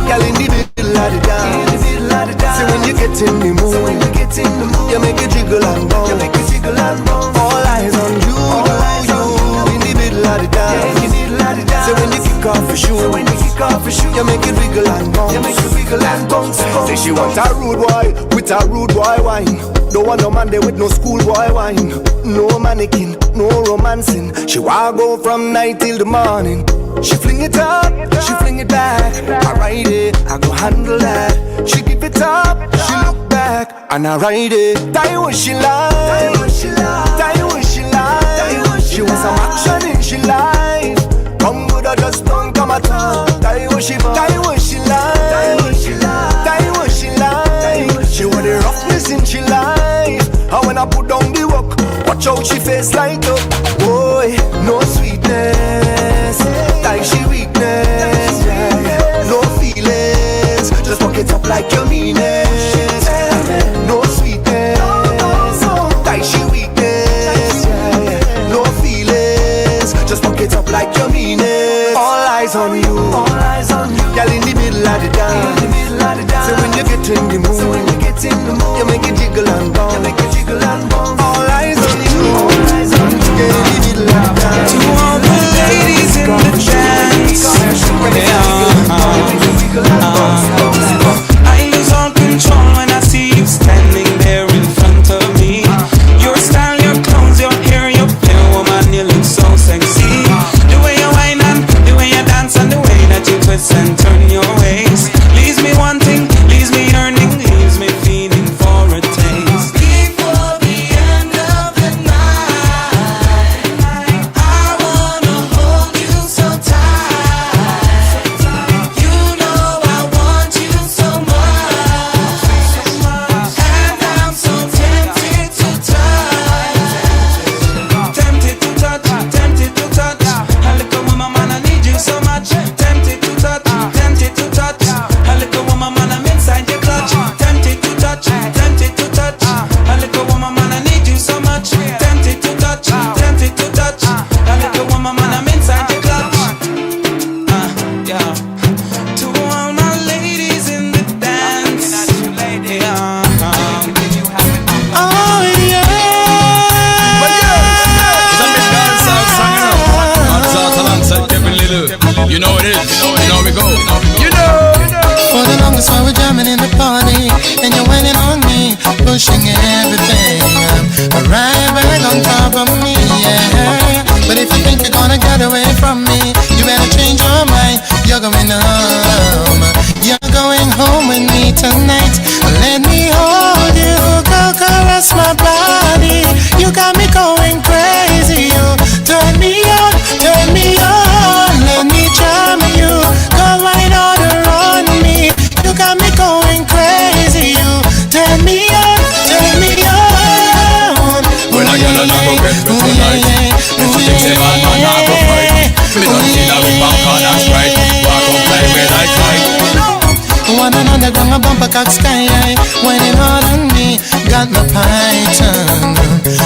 Girl in the middle of the dance. So when you get in the mood, you make it jiggle and bounce. All eyes on you, in the middle of the dance. So when you kick off your shoe, you make it wiggle and bounce. Say she want a rude boy with a rude boy wine. Don't want no man there with no schoolboy wine. No mannequin, no romancing. She wanna go from night till the morning. She fling it up, she fling it back. I ride it, I go handle that. She give it up, she look back, and I ride it. Die what she like, die what she like. She wants some action in she life. Come good or just don't come at all. Die what she like, die what she like. She want the roughness in she life. And when I put down the work, watch out she face light up. Boy, no sweetness, like she weakness, yeah. No feelings, just fuck it up like you mean it. No sweetness, like she weakness, yeah. No feelings, just fuck it up like you mean it. All eyes on you, girl in the middle of the dance. So when you get in the mood, you make it jiggle and bounce. All eyes on you, girl in the middle of the dance. To all the ladies in the dance, I lose all control when I see you standing there in front of me. Your style, your clothes, your hair, your play, woman, you look so sexy. The way you whine and the way you dance and the way that you twist and turn your waist leaves me wanting, leaves me yearning, leaves me feeling for a taste. Before the end of the night, I wanna hold you so tight. You know I want you so much, and I'm so tempted to touch. Tempted to touch, tempted to touch. A little woman, man, I need you so much. Tempted to touch, tempted to touch. A little woman, man, I'm inside your clutch. Tempted to touch, tempted to touch. A little woman, man, I need you so much. Tempted to touch, tempted to touch. A little woman, man, I'm inside your clutch. Yeah. To all my ladies in the dance. Yeah. Oh yeah. You know it is, you know we go, you know. For the longest while we're jamming in the party, and you're whining on me, pushing everything right back on top of me, yeah. But if you think you're gonna get away from me, you better change your mind. You're going home, you're going home with me tonight. Let me hold you, go caress my body. You got me going crazy, you turn me on, turn me on. Let me charm you, go right on me. You got me going crazy, you turn me on, turn me on. When I get a number get me tonight, if you think say man not go fight, me don't see that we back on and strike. Walk up play with I fight. One another ground a bumper cock sky high, whining hard on me, got my python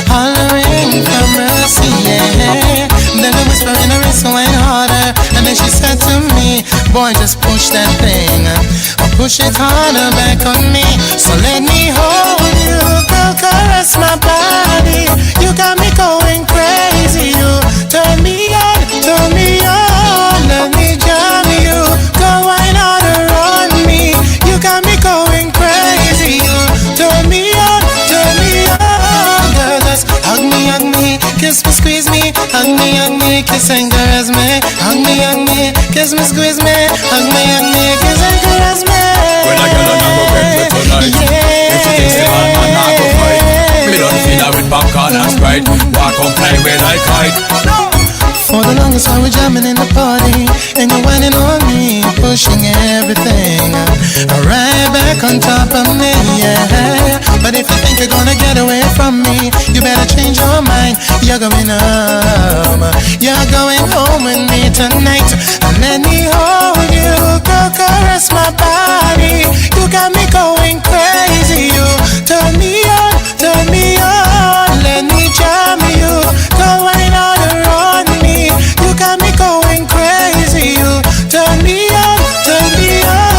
hollering for mercy, yeah. Then I whisper in her wrist, wine harder, and then she said to me, boy, just push that thing, or push it harder back on me. So let me hold you, girl, caress my body. You got me going crazy, you turn me on, turn me on. Let me jam you, go wine harder on me. You got me going crazy, you turn me on, turn me on. Girl, just hug me, kiss me, squeeze me, hug me, kiss and caress me. Hug me, kiss me, squeeze me, hug me, kiss and caress me. When I get a number get me tonight, if you think say man not go fight, me don't feel that with popcorn and Sprite. Walk up play with I kite. For the longest while we're jamming in the party, and you're whining on me, pushing everything right back on top of me, yeah. But if you think you're gonna get away from me, you better change your mind. You're going home, you're going home with me tonight. And let me hold you, go caress my body. You got me going crazy, you turn me on, turn me on. Let me jam you, go right on me. You got me going crazy, you turn me on, turn me on.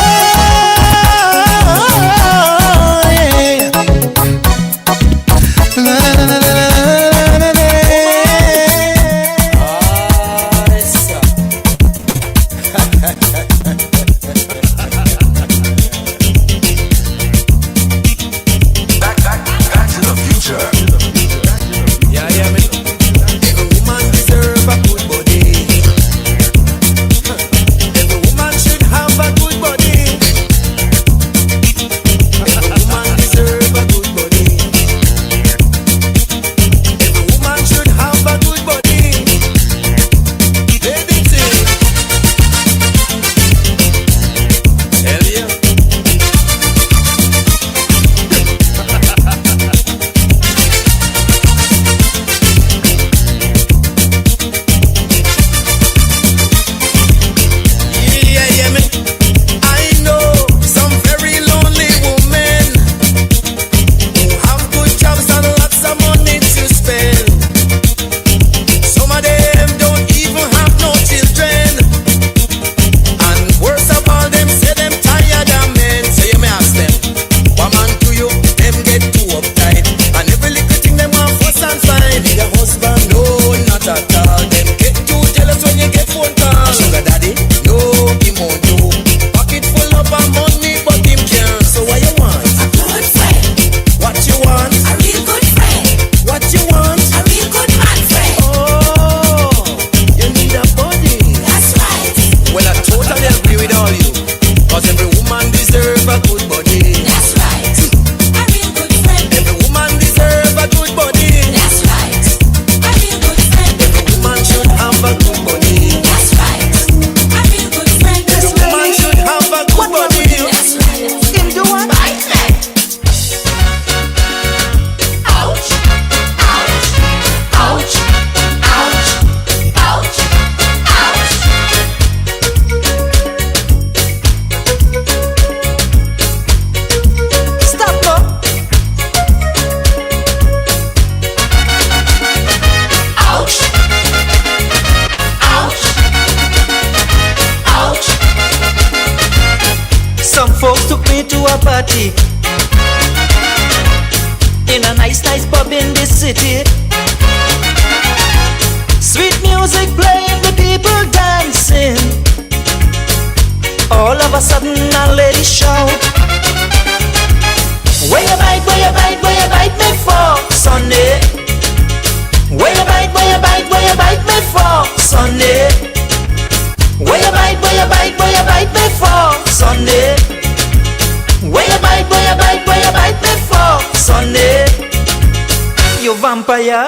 Vampire,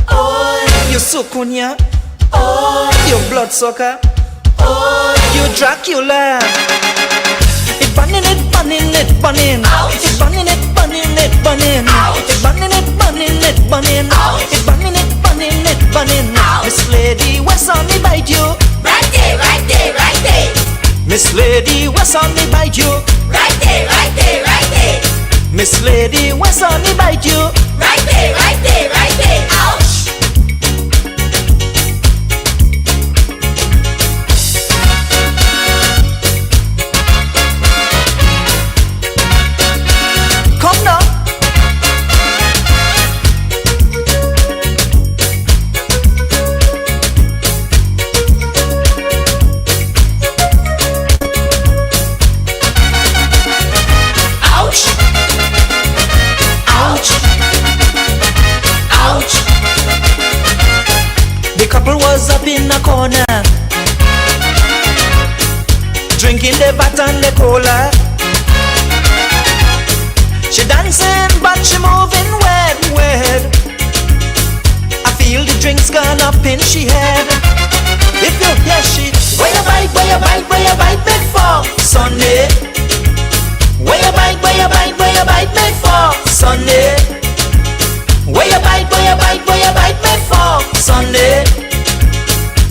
oh, you Sukunya, oh, you bloodsucker, oh, you Dracula. It bunning, it bunning, it bunning, it bunning, it bunning, it bunning, it bunning, it bunning, it bunning, it bunning, it bunning, it bunning. Miss Lady, what's on me bite you? Right there, right there, right there. Miss Lady, what's on me bite you? Right there, right there, right there. Miss Lady, what's on me bite you? Right there, right there, right there. Ouch! Come now. Ouch! Ouch! Ouch! The couple was up in a corner, drinking the bat and the cola. She dancing but she moving weird, weird. I feel the drinks gone up in she head. If you hear she, where you bite, where you bite, where you bite me for Sunday? Where you bite, where you bite, where you bite me for Sunday? Where you bite, where you bite, where you bite me for Sunday?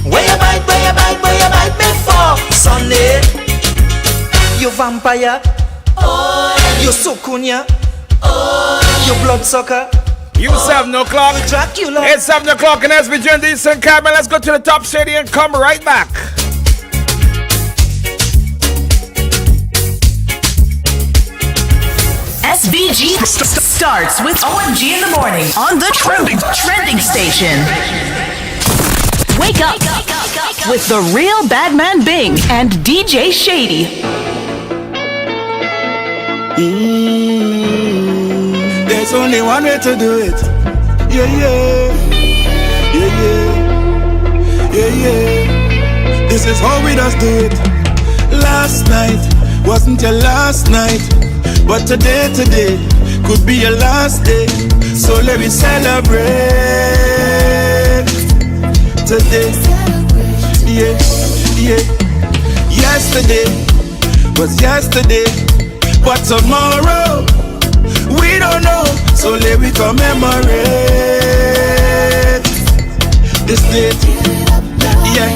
Where you bite, where you bite, where you bite me for Sunday? You vampire, Oh, you Sukunya, oh, you bloodsucker, You 7 o'clock. Dracula. It's 7 o'clock and as we join the Eastern Cabin, let's go to the top city and come right back. VG starts with OMG in the morning on the trending station. Wake up with the real Badman Bing and DJ Shady. There's only one way to do it. Yeah. This is how we just do it. Last night wasn't your last night, but today could be your last day. So let me celebrate today. Yeah. Yesterday was yesterday, but tomorrow we don't know. So let me commemorate this date. Yeah.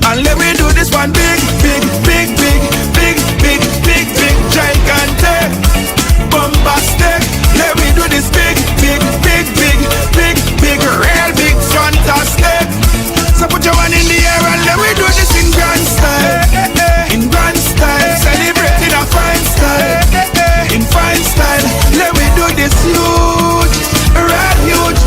And let me do this one big, gigantic, bombastic. Let me do this big, real big, fantastic. So put your one in the air and let me do this in grand style. In grand style, celebrate in a fine style. In fine style, let me do this huge, real huge.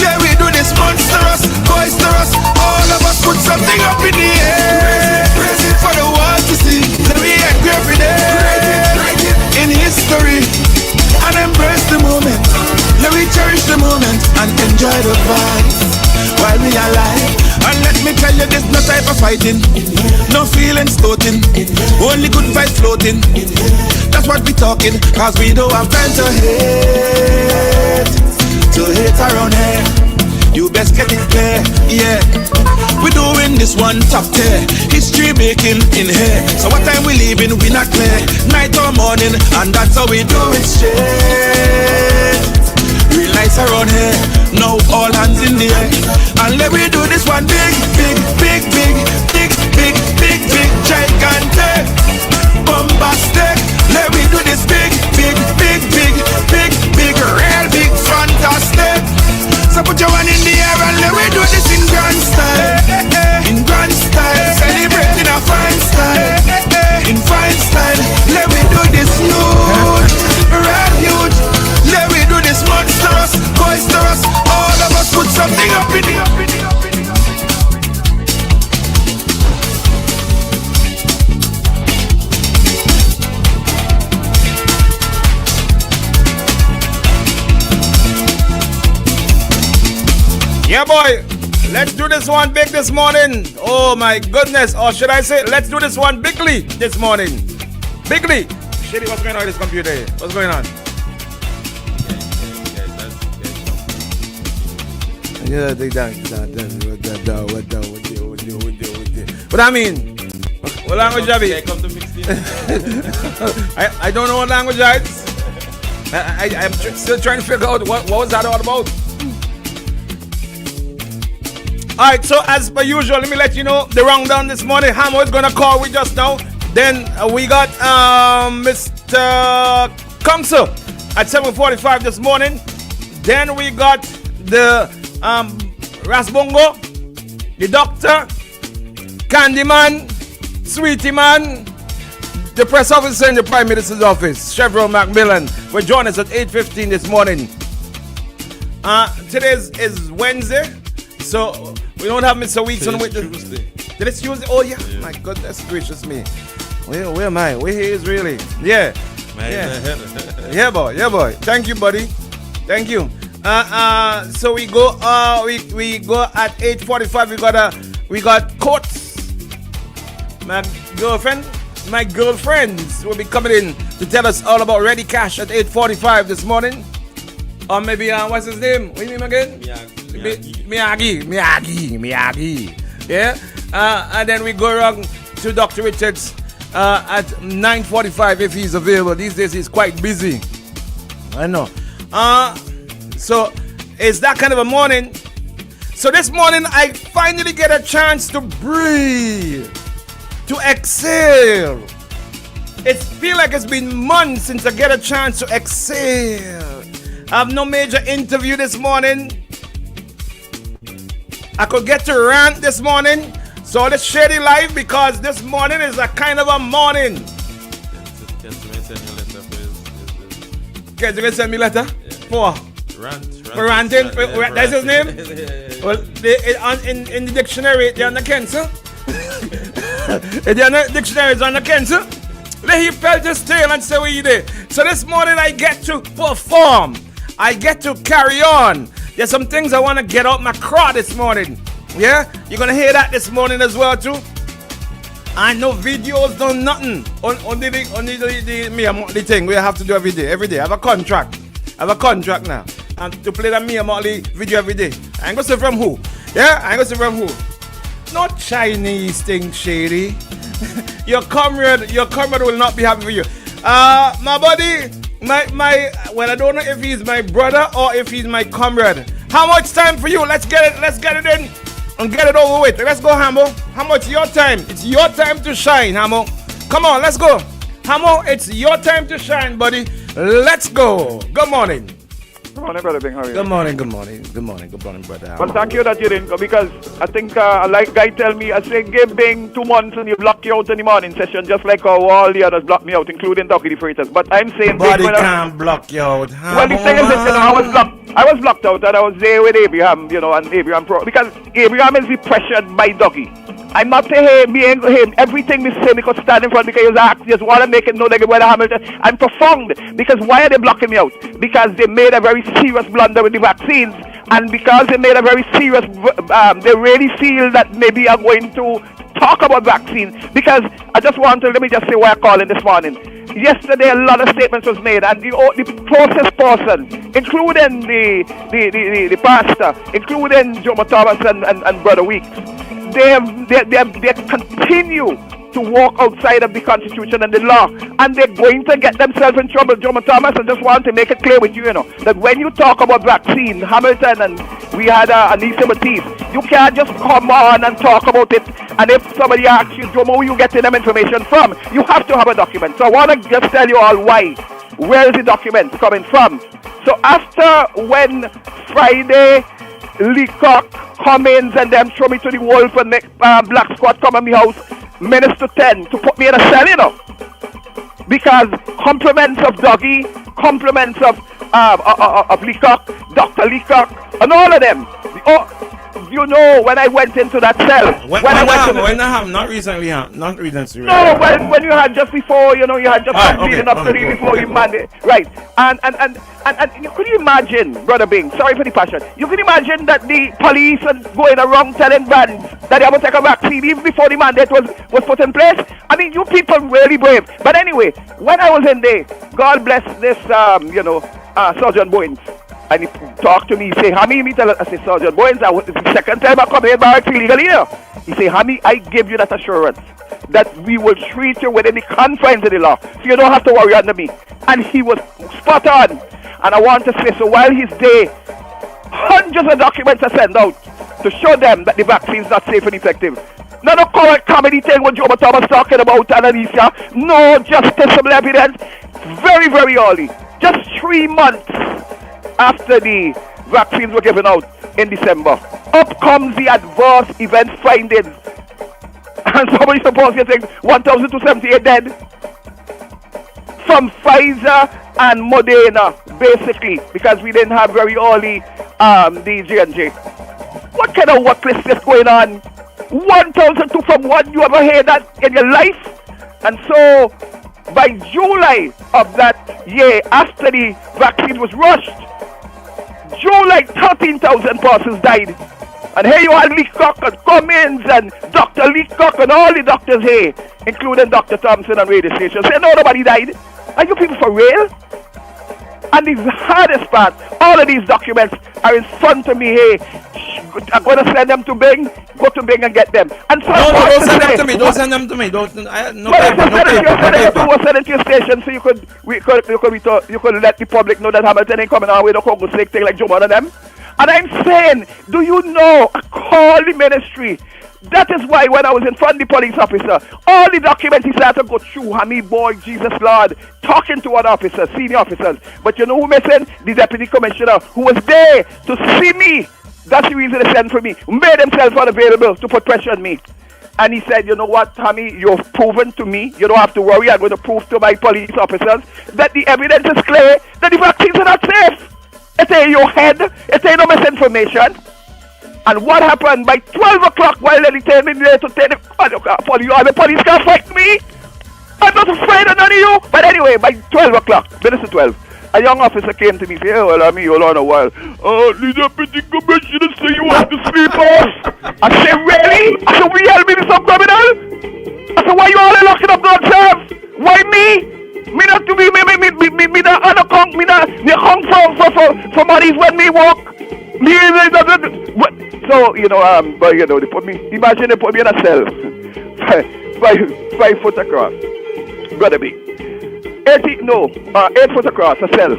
Let me do this monstrous, boisterous. All of us put something up in the air. Praise it for the world to see. Let me agree every day in history and embrace the moment. Let me cherish the moment and enjoy the vibes while we are alive. And let me tell you, there's no type of fighting, no feelings floating, only good vibes floating. That's what we talking, cause we don't have time to hate around here. You best get it clear, yeah. We're doing this one top tier, history making in here. So what time we leaving, we not clear, night or morning, and that's how we do it straight. Real lights around here, now all hands in the air. And let me do this one big, gigantic, bombastic. Let me do this big, real big, fantastic. So put your one in the air and let me do this in grand style. In grand style, celebrate in a fine style. In fine style, let me do this huge, real huge. Let me do this monstrous, boisterous. All of us put something up in the Yeah, boy, let's do this one big this morning. Oh my goodness, or should I say, let's do this one bigly this morning. Bigly. Shady, what's going on with this computer here? What's going on? Yeah, they done. What I mean? What language are we? I don't know what language that is. I'm still trying to figure out what was that all about. Alright, so as per usual, let me let you know the rundown this morning. Hamo is gonna call we just now. Then we got Mr. Council at 7:45 this morning. Then we got the Rasbongo, the doctor, Candyman, Sweetie Man, the press officer in the Prime Minister's office, Chevron Macmillan, will join us at 8:15 this morning. Today is Wednesday, so we don't have Mr. Weekson with us. Today's Tuesday. Oh yeah, my goodness gracious me. Where am I? Where he is really? Yeah. Yeah, boy. Thank you, buddy. Thank you. So we go we go at 8:45. We got courts. My girlfriends will be coming in to tell us all about Ready Cash at 8:45 this morning. Or maybe what's his name? What's his name again? Miyagi. Yeah. And then we go around to Dr. Richards at 9:45 if he's available. These days he's quite busy. I know. So it's that kind of a morning. So this morning I finally get a chance to breathe, to exhale. It feels like it's been months since I get a chance to exhale. I have no major interview this morning. I could get to rant this morning. So let's Shady live because this morning is a kind of a morning. Okay, you can send me letter? For? For ranting? That's his name? Well, in the dictionary, they're on the cancer. The dictionary is on the cancer. Let him felt his tail and say what you did. So this morning I get to perform. I get to carry on. There's some things I want to get out my craw this morning. Yeah? You're going to hear that this morning as well too. And no videos, no nothing. Only the thing we have to do every day. Every day. I have a contract. Now. And to play the Mia Motley video every day. I ain't going to say from who. Yeah? I ain't going to say from who. Not Chinese thing, Shady. Your comrade will not be happy for you. My buddy, well, I don't know if he's my brother or if he's my comrade. How much time for you? Let's get it in and get it over with. Let's go, Hamo. How much your time? It's your time to shine, Hamo. Come on, let's go. Hamo, it's your time to shine, buddy. Let's go. Good morning. Good morning, Brother Bing. How are you? Good morning, brother. Well, thank you that you didn't go because I think like guy tell me, I say give Bing 2 months and you block you out in the morning session just like how all the others blocked me out, including Ducky the Freightas. But I'm saying Body can't block you out. Well, the thing is this, I was blocked out and I was there with Abraham, and Abraham Pro because Abraham is pressured by Ducky. I'm not saying him, everything we say because stand in front because you just want to make it know that we're Hamilton. I'm profound because why are they blocking me out? Because they made a very serious blunder with the vaccines, and because they made a very serious, they really feel that maybe I'm going to talk about vaccines. Because let me just say why I called in this morning. Yesterday, a lot of statements was made, and the closest person, including the pastor, including Jomo Thomas and Brother Weeks, they continue to walk outside of the Constitution and the law, and they're going to get themselves in trouble. Jomo Thomas, I just want to make it clear with you, that when you talk about vaccine, Hamilton and we had Anissa Matisse, you can't just come on and talk about it, and if somebody asks you, Jomo, where you getting them information from, you have to have a document. So I want to just tell you all why. Where is the document coming from? So after when Friday, Leacock, Cummins and them throw me to the wolf and make Black Squad come in my house, minutes to 10 to put me in a cell, because compliments of Doggy, compliments of Leacock, Dr. Leacock, and all of them. When I went into that cell. Not recently. No, when you had just before, you had just leading up to before you mandate. Right. And you could imagine, Brother Bing, sorry for the passion, you could imagine that the police are going around telling bands that they have to take a vaccine even before the mandate was put in place. I mean, you people really brave. But anyway, when I was in there, God bless this, Sergeant Bowens. And he talked to me, he say, Hammy, I say, Sergeant Bowens, it's the second time I come here barracks illegally, He say, Hammy, I give you that assurance that we will treat you within the confines of the law, so you don't have to worry under me. And he was spot on. And I want to say, so while he's there, hundreds of documents are sent out to show them that the vaccine is not safe and effective. Not a correct comedy thing what Jomo Thomas talking about, Ananisha. No justiciable evidence. Very, very early. Just 3 months after the vaccines were given out in December. Up comes the adverse event findings. And somebody supposed to think 1,278 dead. From Pfizer and Moderna, basically, because we didn't have very early the J&J. What kind of worthless is going on? 1,002 from one, you ever heard that in your life? And so, by July of that year, after the vaccine was rushed, July 13,000 persons died. And here you are, Leacock and Cummins and Dr. Leacock and all the doctors here, including Dr. Thompson and radio station, say no, nobody died. Are you people for real? And the hardest part, all of these documents are in front of me here. I'm going to send them to Bing. Go to Bing and get them. And so don't send them to me. Don't send them to me. Don't. No paper. We'll send it to your station so you could let the public know that Hamilton ain't coming on with a Congo Snake thing like Jomo and them. And I'm saying, do you know, I call the ministry. That is why when I was in front of the police officer, all the documents he had to go through, Hammy boy, Jesus Lord, talking to other officers, senior officers. But you know who missing? The deputy commissioner who was there to see me. That's the reason they sent for me. Made himself unavailable to put pressure on me. And he said, you know what, Tommy, you've proven to me, you don't have to worry, I'm going to prove to my police officers that the evidence is clear that the vaccines are not safe. It ain't your head, it ain't no misinformation. And what happened by 12 o'clock while they tell me there to take the police can't fight me? I'm not afraid of none of you. But anyway, by 12 o'clock, minutes to 12, a young officer came to me and said, "Oh, well, hold on a while. The deputy commissioner say you have to sleep off." I said, "Really?" I said, "Will you help me with some criminal?" I said, "Why you all locking up God serve? Why me? Me not to be, me not on a conk, me hung for money when me walk. So, they put me, imagine they put me in a cell. 5 foot across. Brother B. 8 foot across, a cell.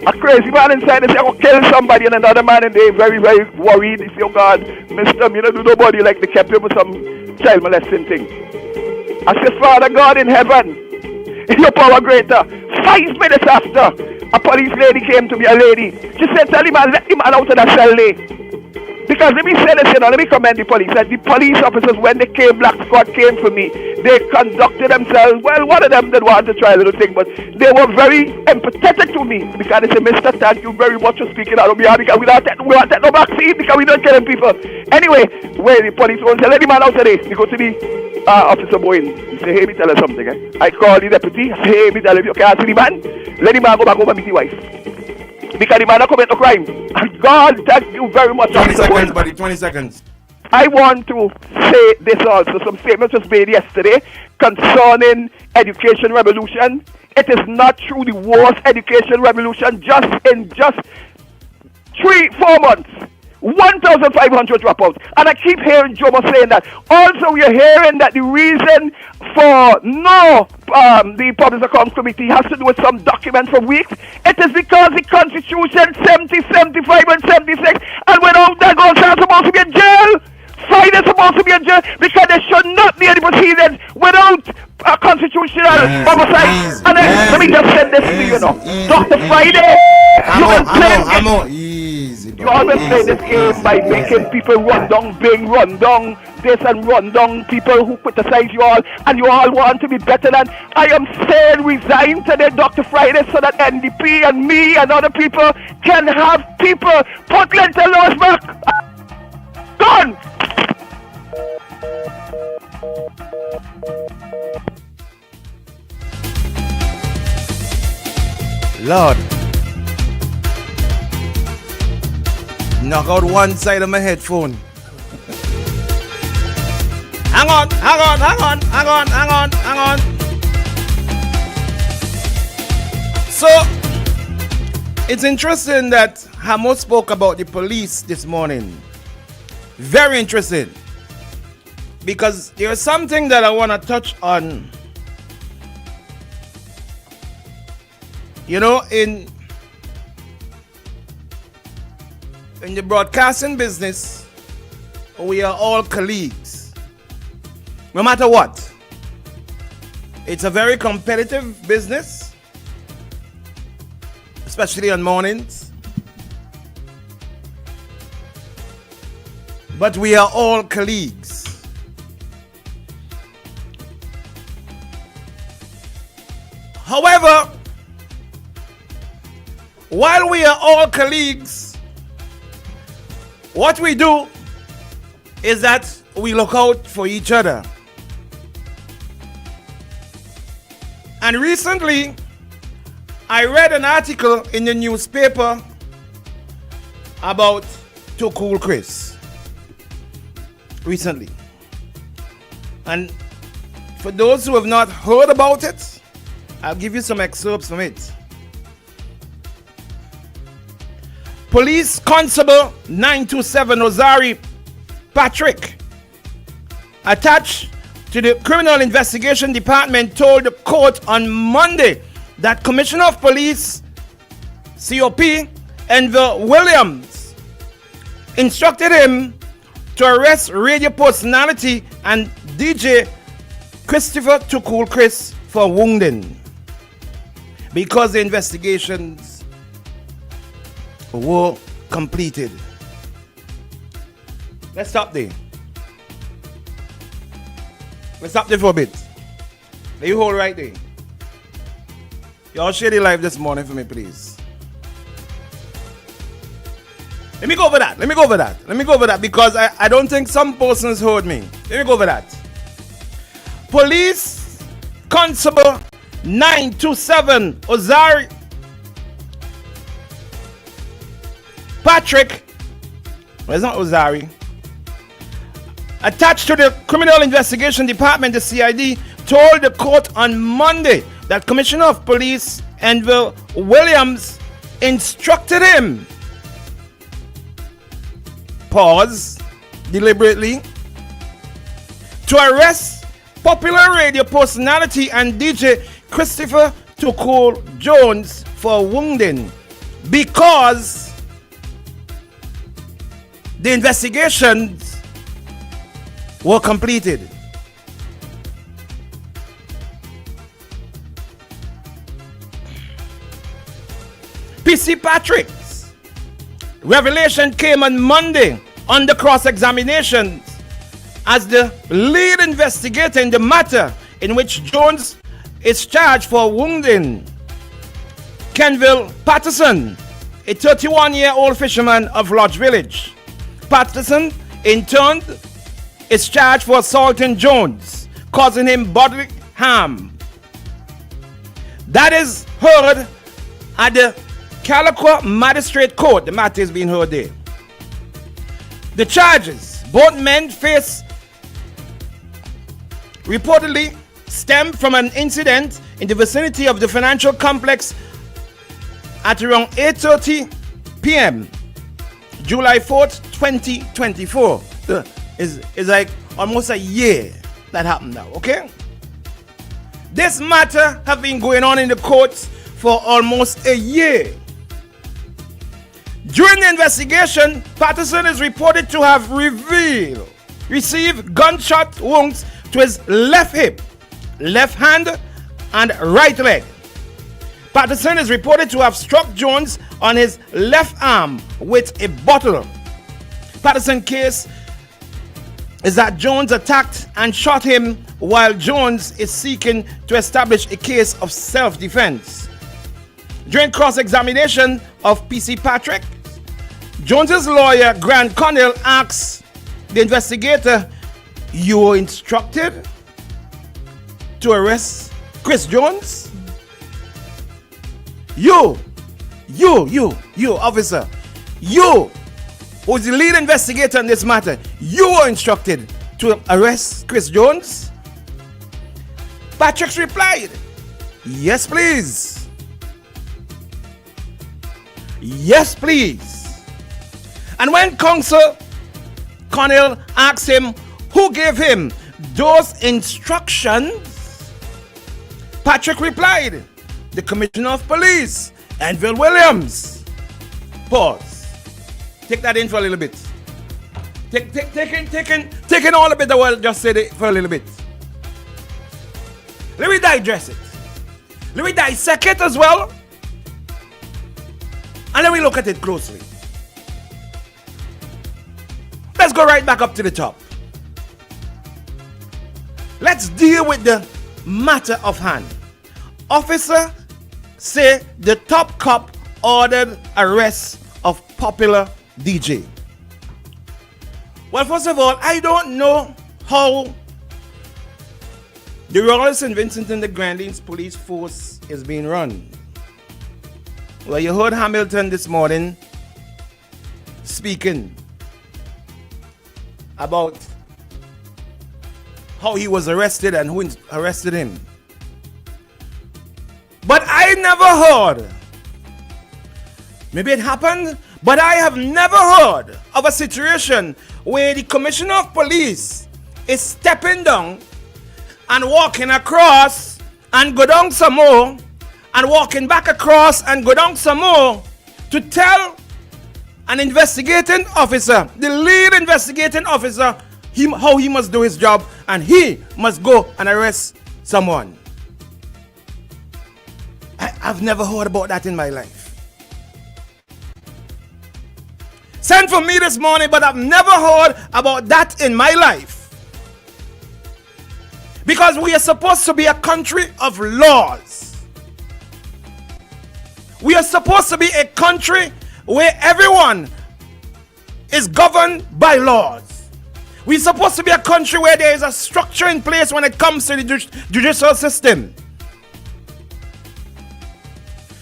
A crazy man inside, they say, "I'll kill somebody," and another man, and they very, very worried. They say, "Oh God, mister, me not do nobody like they kept him with some child molesting thing." I say, "Father God in heaven, is your power greater?" 5 minutes after, a police lady came to me, a lady. She said, "Tell him I'll let him out of that cell day." Because let me say this, let me commend the police. That the police officers, when they came, Black Squad came for me, they conducted themselves, well, one of them did want to try a little thing, but they were very empathetic to me. Because they said, "Mister, thank you very much for speaking out on behalf, because we don't take no vaccine, because we don't killing people." Anyway, where the police said, "Let the man out today." They go to the Officer Boyne. He say, "Hey, me tell her something." I call the deputy. I say, "Hey, me tell him, you can't see the man. Let the man go back home and meet the wife. Because the man not commit no crime." And God, thank you very much. 20 seconds, buddy, 20 seconds. I want to say this also. Some statements was made yesterday concerning education revolution. It is not true the worst education revolution in just 3-4 months. 1,500 dropouts. And I keep hearing Jomo saying that. Also, we are hearing that the reason for the Public Accounts Committee has to do with some documents from weeks. It is because the Constitution 70, 75, and 76, and without that, goes are supposed to be in jail. Friday is supposed to be in jail because there should not be any proceedings without a constitutional oversight. And then, let me just say this to you know. Dr. Friday, you always play this game by making people run down, this and run down people who criticize you all, and you all want to be better than. I am saying resign today, Dr. Friday, so that NDP and me and other people can have people put lentil laws back. Gone! Lord. Knock out one side of my headphone. Hang on. So, it's interesting that Hamo spoke about the police this morning. Very interesting. Because there's something that I want to touch on. You know, in the broadcasting business, we are all colleagues. No matter what. It's a very competitive business, especially on mornings. But we are all colleagues. However, while we are all colleagues, what we do is that we look out for each other. And recently, I read an article in the newspaper about Too Cool Chris. Recently. And for those who have not heard about it, I'll give you some excerpts from it. Police Constable 927 Rosari Patrick, attached to the Criminal Investigation Department, told the court on Monday that Commissioner of Police COP Enver Williams instructed him to arrest radio personality and DJ Christopher Too Cool Chris for wounding because the investigations were completed. Let's stop there. Let's stop there for a bit. Let you hold right there. Y'all share the live this morning for me, please. Let me go over that because I don't think some persons heard me. Let me go over that. Police Constable 927 Ozari Patrick, well, it's not Ozari, attached to the Criminal Investigation Department, the CID, told the court on Monday that Commissioner of Police Enville Williams instructed him, pause, deliberately, to arrest popular radio personality and DJ Christopher Tukul Jones for wounding because the investigations were completed. PC Patrick's revelation came on Monday under cross-examination as the lead investigator in the matter in which Jones is charged for wounding Kenville Patterson, a 31-year-old fisherman of Lodge Village. Patterson, in turn, is charged for assaulting Jones, causing him bodily harm. That is heard at the Calico Magistrate Court. The matter is being heard there. The charges, both men face reportedly stem from an incident in the vicinity of the financial complex at around 8:30 p.m. July 4th, 2024. So it's like almost a year that happened now, okay? This matter have been going on in the courts for almost a year. During the investigation, Patterson is reported to have received gunshot wounds to his left hip, left hand, and right leg. Patterson is reported to have struck Jones on his left arm with a bottle. Patterson's case is that Jones attacked and shot him while Jones is seeking to establish a case of self-defense. During cross-examination of PC Patrick, Jones's lawyer, Grant Connell, asks the investigator, "You were instructed to arrest Chris Jones? You, officer, you, who's the lead investigator in this matter, you were instructed to arrest Chris Jones?" Patrick replied, "Yes, please. Yes, please." And when counsel Connell asked him who gave him those instructions, Patrick replied, "The Commissioner of Police, Enville Williams." Pause. Take that in for a little bit. Take in all of it that I just said it for a little bit. Let me digest it. Let me dissect it as well. And let me look at it closely. Let's go right back up to the top. Let's deal with the matter of hand. Officer say the top cop ordered arrest of popular DJ. Well, first of all, I don't know how the Royal St. Vincent and the Grenadines police force is being run. Well, you heard Hamilton this morning speaking about how he was arrested and who arrested him. But I never heard, maybe it happened, but I have never heard of a situation where the Commissioner of Police is stepping down and walking across and go down some more and walking back across and go down some more to tell an investigating officer, the lead investigating officer, how he must do his job and he must go and arrest someone. I've never heard about that in my life. Sent for me this morning, but I've never heard about that in my life. Because we are supposed to be a country of laws. We are supposed to be a country where everyone is governed by laws. We're supposed to be a country where there is a structure in place when it comes to the judicial system.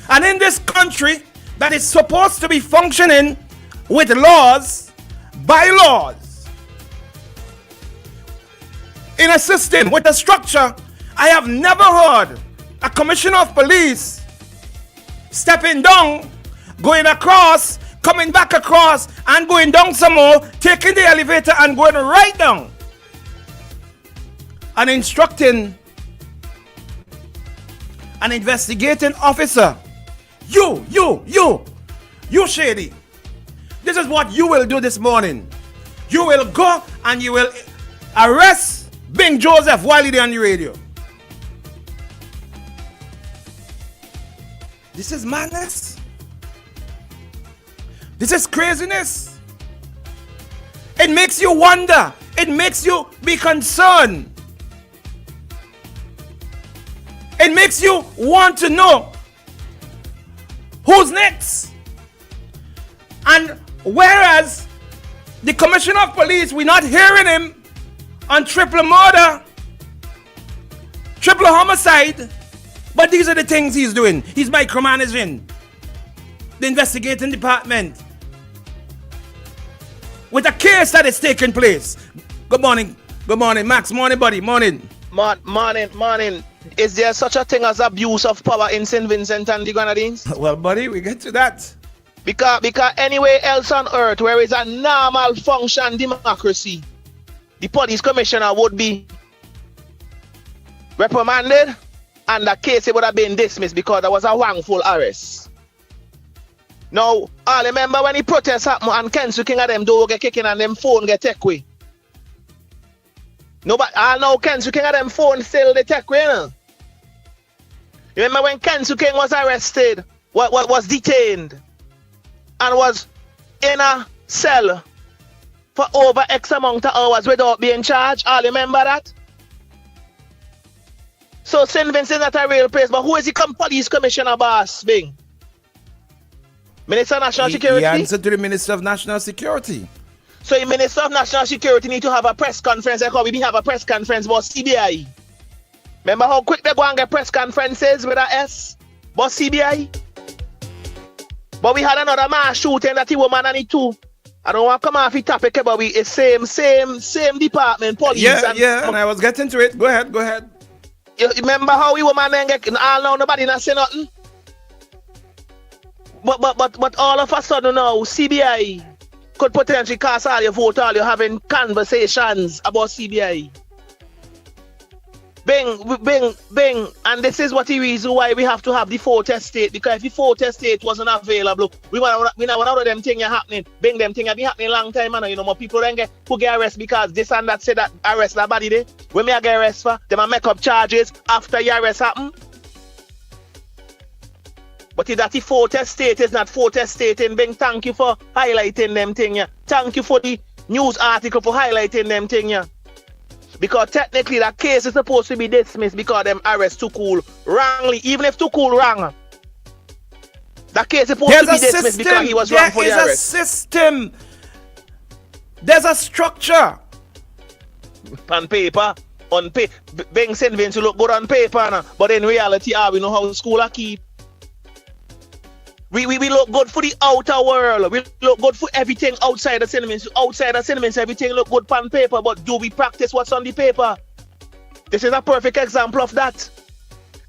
And in this country that is supposed to be functioning with laws, by laws, in a system with a structure, I have never heard a commissioner of police stepping down, going across, coming back across, and going down some more, taking the elevator and going right down, and instructing an investigating officer, you, Shady, this is what you will do this morning. You will go and you will arrest Bing Joseph while he's on the radio. This is madness. This is craziness. It makes you wonder. It makes you be concerned. It makes you want to know who's next. And whereas the commissioner of police, we're not hearing him on triple murder, triple homicide, but these are the things he's doing. He's micromanaging the investigating department with a case that is taking place. Good morning, Max. Morning, buddy. Morning. Morning. Is there such a thing as abuse of power in St. Vincent and the Grenadines? Well, buddy, we get to that. Because anywhere else on earth where is a normal function democracy, the police commissioner would be reprimanded and the case would have been dismissed because there was a wrongful arrest. Now, I remember when the protests happened and Kensu King of them door get kicking and them phone get take away. No, but I know Kensu King of them phone still they take away, you know? You remember when Kensu King was arrested, was detained, and was in a cell for over X amount of hours without being charged? I remember that? So St. Vincent is not a real place, but who is the police commissioner, boss, Bing? Minister of National Security? He answered to the Minister of National Security. So the Minister of National Security need to have a press conference like how we have a press conference about CBI. Remember how quick they go and get press conferences with a S? About CBI? But we had another mass shooting that the woman and the two. I don't want to come off the topic, but we it's same department, police. Yeah, and I was getting to it. Go ahead. You remember how we woman then get all now nobody not say nothing? But all of a sudden now, CBI could potentially cast all your vote, all you're having conversations about CBI. Bing, and this is what the reason why we have to have the fourth estate, because if the fourth estate wasn't available, we not one of them things happening. Bing, them things have been happening a long time, man. You know, more people then get arrested because this and that say that arrest that body there. When me get arrested for, them a make up charges after your arrest happen. But if that the fourth estate is not fourth estate, and Bing, thank you for highlighting them thing, yeah. Thank you for the news article for highlighting them thing, yeah. Because technically that case is supposed to be dismissed because them arrests too cool wrongly, even if too cool wrong. That case is supposed to be dismissed because he was wrong for the arrest. There is a system. There's a structure. On paper, Bing St. Vincent look good on paper, now, but in reality, we know how school are keep. We look good for the outer world. We look good for everything outside the cinemas. Outside the cinemas, everything look good on paper. But do we practice what's on the paper? This is a perfect example of that.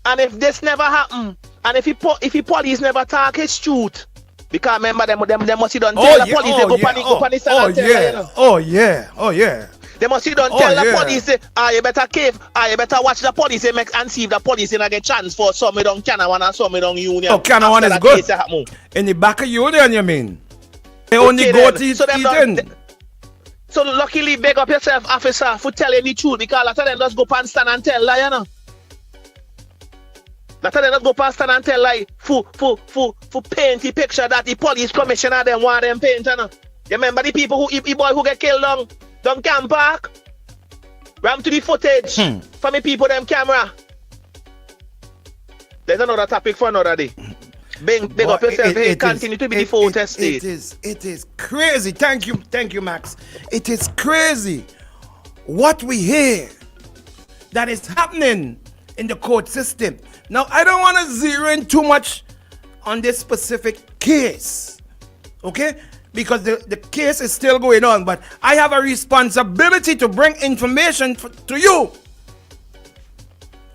And if this never happened, and if the police never talk his truth, because remember them must have done tell the police they go panic and tell you. Oh yeah. They must see don't tell the police, you better cave, you better watch the police and see if the police get a chance for some don't Canawan and some don't Union. Oh, Canawan is good. In the back of Union, you mean? They only go to eat. So luckily, beg up yourself, officer, for telling the truth, because a lot of them just go past stand and tell lie, you know. A lot of them just go past stand and tell lie for paint the picture that the police commissioner them want them paint, you know. You remember the people the boy who get killed down Camp Park? Ram to the footage for me people them camera. There's another topic for another day. Big up yourself. Continue to be the photo state. It is crazy. Thank you, Max. It is crazy what we hear that is happening in the court system. Now, I don't want to zero in too much on this specific case, okay? Because the case is still going on, but I have a responsibility to bring information to you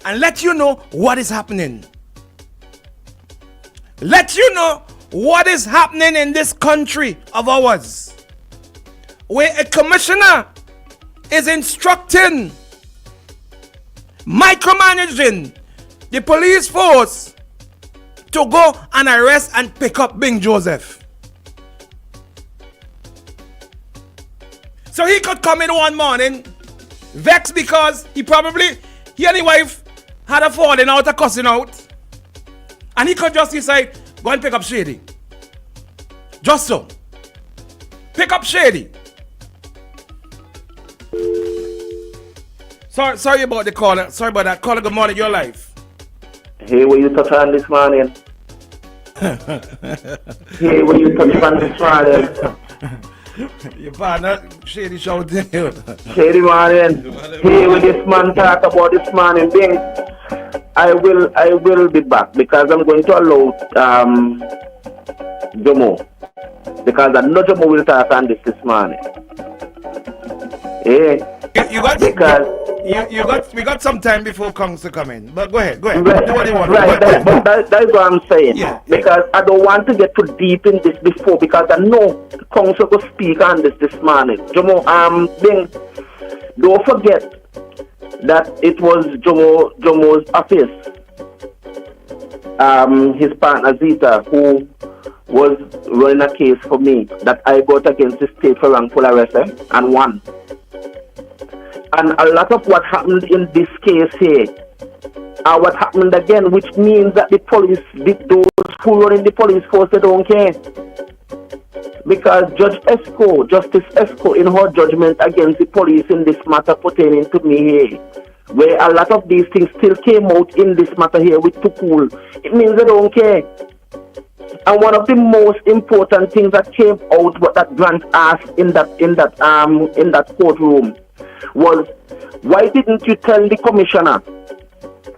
and let you know what is happening. Let you know what is happening in this country of ours, where a commissioner is instructing, micromanaging the police force to go and arrest and pick up Bing Joseph. So he could come in one morning, vexed because he and his wife had a falling out, a cussing out. And he could just decide, go and pick up Shady. Just so. Pick up Shady. Sorry about the caller. Sorry about that. Caller, good morning. Your life. Hey, what you touch on this morning? Your partner, Shady shouting you. Shady morning. Hey, when this man talk about this morning thing, I will be back because I'm going to allow Jomo. Because I know Jomo will talk on this morning. Yeah. We got some time before council come in. But go ahead. Right, Do what you want. That's what I'm saying. Yeah. Because I don't want to get too deep in this before because I know the council will speak on this morning. Jomo, don't forget that it was Jomo's office, his partner Zita, who was running a case for me that I got against the state for wrongful arrest and won. And a lot of what happened in this case here are what happened again, which means that the police, those who run in the police force, they don't care. Because Justice Esco, in her judgment against the police in this matter pertaining to me here, where a lot of these things still came out in this matter here with Tukul, it means they don't care. And one of the most important things that came out, what that Grant asked in that courtroom, was, why didn't you tell the commissioner?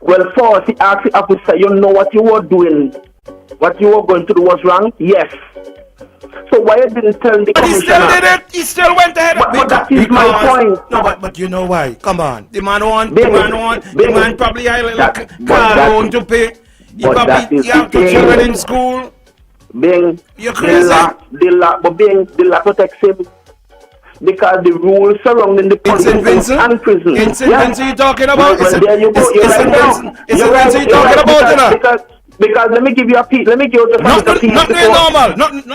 Well, first, he asked the officer, you know what you were doing? What you were going to do was wrong? Yes. So why you didn't tell the commissioner? He still did it. He still went ahead. But that is my point. No, but you know why? Come on. The man probably had a little car loan to pay. He probably have two children in school. Bing. You're crazy. The law protects him. Because the rules surrounding the police and prison. In St. Vincent you talking about? There you go. You're right now. You're right about because let me give you a piece. Let me give you just a little piece. Not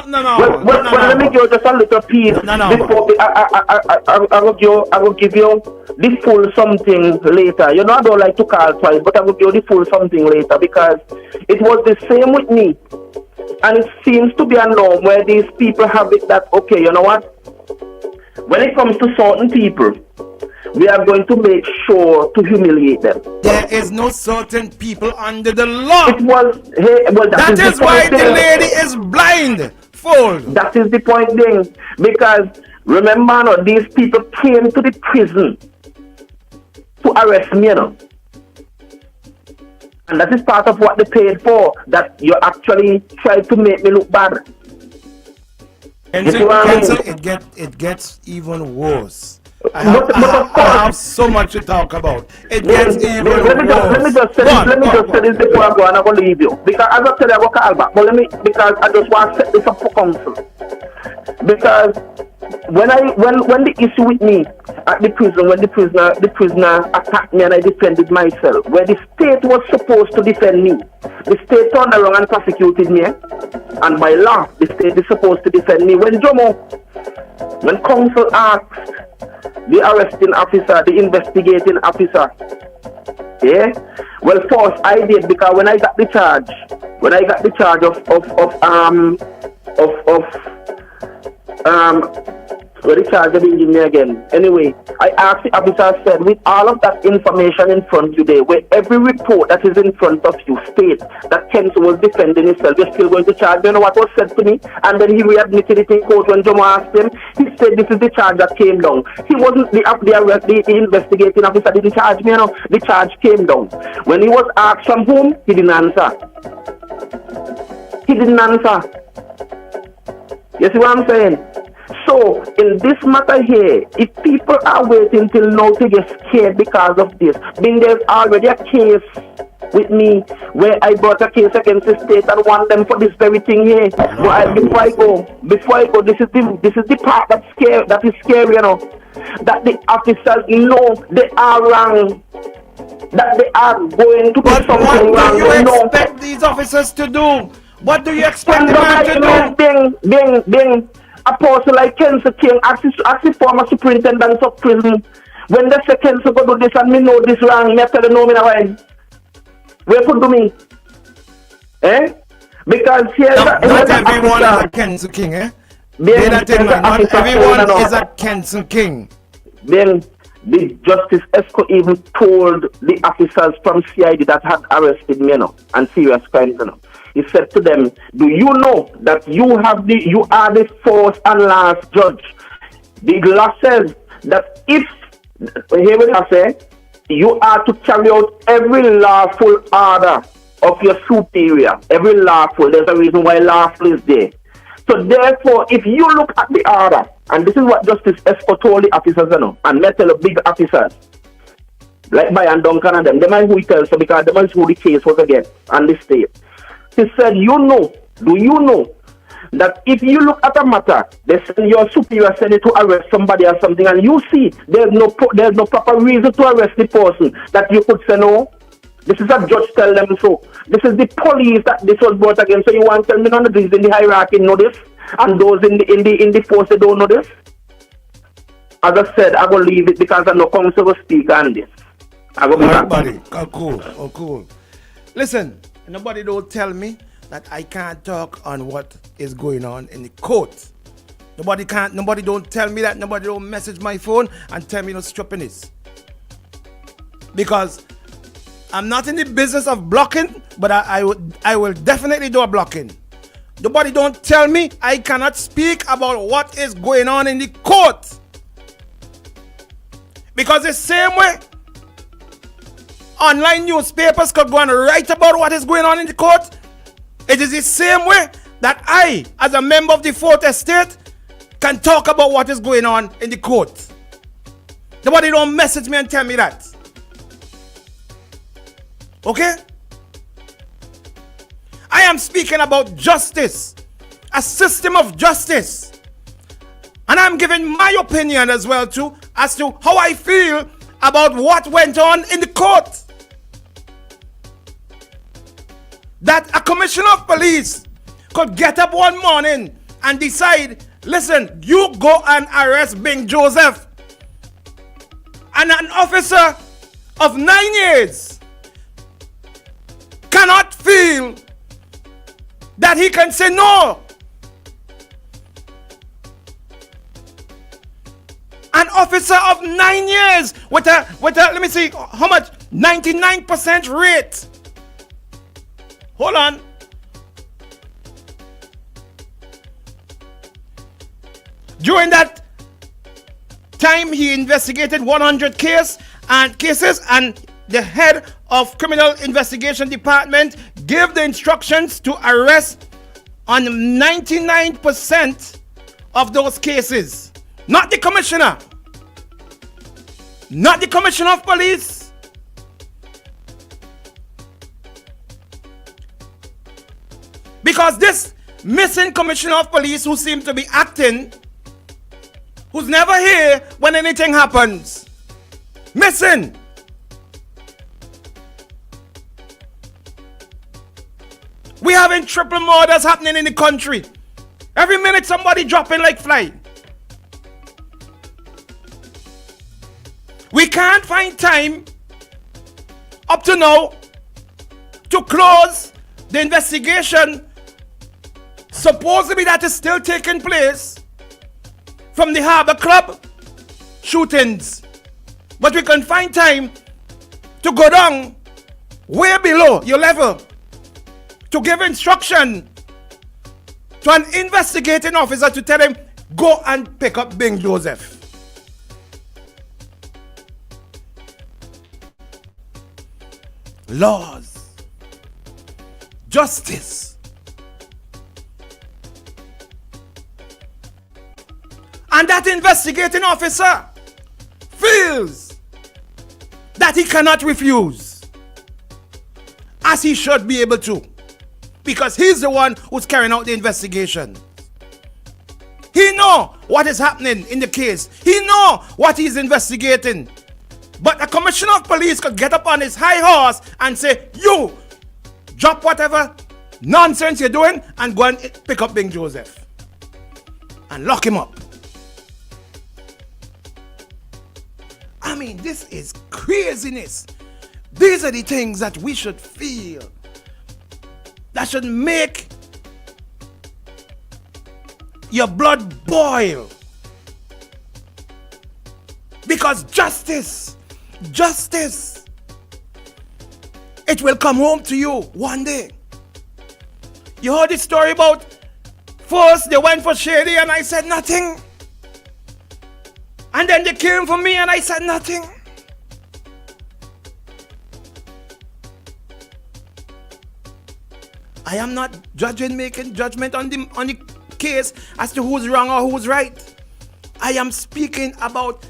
normal. Well, let me give you just a little piece. Before I will give you the full something later. You know, I don't like to call twice, but I will give you the full something later because it was the same with me. And it seems to be a norm where these people have it that, okay, you know what? When it comes to certain people, we are going to make sure to humiliate them. There is no certain people under the law. It was, that is why the lady is blindfold. That is the point thing. Because remember, no, these people came to the prison to arrest me, you know. And that is part of what they paid for, that you actually tried to make me look bad. And it gets even worse. I have so much to talk about. It gets even worse. Let me just say this before I go and I will leave you. Because as I said, I will call back. But because I just want to set this up for council. Because when the issue with me at the prison, when the prisoner attacked me and I defended myself, where the state was supposed to defend me, the state turned around and prosecuted me, and by law, the state is supposed to defend me. When counsel asked the arresting officer, the investigating officer, well, first I did, because when I got the charge Well, the charge didn't give me again. Anyway, I asked the officer, I said, with all of that information in front of you there, where every report that is in front of you states that Kenzo was defending himself, you're still going to charge me? You know what was said to me? And then he readmitted it in court when Jomo asked him. He said, this is the charge that came down. He wasn't the investigating officer didn't charge me, you know. The charge came down. When he was asked from whom, he didn't answer. He didn't answer. You see what I'm saying? So, in this matter here, if people are waiting till now to get scared because of this, being there's already a case with me where I brought a case against the state and want them for this very thing here. But before I go, this is the part that is scary, you know. That the officers know they are wrong. That they are going to do something wrong. What do you expect these officers to do? What do you expect them to do? Bing. Apostle like Kenzo King, ask the former superintendent of prison. When they say Kenzo go do this and me know this wrong, me tell you no me now why. Where could do me? Because here not everyone is a Kenzo King, not everyone is a Kenzo King. Then the Justice Esco even told the officers from Shady that had arrested me, you know, and serious crimes, you know. He said to them, do you know that you are the first and last judge? The law says that if, hear what I say, you are to carry out every lawful order of your superior. Every lawful, there's a reason why lawful is there. So therefore, if you look at the order, and this is what Justice Esco told the officers, you know, and let's tell the big officers, like Brian Duncan and them are who he tells, so because them is who the case was against, and the state. He said, do you know that if you look at a matter, they send your superior send it to arrest somebody or something, and you see there's no proper reason to arrest the person, that you could say no. This is a judge tell them so. This is the police that this was brought against. So you want to tell me none of these in the hierarchy know this, and those in the force they don't know this? As I said, I will leave it because I know counsel will speak on this. I will be back. Buddy. Cool. Listen. Nobody don't tell me that I can't talk on what is going on in the court. Nobody don't tell me that. Nobody don't message my phone and tell me no stupidness. Because I'm not in the business of blocking, but I will definitely do a blocking. Nobody don't tell me I cannot speak about what is going on in the court. Because the same way online newspapers could go and write about what is going on in the court, it is the same way that I, as a member of the Fourth Estate, can talk about what is going on in the court. Nobody don't message me and tell me that. Okay? I am speaking about justice, a system of justice. And I'm giving my opinion as well too, as to how I feel about what went on in the court. That a commissioner of police could get up one morning and decide, listen, you go and arrest Bing Joseph. And an officer of 9 years cannot feel that he can say no. An officer of 9 years with a let me see how much, 99% rate. Hold on. During that time, he investigated 100 cases, and the head of criminal investigation department gave the instructions to arrest on 99% of those cases. Not the commissioner. Not the commissioner of police. Because this missing commissioner of police who seems to be acting, who's never here when anything happens. Missing. We having triple murders happening in the country. Every minute somebody dropping like fly. We can't find time up to now to close the investigation supposedly that is still taking place from the Harbor Club shootings. But we can find time to go down way below your level to give instruction to an investigating officer to tell him, go and pick up Bing Joseph. Laws, justice, and that investigating officer feels that he cannot refuse, as he should be able to, because he's the one who's carrying out the investigation. He know what is happening in the case. He know what he's investigating. But a commissioner of police could get up on his high horse and say, you, drop whatever nonsense you're doing and go and pick up Bing Joseph and lock him up. I mean, this is craziness. These are the things that we should feel, that should make your blood boil. Because justice, it will come home to you one day. You heard the story about first they went for Shady and I said nothing. And then they came for me and I said nothing. I am not making judgment on the case as to who's wrong or who's right. I am speaking about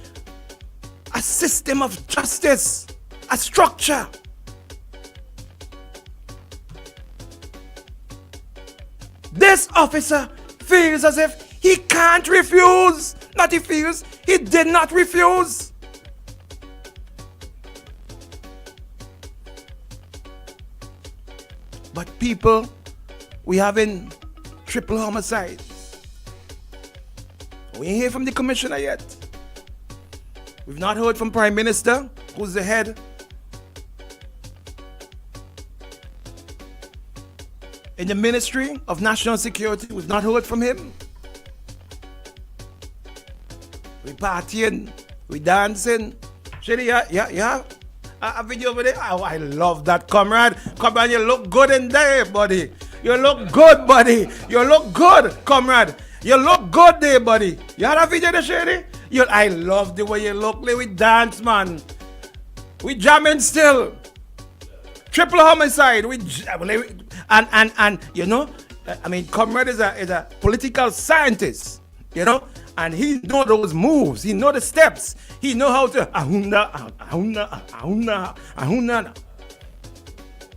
a system of justice, a structure. This officer feels as if he can't refuse. Not he feels, he did not refuse. But people, we having triple homicides. We ain't hear from the commissioner yet. We've not heard from Prime Minister, who's the head. In the Ministry of National Security, we've not heard from him. We partying, we dancing. Shady, yeah. A video over there. Oh, I love that, comrade. Comrade, you look good in there, buddy. You look good, buddy. You look good, comrade. You look good there, buddy. You had a video there, Shady? I love the way you look. We dance, man. We jamming still. Triple homicide. And you know, I mean, comrade is a political scientist, you know, and he know those moves. He know the steps. He know how to ahuna.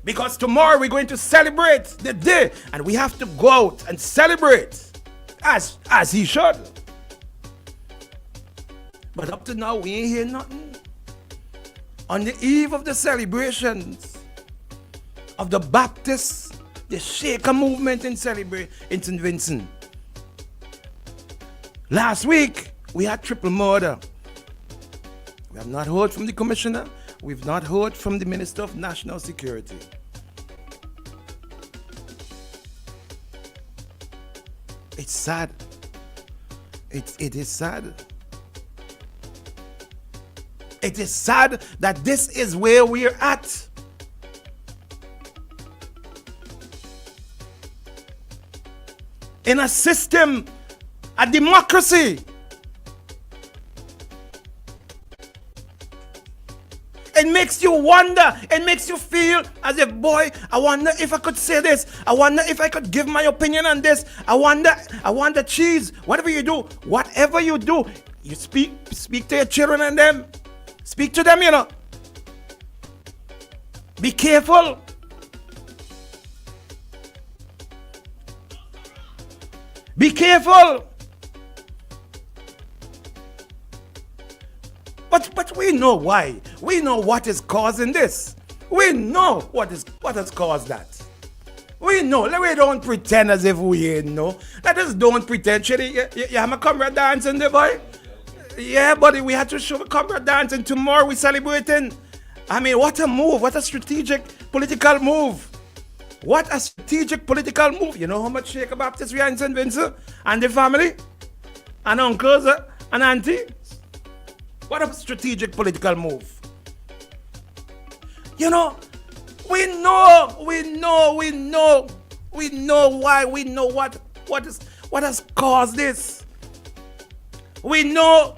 Because tomorrow we're going to celebrate the day, and we have to go out and celebrate as he should. But up to now, we ain't hear nothing. On the eve of the celebrations of the Baptist, the Shaker movement in St. Vincent. Last week, we had triple murder. We have not heard from the commissioner. We've not heard from the Minister of National Security. It's sad. It is sad. It is sad that this is where we're at. In a system, a democracy. It makes you wonder. It makes you feel as if, boy, I wonder if I could say this. I wonder if I could give my opinion on this. I wonder, cheese. Whatever you do, you speak to your children and them. Speak to them, you know. Be careful. Be careful. But we know why. We know what is causing this. We know what has caused that. We know. We don't pretend as if we ain't know. Let us don't pretend. Shady, you have a comrade dancing there, boy? Yeah, buddy, we had to show a comrade dancing. Tomorrow we celebrating. I mean, what a move. What a strategic political move. What a strategic political move. You know how much Shaker Baptist we are in St. Vincent and the family? and uncles and aunties. What a strategic political move. You know, we know why, we know what has caused this. We know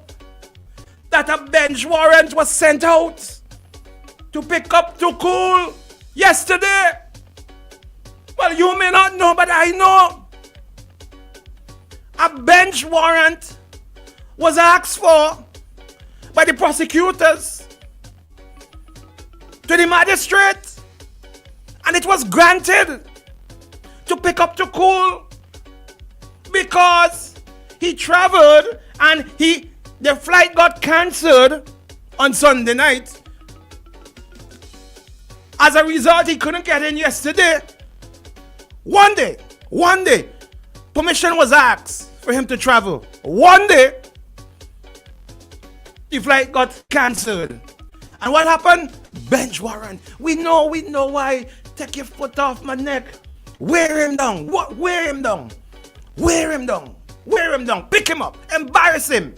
that a bench warrant was sent out to pick up Tukul yesterday. Well, you may not know, but I know. A bench warrant was asked for by the prosecutors to the magistrate, and it was granted to pick up Tukul because he traveled and the flight got cancelled on Sunday night. As a result, he couldn't get in yesterday. One day, permission was asked for him to travel. One day, the flight got cancelled. And what happened? Bench warrant. We know why. Take your foot off my neck. Wear him down. What? Wear him down. Wear him down. Wear him down. Pick him up. Embarrass him.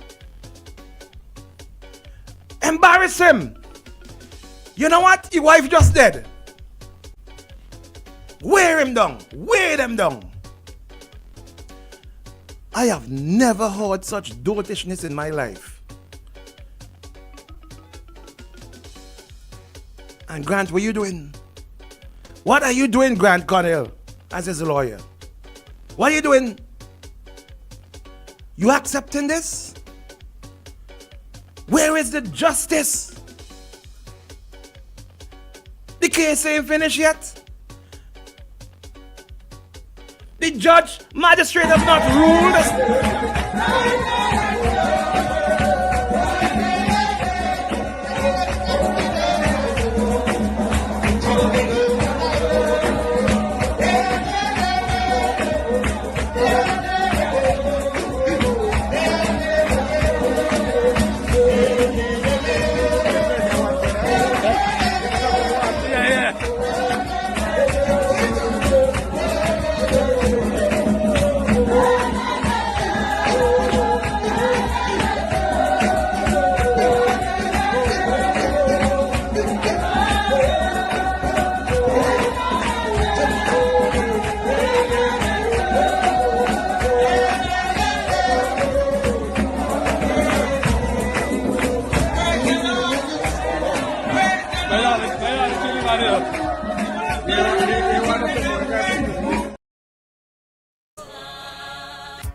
Embarrass him. You know what? Your wife just dead. Wear him down. Wear them down. I have never heard such dotishness in my life. And Grant, what are you doing? What are you doing, Grant Connell, as his lawyer? What are you doing? You accepting this? Where is the justice? The case ain't finished yet. The judge, magistrate have not ruled.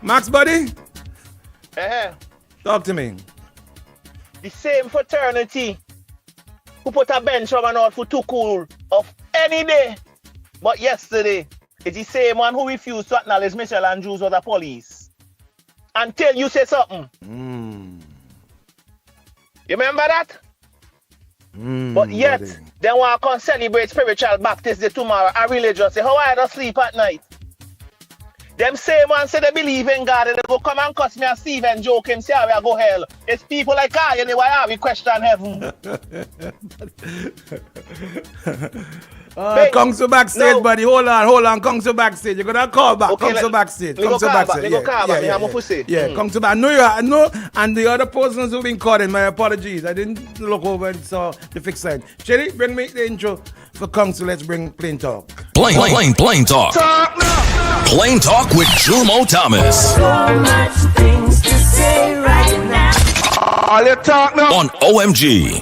Max, buddy? Talk to me. The same fraternity who put a bench woman out for Tukul of any day but yesterday is the same one who refused to acknowledge Michelle Andrews was the police. Until you say something. You remember that? But yet, buddy. they want to come celebrate spiritual baptism day tomorrow and religious. Say, how I don't sleep at night? Them same ones say they believe in God and they go come and cuss me and Stephen joke him, say how I go hell. It's people like I anyway, why we question heaven. Come to backstage, buddy. Hold on. Come to backstage. You're gonna call back. Okay, come to backstage. Come to backstage. Come to back. I know. And the other persons who've been calling, my apologies. I didn't look over and saw the fixed sign. Shady, bring me the intro for Council. Let's bring Plain Talk. Plain Talk. Plain Talk with Jumo Thomas. So much things to say right now. All you talk now. On OMG.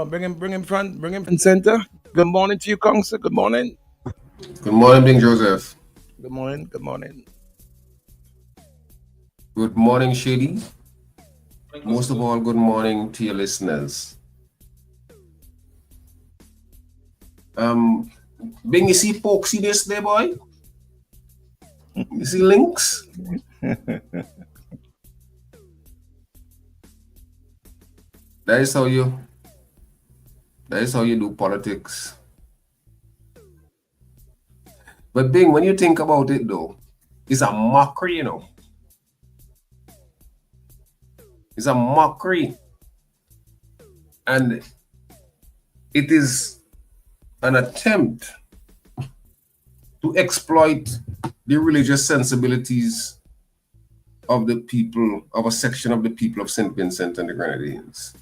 Bring him front. Bring him in center. Good morning to you, Council. Good morning. Good morning, Bing Joseph. Good morning. Good morning. Good morning, Shady. Most of all, good morning to your listeners. Bing, you see Pokesy this there, boy? You see links? That is how you do politics. But Bing, when you think about it though, it's a mockery, you know. It's a mockery. And it is an attempt to exploit the religious sensibilities of the people, of a section of the people of St. Vincent and the Grenadines.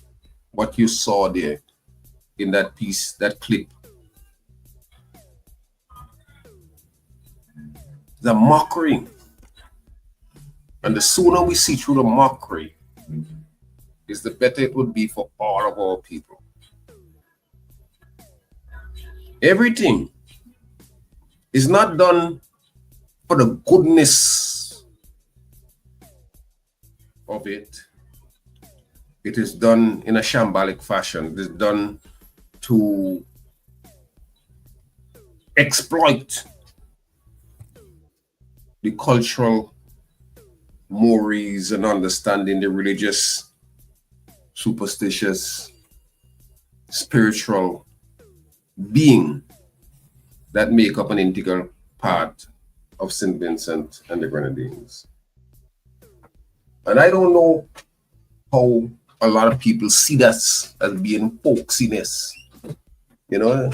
What you saw there in that piece, that clip. The mockery. And the sooner we see through the mockery, is the better it would be for all of our people. Everything is not done for the goodness of it. It is done in a shambolic fashion. It is done to exploit the cultural mores and understanding, the religious, superstitious, spiritual being that make up an integral part of St. Vincent and the Grenadines. And I don't know how a lot of people see that as being folksiness. You know,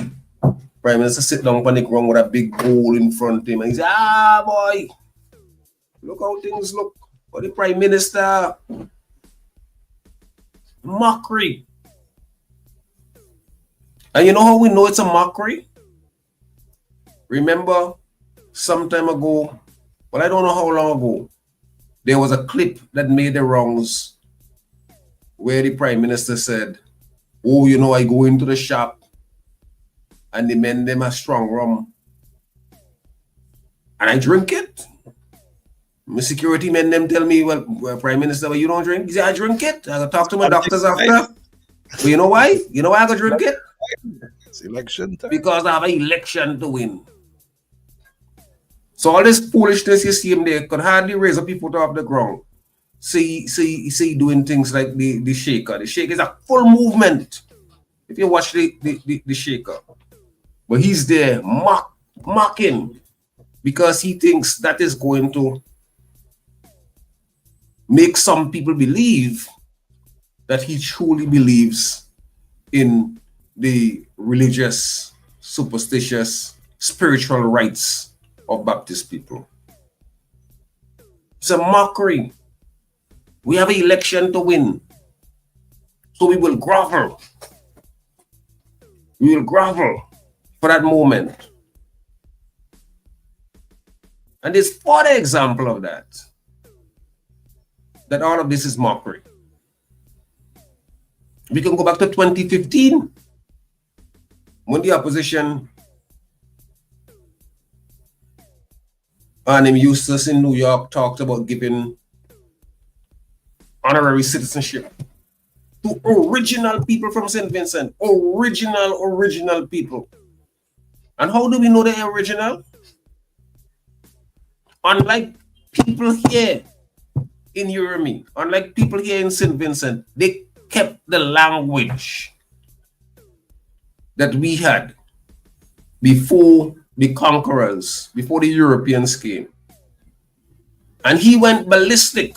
Prime Minister sit down on the ground with a big bowl in front of him and he say, ah boy, look how things look for the Prime Minister. Mockery. And you know how we know it's a mockery? Remember some time ago, well, I don't know how long ago, there was a clip that made the rounds where the Prime Minister said, oh, you know, I go into the shop and the men them a strong rum and I drink it. My security men them tell me, well, Prime Minister, well, you don't drink? He said, I drink it. I go talk to my doctors after. But you know why? You know why I go drink it? It's election time. Because I have an election to win. So all this foolishness you see him there could hardly raise up people off the ground. See doing things like the shaker. The shaker is a full movement. If you watch the shaker. But he's there mocking because he thinks that is going to make some people believe that he truly believes in the religious, superstitious, spiritual rights of Baptist people. It's a mockery. We have an election to win. So we will grovel. We will grovel for that moment. And there's further example of that all of this is mockery. We can go back to 2015 when the opposition and Eustace in New York talked about giving honorary citizenship to original people from St. Vincent. Original people. And how do we know they're original? Unlike people here in Urumi, unlike people here in St. Vincent, they kept the language that we had before the conquerors, before the Europeans came. And he went ballistic.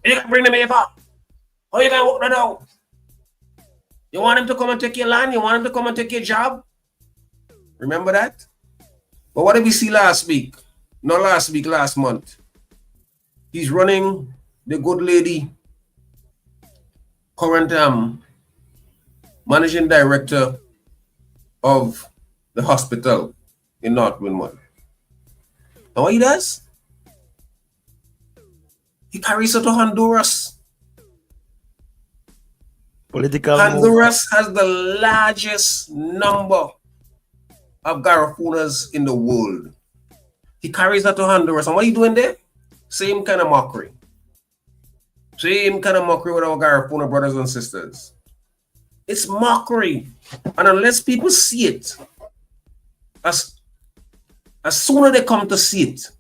You can bring them here back. How you gonna walk that out? You want him to come and take your land? You want him to come and take your job? Remember that? But what did we see last week? Not last week, last month. He's running the good lady, current managing director of the hospital in North Winmore. And what he does? He carries her to Honduras. Honduras has the largest number of Garrafunas in the world. He carries her to Honduras. And what are you doing there? Same kind of mockery. Same kind of mockery with our Garrafuna brothers and sisters. It's mockery. And unless people see it, as soon as they come to see it,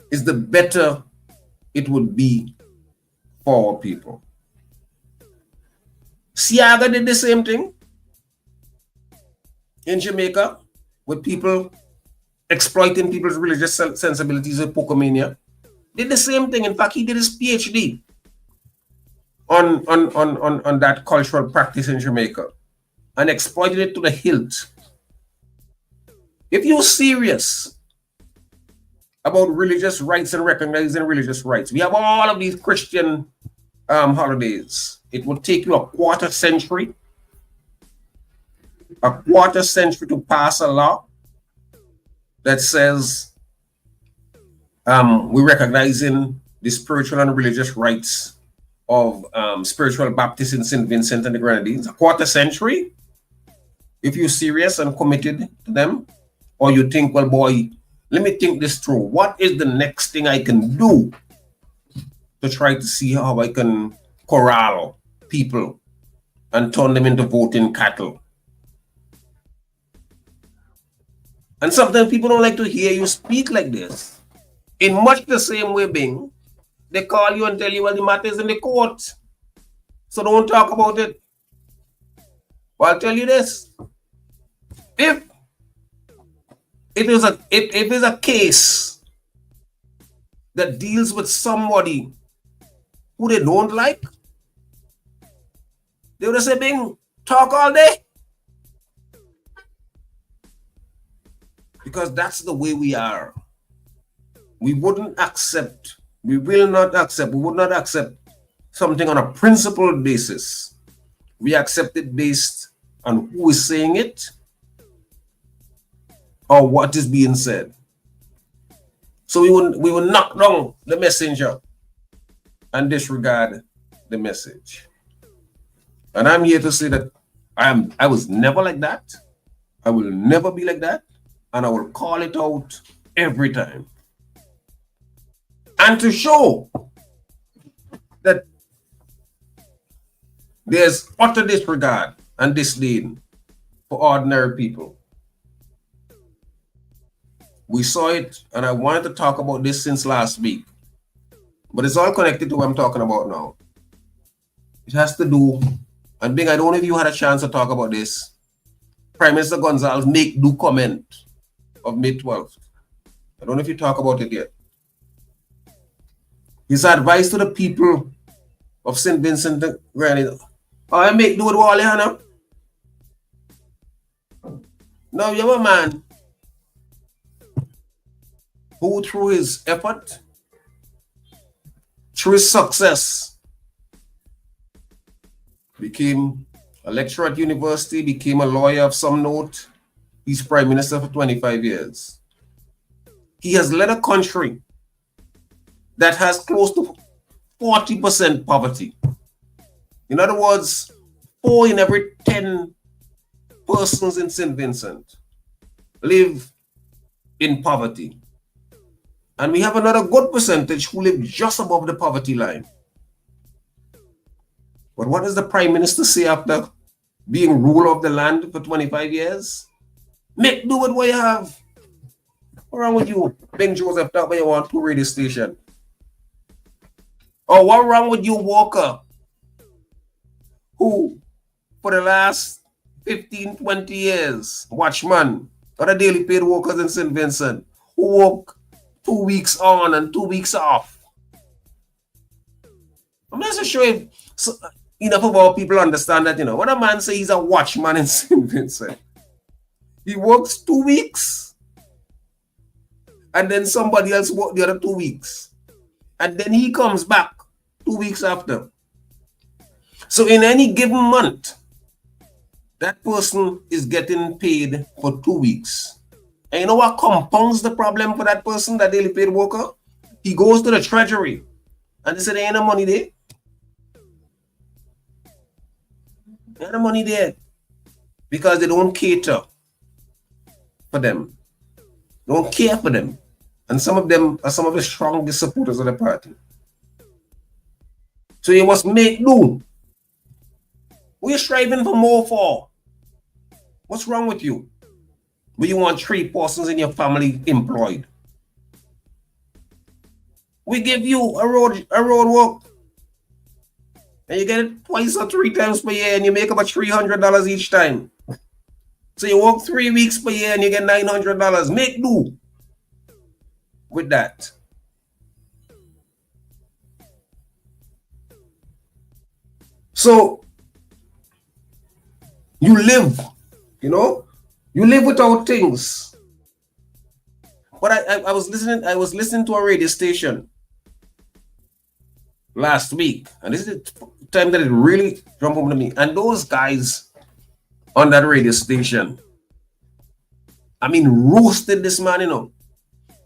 is the better it would be for our people. Siaga did the same thing in Jamaica with people exploiting people's religious sensibilities with Pocomania. Did the same thing. In fact, he did his PhD on that cultural practice in Jamaica and exploited it to the hilt. If you're serious about religious rights and recognizing religious rights. We have all of these Christian holidays. It would take you a quarter century to pass a law that says we're recognizing the spiritual and religious rights of spiritual Baptists in St. Vincent and the Grenadines. A quarter century? If you're serious and committed to them, or you think, well, boy, let me think this through. What is the next thing I can do to try to see how I can corral people and turn them into voting cattle? And sometimes people don't like to hear you speak like this. In much the same way, Bing, they call you and tell you, well, the matter is in the court, so don't talk about it. Well, I'll tell you this. If it is a case that deals with somebody who they don't like, they would say, Bing, talk all day. Because that's the way we are. We would not accept something on a principled basis. We accept it based on who is saying it or what is being said. So we will knock down the messenger and disregard the message. And I'm here to say that I was never like that. I will never be like that. And I will call it out every time. And to show that there's utter disregard and disdain for ordinary people. We saw it, and I wanted to talk about this since last week. But it's all connected to what I'm talking about now. It has to do, and Bing, I don't know if you had a chance to talk about this. Prime Minister Gonzalez make do comment of May 12th. I don't know if you talk about it yet. His advice to the people of St. Vincent and Grenadines. Oh, I make do with Wally, Hannah. Now you have a man who, through his effort, through his success, became a lecturer at university, became a lawyer of some note. He's prime minister for 25 years. He has led a country that has close to 40% poverty. In other words, 4 in every 10 persons in St. Vincent live in poverty. And we have another good percentage who live just above the poverty line. But what does the Prime Minister say after being ruler of the land for 25 years? Make do with what you have. What's wrong with you, Bing Joseph, that way you want to radio station? Or what wrong with you, Walker, who for the last 15, 20 years, watchman, other daily paid workers in St. Vincent, who work 2 weeks on and 2 weeks off. I'm not so sure if enough of our people understand that, when a man says he's a watchman in St. Vincent, he works 2 weeks and then somebody else works the other 2 weeks. And then he comes back 2 weeks after. So in any given month, that person is getting paid for 2 weeks. And you know what compounds the problem for that person, that daily paid worker? He goes to the treasury and they say there ain't no money there. There ain't no money there. Because they don't cater for them. They don't care for them. And some of them are some of the strongest supporters of the party. So you must make do. What are you striving for more for? What's wrong with you? But you want 3 persons in your family employed. We give you a road work. And you get it twice or 3 times per year and you make about $300 each time. So you work 3 weeks per year and you get $900. Make do with that. So you live, you live without things. But I was listening to a radio station last week, and this is the time that it really jumped home to me. And those guys on that radio station, I mean, roasted this man, you know.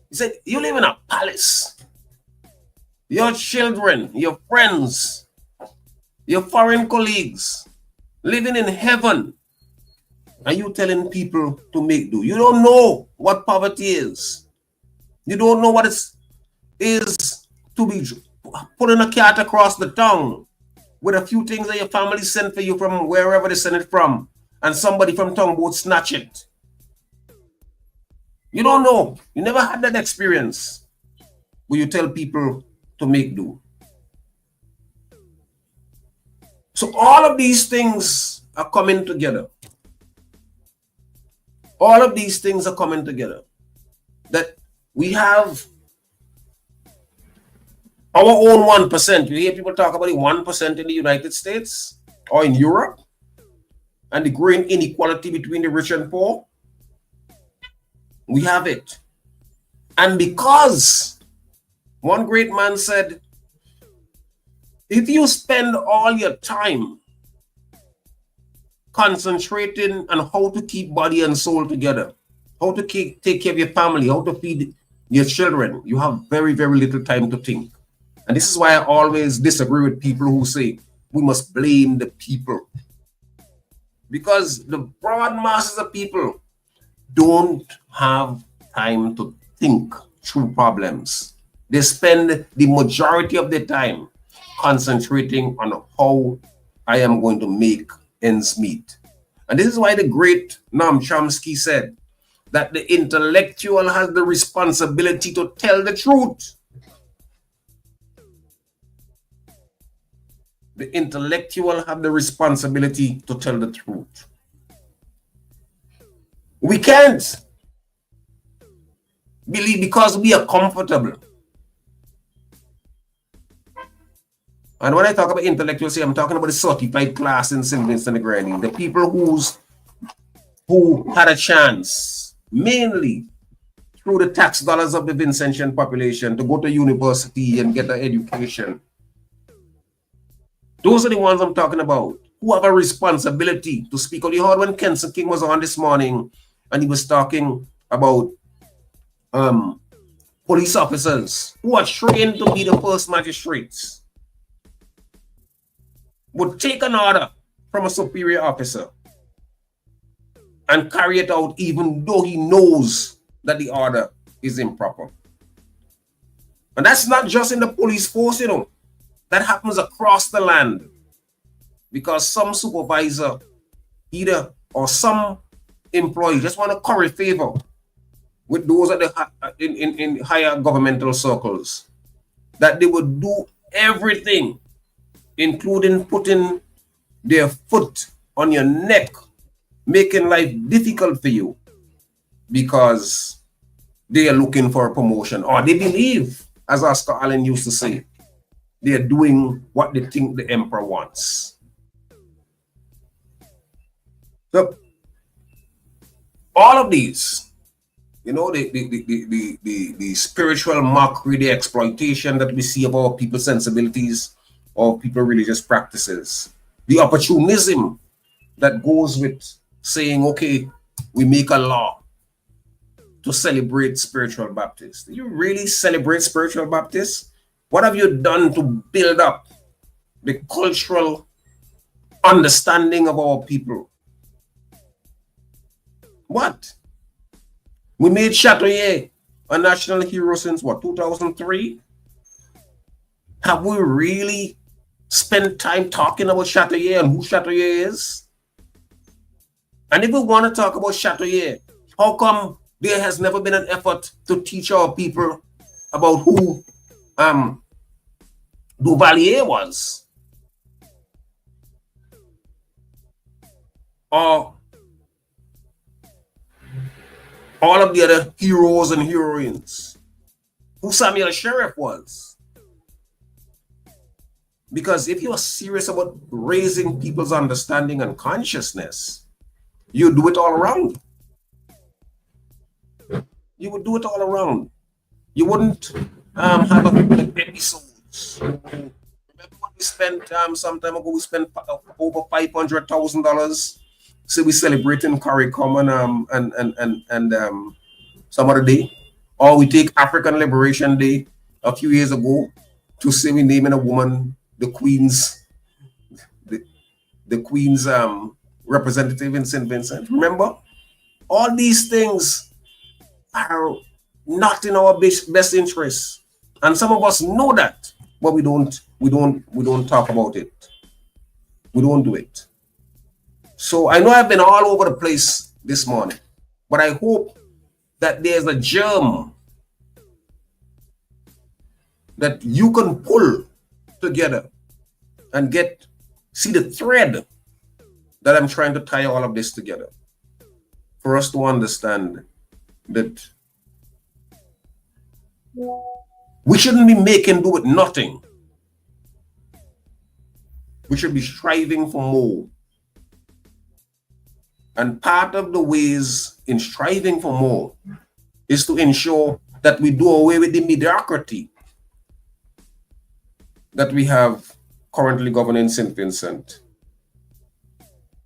He said, you live in a palace. Your children, your friends, your foreign colleagues, living in heaven. And you telling people to make do. You don't know what poverty is. You don't know what it is to be putting a cat across the tongue with a few things that your family sent for you from wherever they sent it from, and somebody from Tongboat snatch it. You don't know. You never had that experience where you tell people to make do. So all of these things are coming together. All of these things are coming together. That we have our own 1%. You hear people talk about the 1% in the United States or in Europe and the growing inequality between the rich and poor. We have it. And because one great man said, if you spend all your time concentrating on how to keep body and soul together, how to take care of your family, how to feed your children, you have very, very little time to think. And this is why I always disagree with people who say we must blame the people. Because the broad masses of people don't have time to think through problems. They spend the majority of their time concentrating on how I am going to make ends meet. And this is why the great Noam Chomsky said that the intellectual has the responsibility to tell the truth. The intellectual have the responsibility to tell the truth. We can't believe because we are comfortable. And when I talk about intellectuals, I'm talking about the certified class in St. Vincent and the Grenadines, the people who had a chance, mainly through the tax dollars of the Vincentian population, to go to university and get an education. Those are the ones I'm talking about, who have a responsibility to speak out. You heard when Kenson King was on this morning, and he was talking about police officers who are trained to be the first magistrates, would take an order from a superior officer and carry it out even though he knows that the order is improper. And that's not just in the police force, you know. That happens across the land because some supervisor either or some employee just want to curry favor with those at the in higher governmental circles, that they would do everything, including putting their foot on your neck, making life difficult for you because they are looking for a promotion, or they believe, as Oscar Allen used to say, they are doing what they think the emperor wants. So all of these, you know, the spiritual mockery, the exploitation that we see of our people's sensibilities or people's religious practices, the opportunism that goes with saying, okay, we make a law to celebrate spiritual Baptists. Do you really celebrate spiritual Baptists? What have you done to build up the cultural understanding of our people? What? We made Chatoyer a national hero since what, 2003? Have we really spent time talking about Chatoyer and who Chatoyer is? And if we want to talk about Chatoyer, how come there has never been an effort to teach our people about who Duvalier was? Or all of the other heroes and heroines, who Samuel Sheriff was? Because if you are serious about raising people's understanding and consciousness, you do it all around. You would do it all around. You wouldn't have episodes. Remember when we spent some time ago? We spent over $500,000. So we celebrating CARICOM and some other day, or we take African Liberation Day a few years ago to say we naming a woman the Queen's representative in St. Vincent. Remember, all these things are not in our best interest, and some of us know that, but we don't talk about it. We don't do it. So I know I've been all over the place this morning, but I hope that there's a germ that you can pull together and see the thread that I'm trying to tie all of this together for us to understand that we shouldn't be making do with nothing. We should be striving for more. And part of the ways in striving for more is to ensure that we do away with the mediocrity that we have currently governing St. Vincent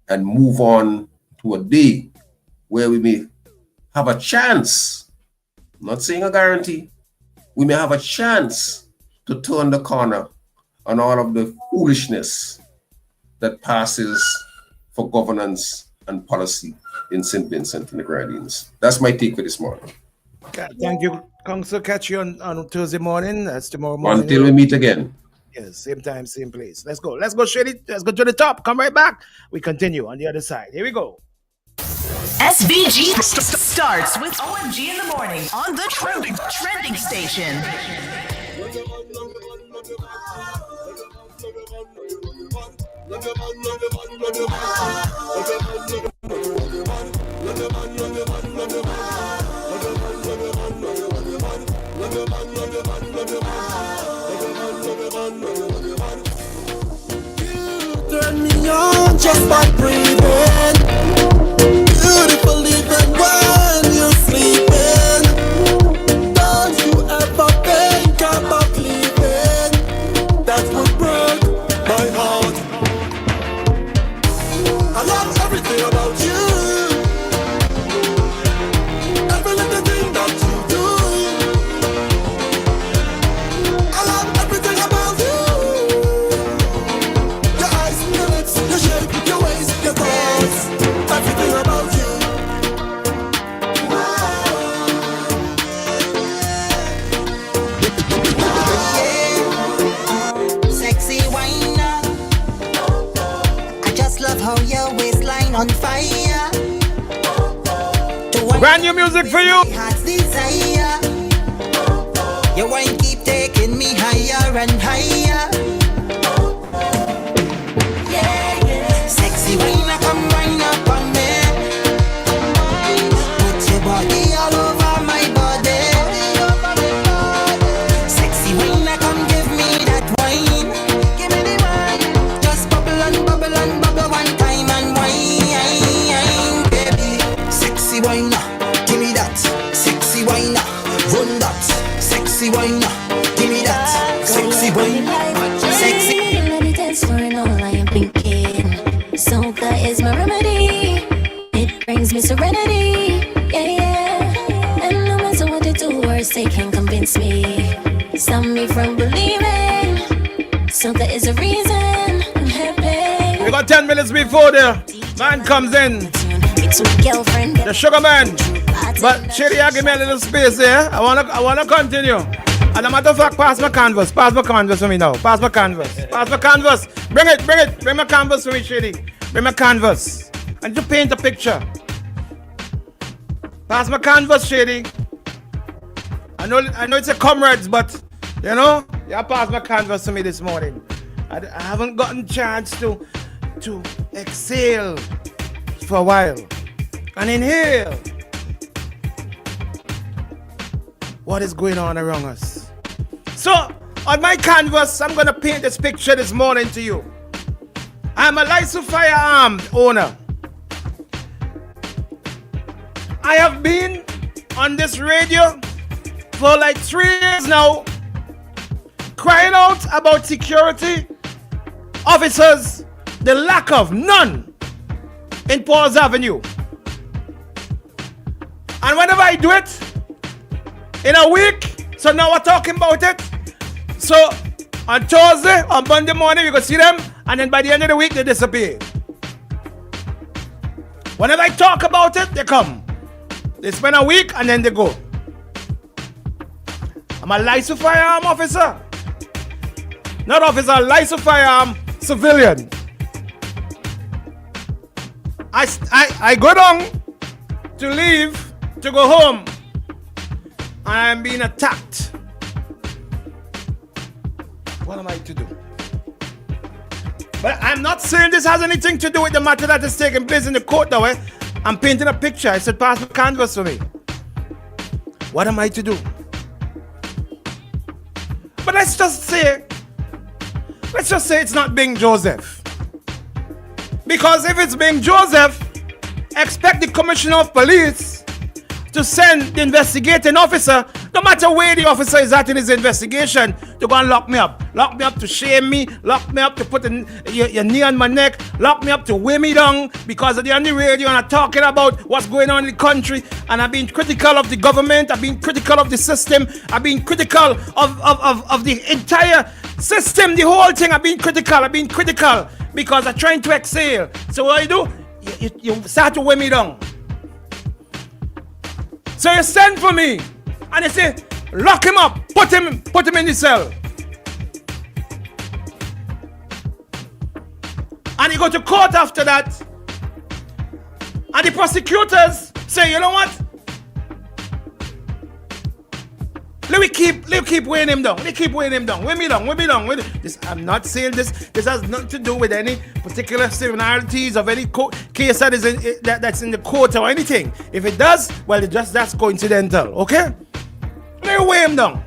and move on to a day where we may have a chance, I'm not saying a guarantee, we may have a chance to turn the corner on all of the foolishness that passes for governance and policy in St. Vincent and the Grenadines. That's my take for this morning. Thank you, Council. Catch you on Tuesday morning. That's tomorrow morning. Until we meet again. Yes, same time, same place. Let's go, Shady. Let's go to the top. Come right back. We continue on the other side. Here we go. SVG starts with OMG in the morning on the trending station. Turn me on just by breathing. Beautiful even when you're sleeping. Don't you ever think about leaving? That would break my heart. I love everything about you. Every little thing that you do. I love everything about you. Your eyes, your lips, your shape, your ways, your thoughts. Everything about you. Sexy whiner, I just love how your waistline on fire. Brand new music for you. Heart's desire. Your wine keep taking me higher and higher. Yeah, yeah. Sexy whiner, come wind up on me. Put your body all over my body. Sexy whiner, come give me that wine. Give me the wine. Just bubble and bubble and bubble one time and wine, baby. Sexy whiner, give me that. Sexy whiner, run that. Sexy whiner, give me that. Sexy whiner, sexy. Let me dance for it all I am thinking. Soca is my remedy. It brings me serenity. Yeah, yeah. And no matter what they do or say can convince me. Stop me from believing. Soca is a reason I'm happy. We got 10 minutes before the man comes in. The sugar man. But Shady, give me a little space there. I wanna continue. And a matter of fact, pass my canvas. Pass my canvas for me now. Pass my canvas. Pass my canvas. Bring it. Bring my canvas for me, Shady. Bring my canvas. And you paint a picture. Pass my canvas, Shady. I know it's a comrades, but you know, you pass my canvas to me this morning. I haven't gotten chance to exhale for a while and inhale. What is going on around us? So, on my canvas, I'm gonna paint this picture this morning to you. I'm a licensed firearm owner. I have been on this radio for like 3 years now, crying out about security officers, the lack of none in Paul's Avenue. And whenever I do it in a week, so now we're talking about it. So on Thursday, on Monday morning, you go see them, and then by the end of the week, they disappear. Whenever I talk about it, they come. They spend a week and then they go. I'm a licensed firearm officer. Not officer, licensed firearm civilian. I go down to leave, to go home, and I'm being attacked. What am I to do? But I'm not saying this has anything to do with the matter that is taking place in the court though. I'm painting a picture. I said, pass the canvas for me. What am I to do? But let's just say it's not Bing Joseph. Because if it's Bing Joseph, expect the commissioner of police to send the investigating officer, no matter where the officer is at in his investigation, to go and lock me up. Lock me up to shame me, lock me up to put your knee on my neck, lock me up to weigh me down because they're on the radio and I'm talking about what's going on in the country, and I've been critical of the government, I've been critical of the system, I've been critical of the entire system, the whole thing. I've been critical because I'm trying to excel. So what do? You start to weigh me down. So you send for me and you say, lock him up, put him in the cell. And you go to court after that. And the prosecutors say, you know what? Let me keep weighing him down. Weigh me down. This, I'm not saying this. This has nothing to do with any particular similarities of any case that is that's in the court or anything. If it does, well, that's coincidental. Okay? Let me weigh him down.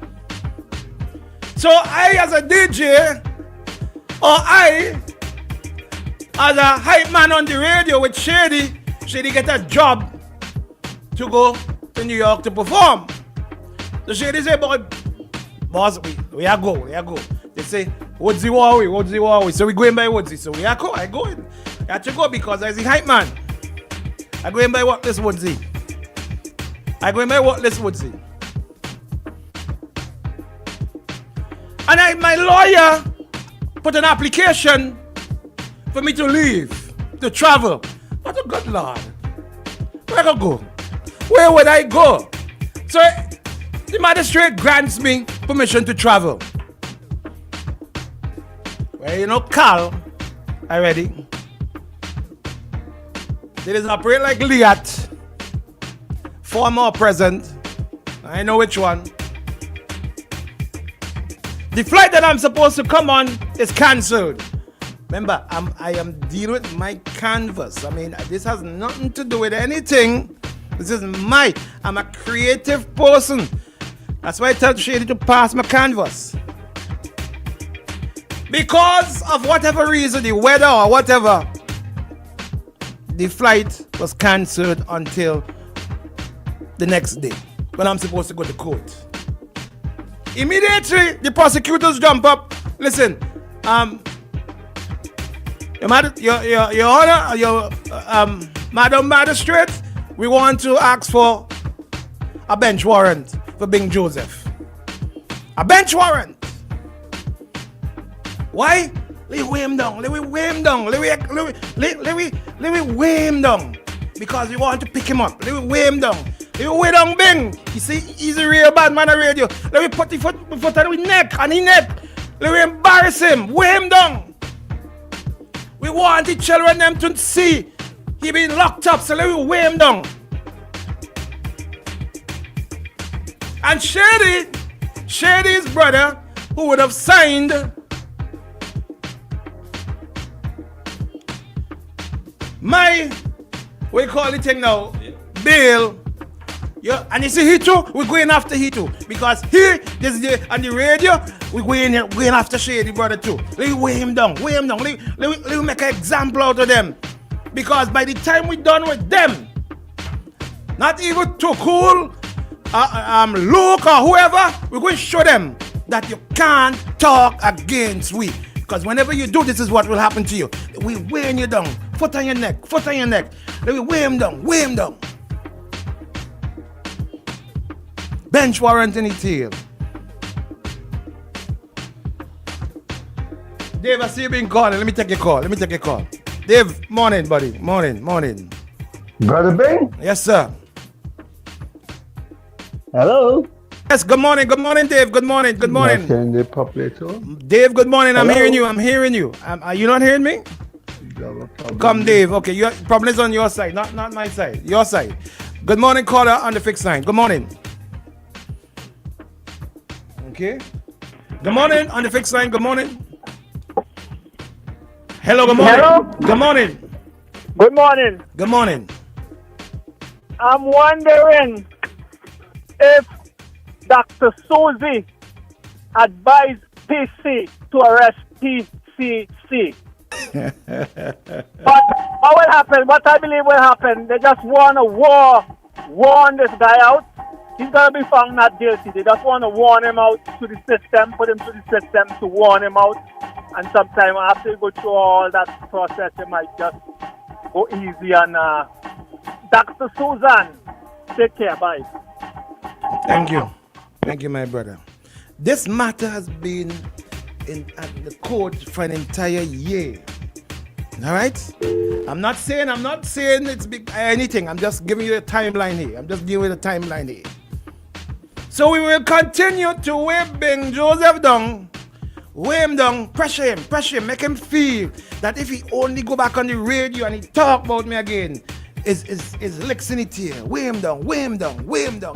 So I, as a DJ, or I, as a hype man on the radio with Shady get a job to go to New York to perform. So Shady say, boss, we are go. They say, Woodsy Wowie. So we going by Woodsy. So I go in. I have to go because I the hype man. I go in by Workless Woodsy. And my lawyer put an application for me to leave, to travel. What a good Lord. Where I go? Where would I go? So the magistrate grants me permission to travel. Well, Carl, already. They just operate like Liat. Former or present. I know which one. The flight that I'm supposed to come on is cancelled. Remember, I am dealing with my canvas. I mean, this has nothing to do with anything. This is I'm a creative person. That's why I tell Shady to pass my canvas. Because of whatever reason, the weather or whatever, the flight was cancelled until the next day when I'm supposed to go to court. Immediately, the prosecutors jump up. Listen, Your Honor, Madam Magistrate, we want to ask for a bench warrant for Bing Joseph. A bench warrant. Why? Let me weigh him down. Because we want to pick him up. Let me weigh him down. Let me weigh down Bing. You see, he's a real bad man on radio. Let me put the foot on his neck. Let me embarrass him. Weigh him down. We want the children them to see he been locked up, so let me weigh him down. And Shady's brother, who would have signed my, what you call it thing now, bail. Yeah, and you see he too, we're going after he too. Because here, on the radio, we're going after Shady brother too. Let me weigh him down. Let me make an example out of them. Because by the time we're done with them, not even too cool, Luke or whoever, we're going to show them that you can't talk against we. Because whenever you do, this is what will happen to you. We weighing you down. Foot on your neck. Foot on your neck. Then we weigh him down. Weigh him down. Bench warrant in the tail. Dave, I see you being called. Let me take your call. Dave, morning, buddy. Morning. Brother Bing? Yes, sir. Hello? Yes, good morning, Dave. Good morning. The Dave, good morning. I'm Hello? hearing you. Are you not hearing me? Come, Dave. Okay, your problem is on your side, not my side. Your side. Good morning, caller on the fixed line. Good morning. Okay. Good morning on the fixed line. Good morning. Hello, good morning. Hello? Good morning. Good morning. Good morning. I'm wondering if Dr. Susie advised PC to arrest PCC. But what will happen? What I believe will happen, they just want to warn this guy out. He's going to be found not guilty. They just want to warn him out to the system, put him to the system to warn him out. And sometimes after you go through all that process, you might just go easy on Dr. Susan. Take care. Bye. Thank you, my brother. This matter has been at the court for an entire year. All right? I'm not saying it's big anything. I'm just giving you a timeline here. So we will continue to weigh Bing Joseph down, weigh him down, pressure him, make him feel that if he only go back on the radio and he talk about me again, is licks in it here. Weigh him down,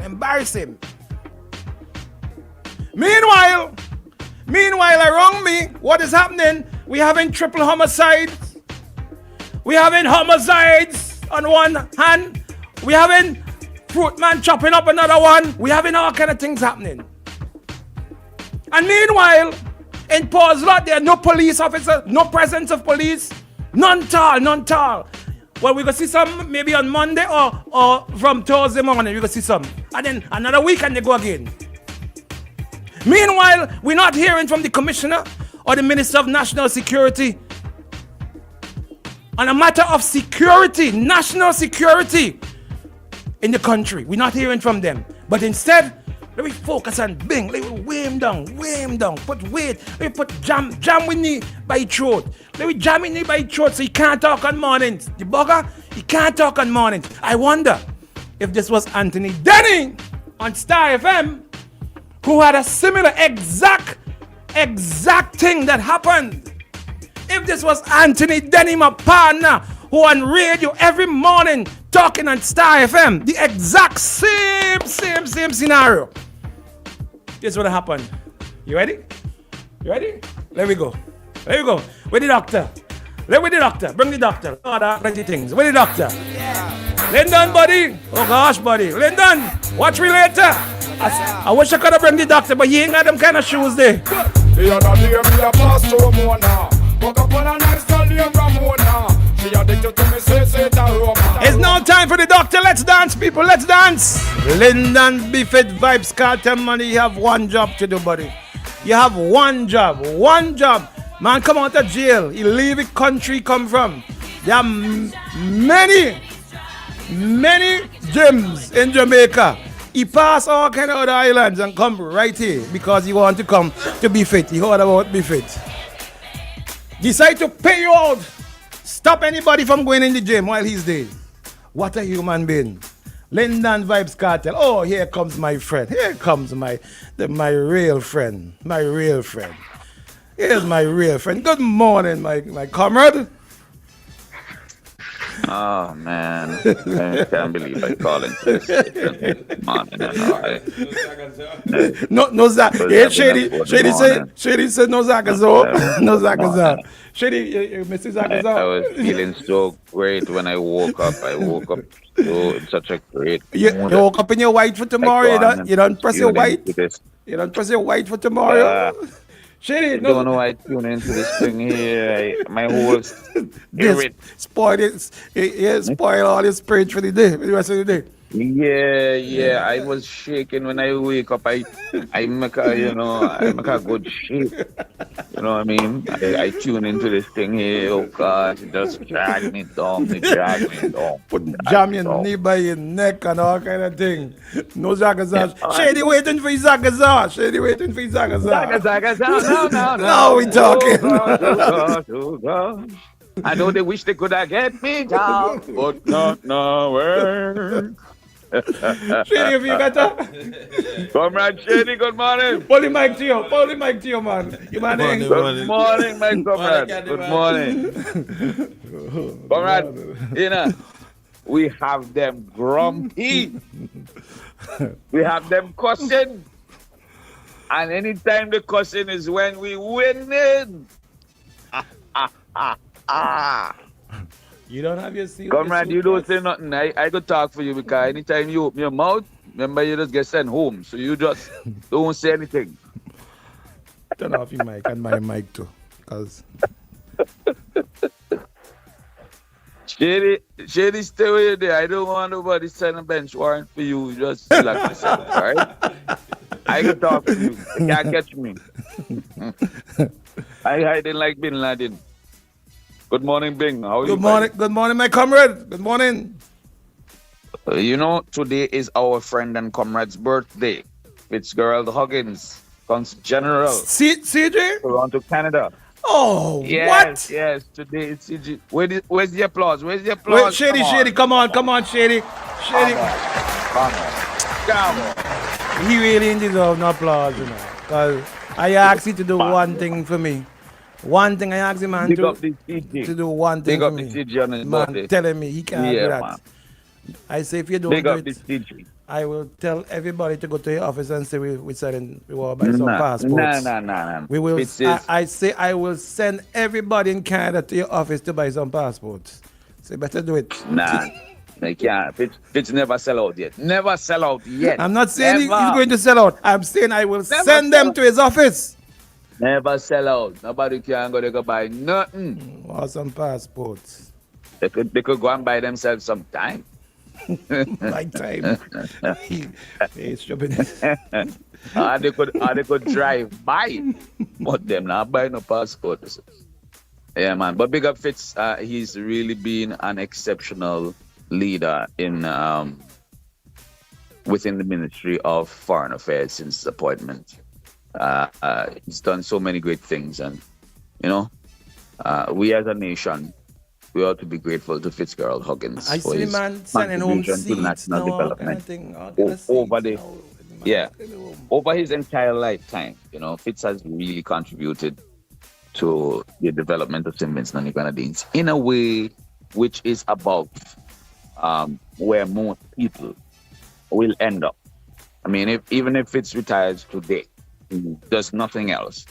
embarrass him. Meanwhile, around me, what is happening? We having triple homicides. We having homicides on one hand. We having fruit man chopping up another one. We having all kind of things happening. And meanwhile, in Paul's lot, there are no police officers, no presence of police, none tall. Well, we gonna see some maybe on Monday or from Thursday morning. We gonna see some, and then another week and they go again. Meanwhile, we're not hearing from the commissioner or the minister of national security on a matter of security, national security in the country. We're not hearing from them, but instead, let me focus on Bing. Let me weigh him down. Put weight. Let me put jam with me by his throat. Let me jam in by his throat so he can't talk on mornings. The bugger, he can't talk on mornings. I wonder if this was Anthony Denny on Star FM who had a similar exact thing that happened. If this was Anthony Denny, my partner, who on radio every morning talking on Star FM, the exact same scenario. This would have happened. You ready? Let me go. Where the doctor? Bring the doctor. Oh, there are plenty things. Where the doctor? Lyndon, buddy. Oh gosh, buddy. Lyndon, watch me later. I wish I could have bring the doctor, but he ain't got them kind of shoes there. The other day me a pass through Mona. Woke up on a nice girl named Ramona. She addicted to me, say it a Roma. It's now time for the doctor. Let's dance, people. Let's dance. Lyndon Buffett Vibes Cartel money. You have one job to do, buddy. You have one job. Man, come out of jail. You leave the country come from. There are many gyms in Jamaica. He pass all kind of other islands and come right here because he want to come to be fit. He heard about be fit. Decide to pay you out. Stop anybody from going in the gym while he's there. What a human being. Lyndon Vibes Cartel. Oh, here comes my friend. Here comes my real friend. Here's my real friend. Good morning, my comrade. Oh man, I can't believe I call into this morning. No Zach. Yeah, Shady said no Zachazoo. No Zachazoo. Shady, Mr. Zachazoo. I was feeling so great when I woke up. I woke up so in such a great mood. You woke up in your white for tomorrow. You don't press your white. You don't press your white for tomorrow. Shady, no. I don't know why I tune into this thing here. My whole spirit. Spoil all your spirit for the day, for the rest of the day. Yeah. I was shaking when I wake up. I make a good shake. You know what I mean? I tune into this thing here. Oh gosh, it just drag me down. It drag me down. Drag Jam me your down. knee by your neck and all kind of thing. No Zagazar. Yeah, Shady waiting for his Zagazar. Shady waiting for his Zagazar. Zaga, no. Now we Oh talking. God, oh God, oh God. I know they wish they could have get me down, but not nowhere. Shady, if you got that. Comrade Shady, good morning. Pull the mic to you. Pull the mic to you, man. You man Morning, Good morning. morning, my Morning, comrade. Good morning. Comrade, we have them grumpy. We have them cussing. And anytime the cussing is when we winning. You don't have your seal. Comrade, you don't say nothing. I could talk for you because anytime you open your mouth, remember you just get sent home. So you just don't say anything. Turn off your mic and my mic too. Because Shady, stay where you're there. I don't want nobody send a bench warrant for you. Just relax yourself, all right? I can talk to you. You can't catch me. I hiding like Bin Laden. Good morning, Bing. How are you? Good morning. Good morning, my comrade. Good morning. Today is our friend and comrade's birthday. Fitzgerald Huggins, General. CJ? Toronto, Canada. Oh, yes, what? Yes, today is CJ. Where's the applause? Where's the Wait, applause? Shady, come on, Shady. Come on. He really didn't deserve no applause, you know. Because I asked you to do one thing for me. One thing I asked him, man, to do one thing for me. Man telling me he can't do that. Man. I say if you don't do it, I will tell everybody to go to your office and say we will buy some passports. No. We will. I say I will send everybody in Canada to your office to buy some passports. So you better do it. Nah. I can't. Fitz never sell out yet. Never sell out yet. I'm not saying he's going to sell out. I'm saying I will send them to his office. Never sell out. Nobody can go buy nothing. Or some passports. They could go and buy themselves some time. My time. It's stupid. They could drive by. But them not buy no passports. Yeah, man. But big up Fitz. He's really been an exceptional leader in within the Ministry of Foreign Affairs since his appointment. He's done so many great things, and we as a nation, we ought to be grateful to Fitzgerald Huggins for his contribution to national development over his entire lifetime. Fitz has really contributed to the development of St. Vincent and the Grenadines in a way which is about where most people will end up. I mean, even if Fitz retires today, does nothing else,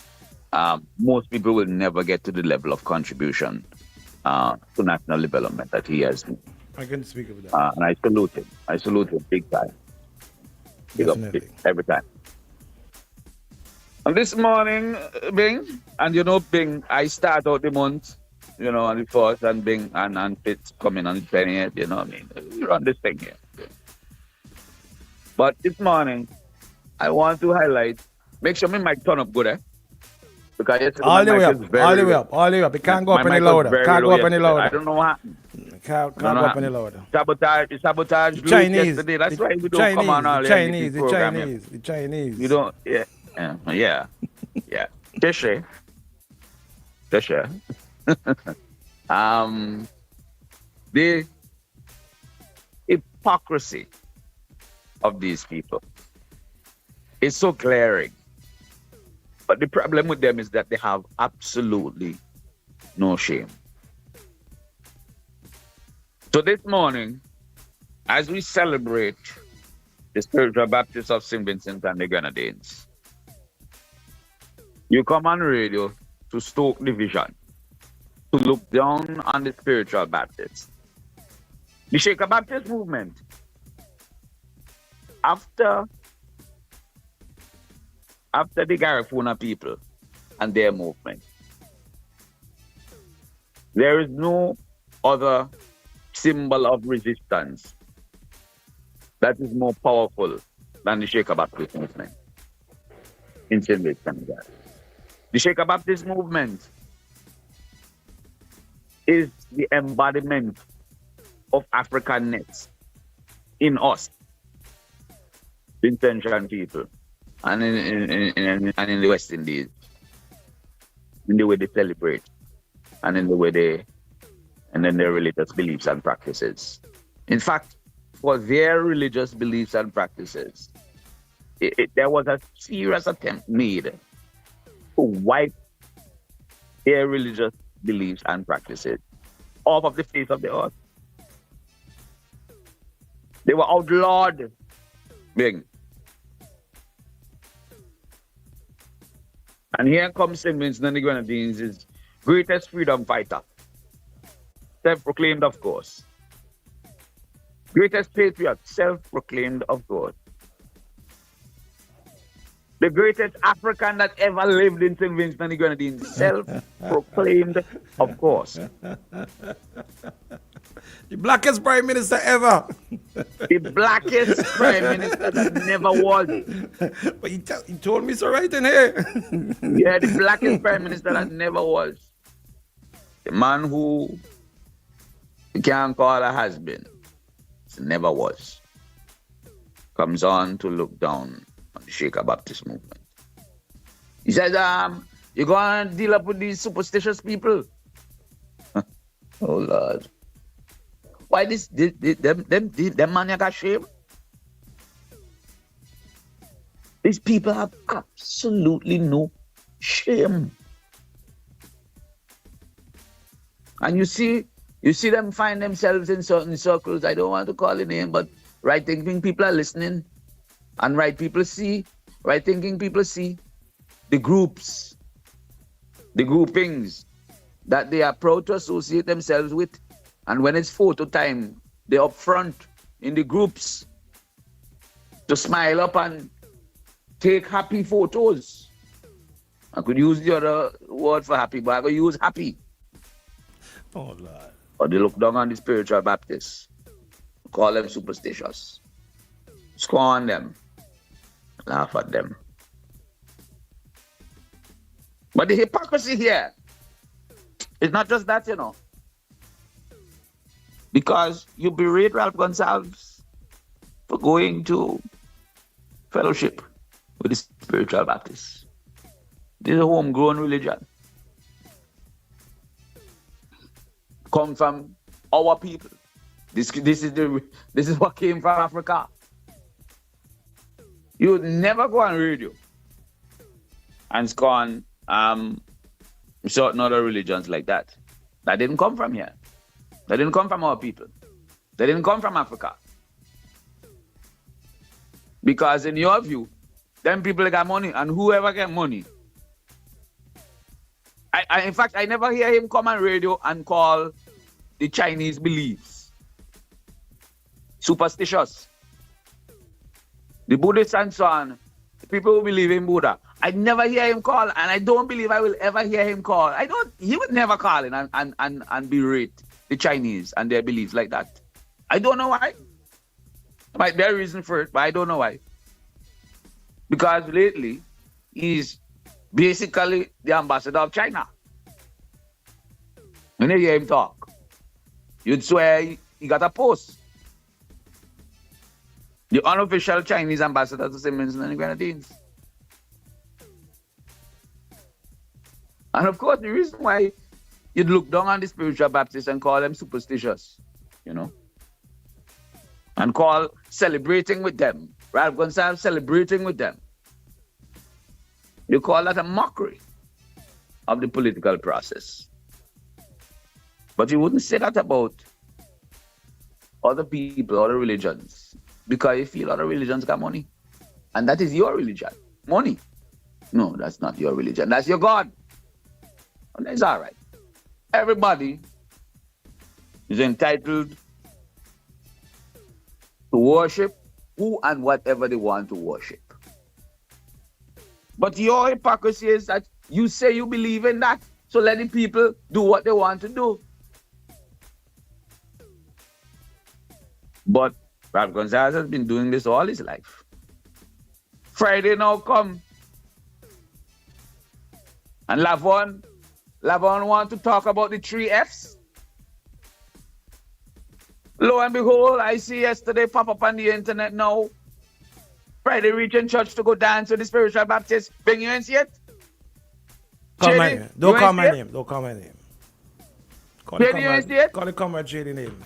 most people will never get to the level of contribution to national development that he has. I can speak of that. And I salute him. Big time. Big up every time. And this morning, Bing, and Bing, I start out the month, on the 4th, and Bing and Fitz coming on the 20th, we run this thing here. But this morning, I want to highlight, make sure my mic turn up good, eh? Because yesterday all the way up. It can't go up any louder. I don't know what happened. Can't go up any louder. Sabotage Chinese. Yesterday. That's why we don't come on all the Chinese. You don't, yeah. Tisha. The hypocrisy of these people is so glaring. But the problem with them is that they have absolutely no shame. So this morning, as we celebrate the spiritual baptism of St. Vincent and the Grenadines, you come on radio to stoke division, to look down on the spiritual Baptists. The Shaker Baptist movement, after the Garifuna people and their movement, there is no other symbol of resistance that is more powerful than the Shaker Baptist movement in St. Louis, Canada. The Shaker Baptist movement is the embodiment of Africanness in us, the intention people, and in the West Indies, in the way they celebrate, and in the way and then their religious beliefs and practices. In fact, for their religious beliefs and practices, there was a serious attempt made to wipe their religious beliefs and practices off of the face of the earth. They were outlawed. Big. And here comes St. Vincent and the Grenadines, his greatest freedom fighter. Self-proclaimed, of course. Greatest patriot, self-proclaimed, of course. The greatest African that ever lived in St. Vincent and the Grenadines, self-proclaimed, of course. The blackest prime minister ever. The blackest prime minister that never was. But he told me so right in here. Yeah, the blackest prime minister that never was. The man who you can't call a has-been, never was, comes on to look down on the Shaker Baptist movement. He says, you're going to deal up with these superstitious people. Oh, Lord. Why them man you got shame? These people have absolutely no shame. And you see them find themselves in certain circles. I don't want to call it name, but right thinking people are listening. And right thinking people see the groups, the groupings that they are proud to associate themselves with. And when it's photo time, they're up front in the groups to smile up and take happy photos. I could use the other word for happy, but I could use happy. Oh, Lord. Or they look down on the spiritual Baptists, call them superstitious, scorn them, laugh at them. But the hypocrisy here is not just that, you know. Because you berate Ralph Gonsalves for going to fellowship with the spiritual Baptists. This is a homegrown religion. Come from our people. This is what came from Africa. You would never go on radio and scorn certain other religions like that. That didn't come from here. That didn't come from our people. They didn't come from Africa. Because in your view, them people got money, and whoever get money. In fact, I never hear him come on radio and call the Chinese beliefs superstitious. The Buddhists and so on, the people who believe in Buddha, I never hear him call, and I don't believe I will ever hear him call. He would never call in and berate the Chinese and their beliefs like that. I don't know why. There might be a reason for it, but I don't know why. Because lately, he's basically the ambassador of China. When you hear him talk, you'd swear he got a post. The unofficial Chinese ambassador to St. Vincent and the Grenadines. And of course, the reason why you'd look down on the spiritual Baptists and call them superstitious, you know, and call celebrating with them, Ralph Gonsalves celebrating with them. You call that a mockery of the political process. But you wouldn't say that about other people, other religions, because you feel other religions got money. And that is your religion, money. No, that's not your religion, that's your God. And that's all right. Everybody is entitled to worship who and whatever they want to worship. But your hypocrisy is that you say you believe in that, so let the people do what they want to do. But Ralph Gonzalez has been doing this all his life. Friday now come. And Lavon want to talk about the 3 Fs. Lo and behold, I see yesterday pop up on the internet now. Friday reaching church to go dance with the spiritual Baptist. Bring you in see it? Call my Shady, name. Don't you call ain't my see it? name. Don't call my name. Shady, you ain't see it? Call the comrade Shady name.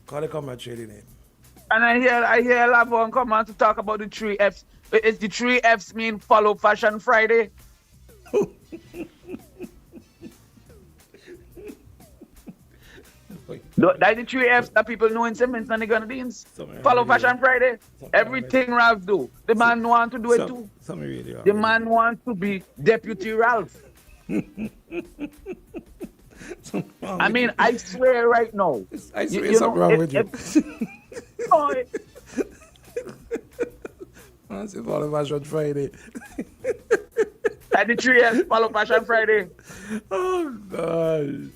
Call the comrade Shady name. And I hear Lavon come on to talk about the 3 Fs. It's the 3 Fs mean follow Fashion Friday. That's the 3 Fs that people know in Simmons and the Grenadines. Follow Fashion Friday. Everything Ralph do. The man want to do it too. The man wants to be Deputy Ralph. I mean, I swear right now. I swear something wrong with you. I say follow Fashion Friday. That's the 3 Fs, follow Fashion Friday. Oh, God.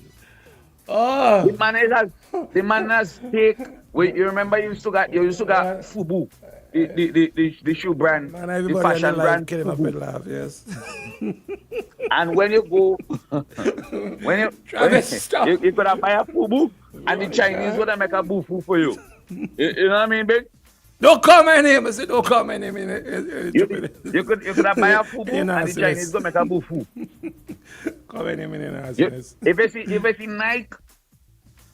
Oh. The man has take. Wait, you remember you used to got Fubu, the shoe brand, Man, the fashion brand. Kill him up laugh, yes. And when you go, you could have buy a Fubu, and the Chinese would make a bufu for you. You know what I mean, big? Don't call my name. I said, don't call my name. You could have buy a Fubu, and the Chinese go make a bufu. Call my name in If it's Nike,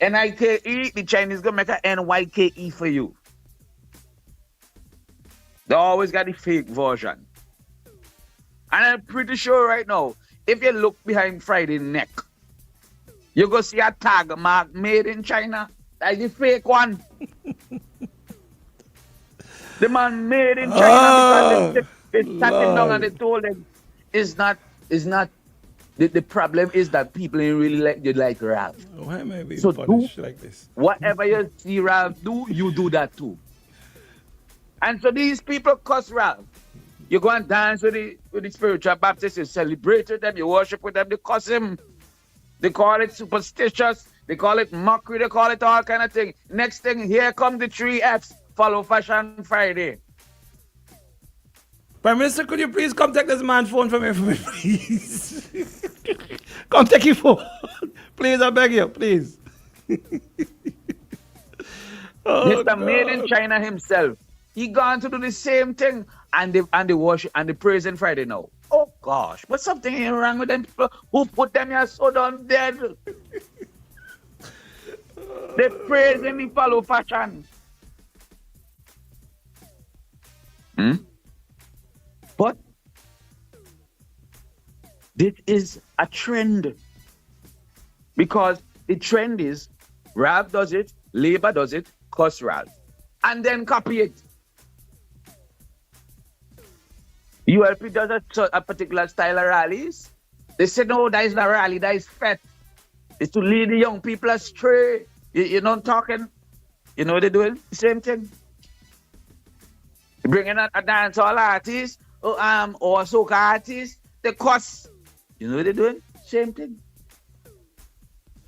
Nike, the Chinese go make a NYKE for you. They always got the fake version. And I'm pretty sure right now, if you look behind Friday's neck, you go see a tag mark made in China. That's the fake one. The man made in China because they sat him down and they told him it's not. The problem is that people ain't really like Ralph. Why am I being so punished like this? Whatever you see Ralph do, you do that too. And so these people cuss Ralph. You go and dance with the spiritual Baptists, you celebrate with them, you worship with them, they cuss him. They call it superstitious, they call it mockery, they call it all kind of thing. Next thing, here come the 3 Fs, follow Fashion Friday. Prime Minister, could you please come take this man's phone from me, please? Come take your phone. Please, I beg you, please. Mr. Made in China himself. He gone to do the same thing and they worship and they praise in Friday now. Oh gosh, but something ain't wrong with them people who put them here so down dead. They praise him, he follow fashion. But this is a trend. Because the trend is Ralph does it, Labour does it, cuss Ralph. And then copy it. ULP does a particular style of rallies. They say, no, that is not rally, that is fete. It's to lead the young people astray. You know what I'm talking? You know what they're doing? The same thing. Bringing a dancehall artist or a soca artist, they cuss. You know what they're doing? Same thing.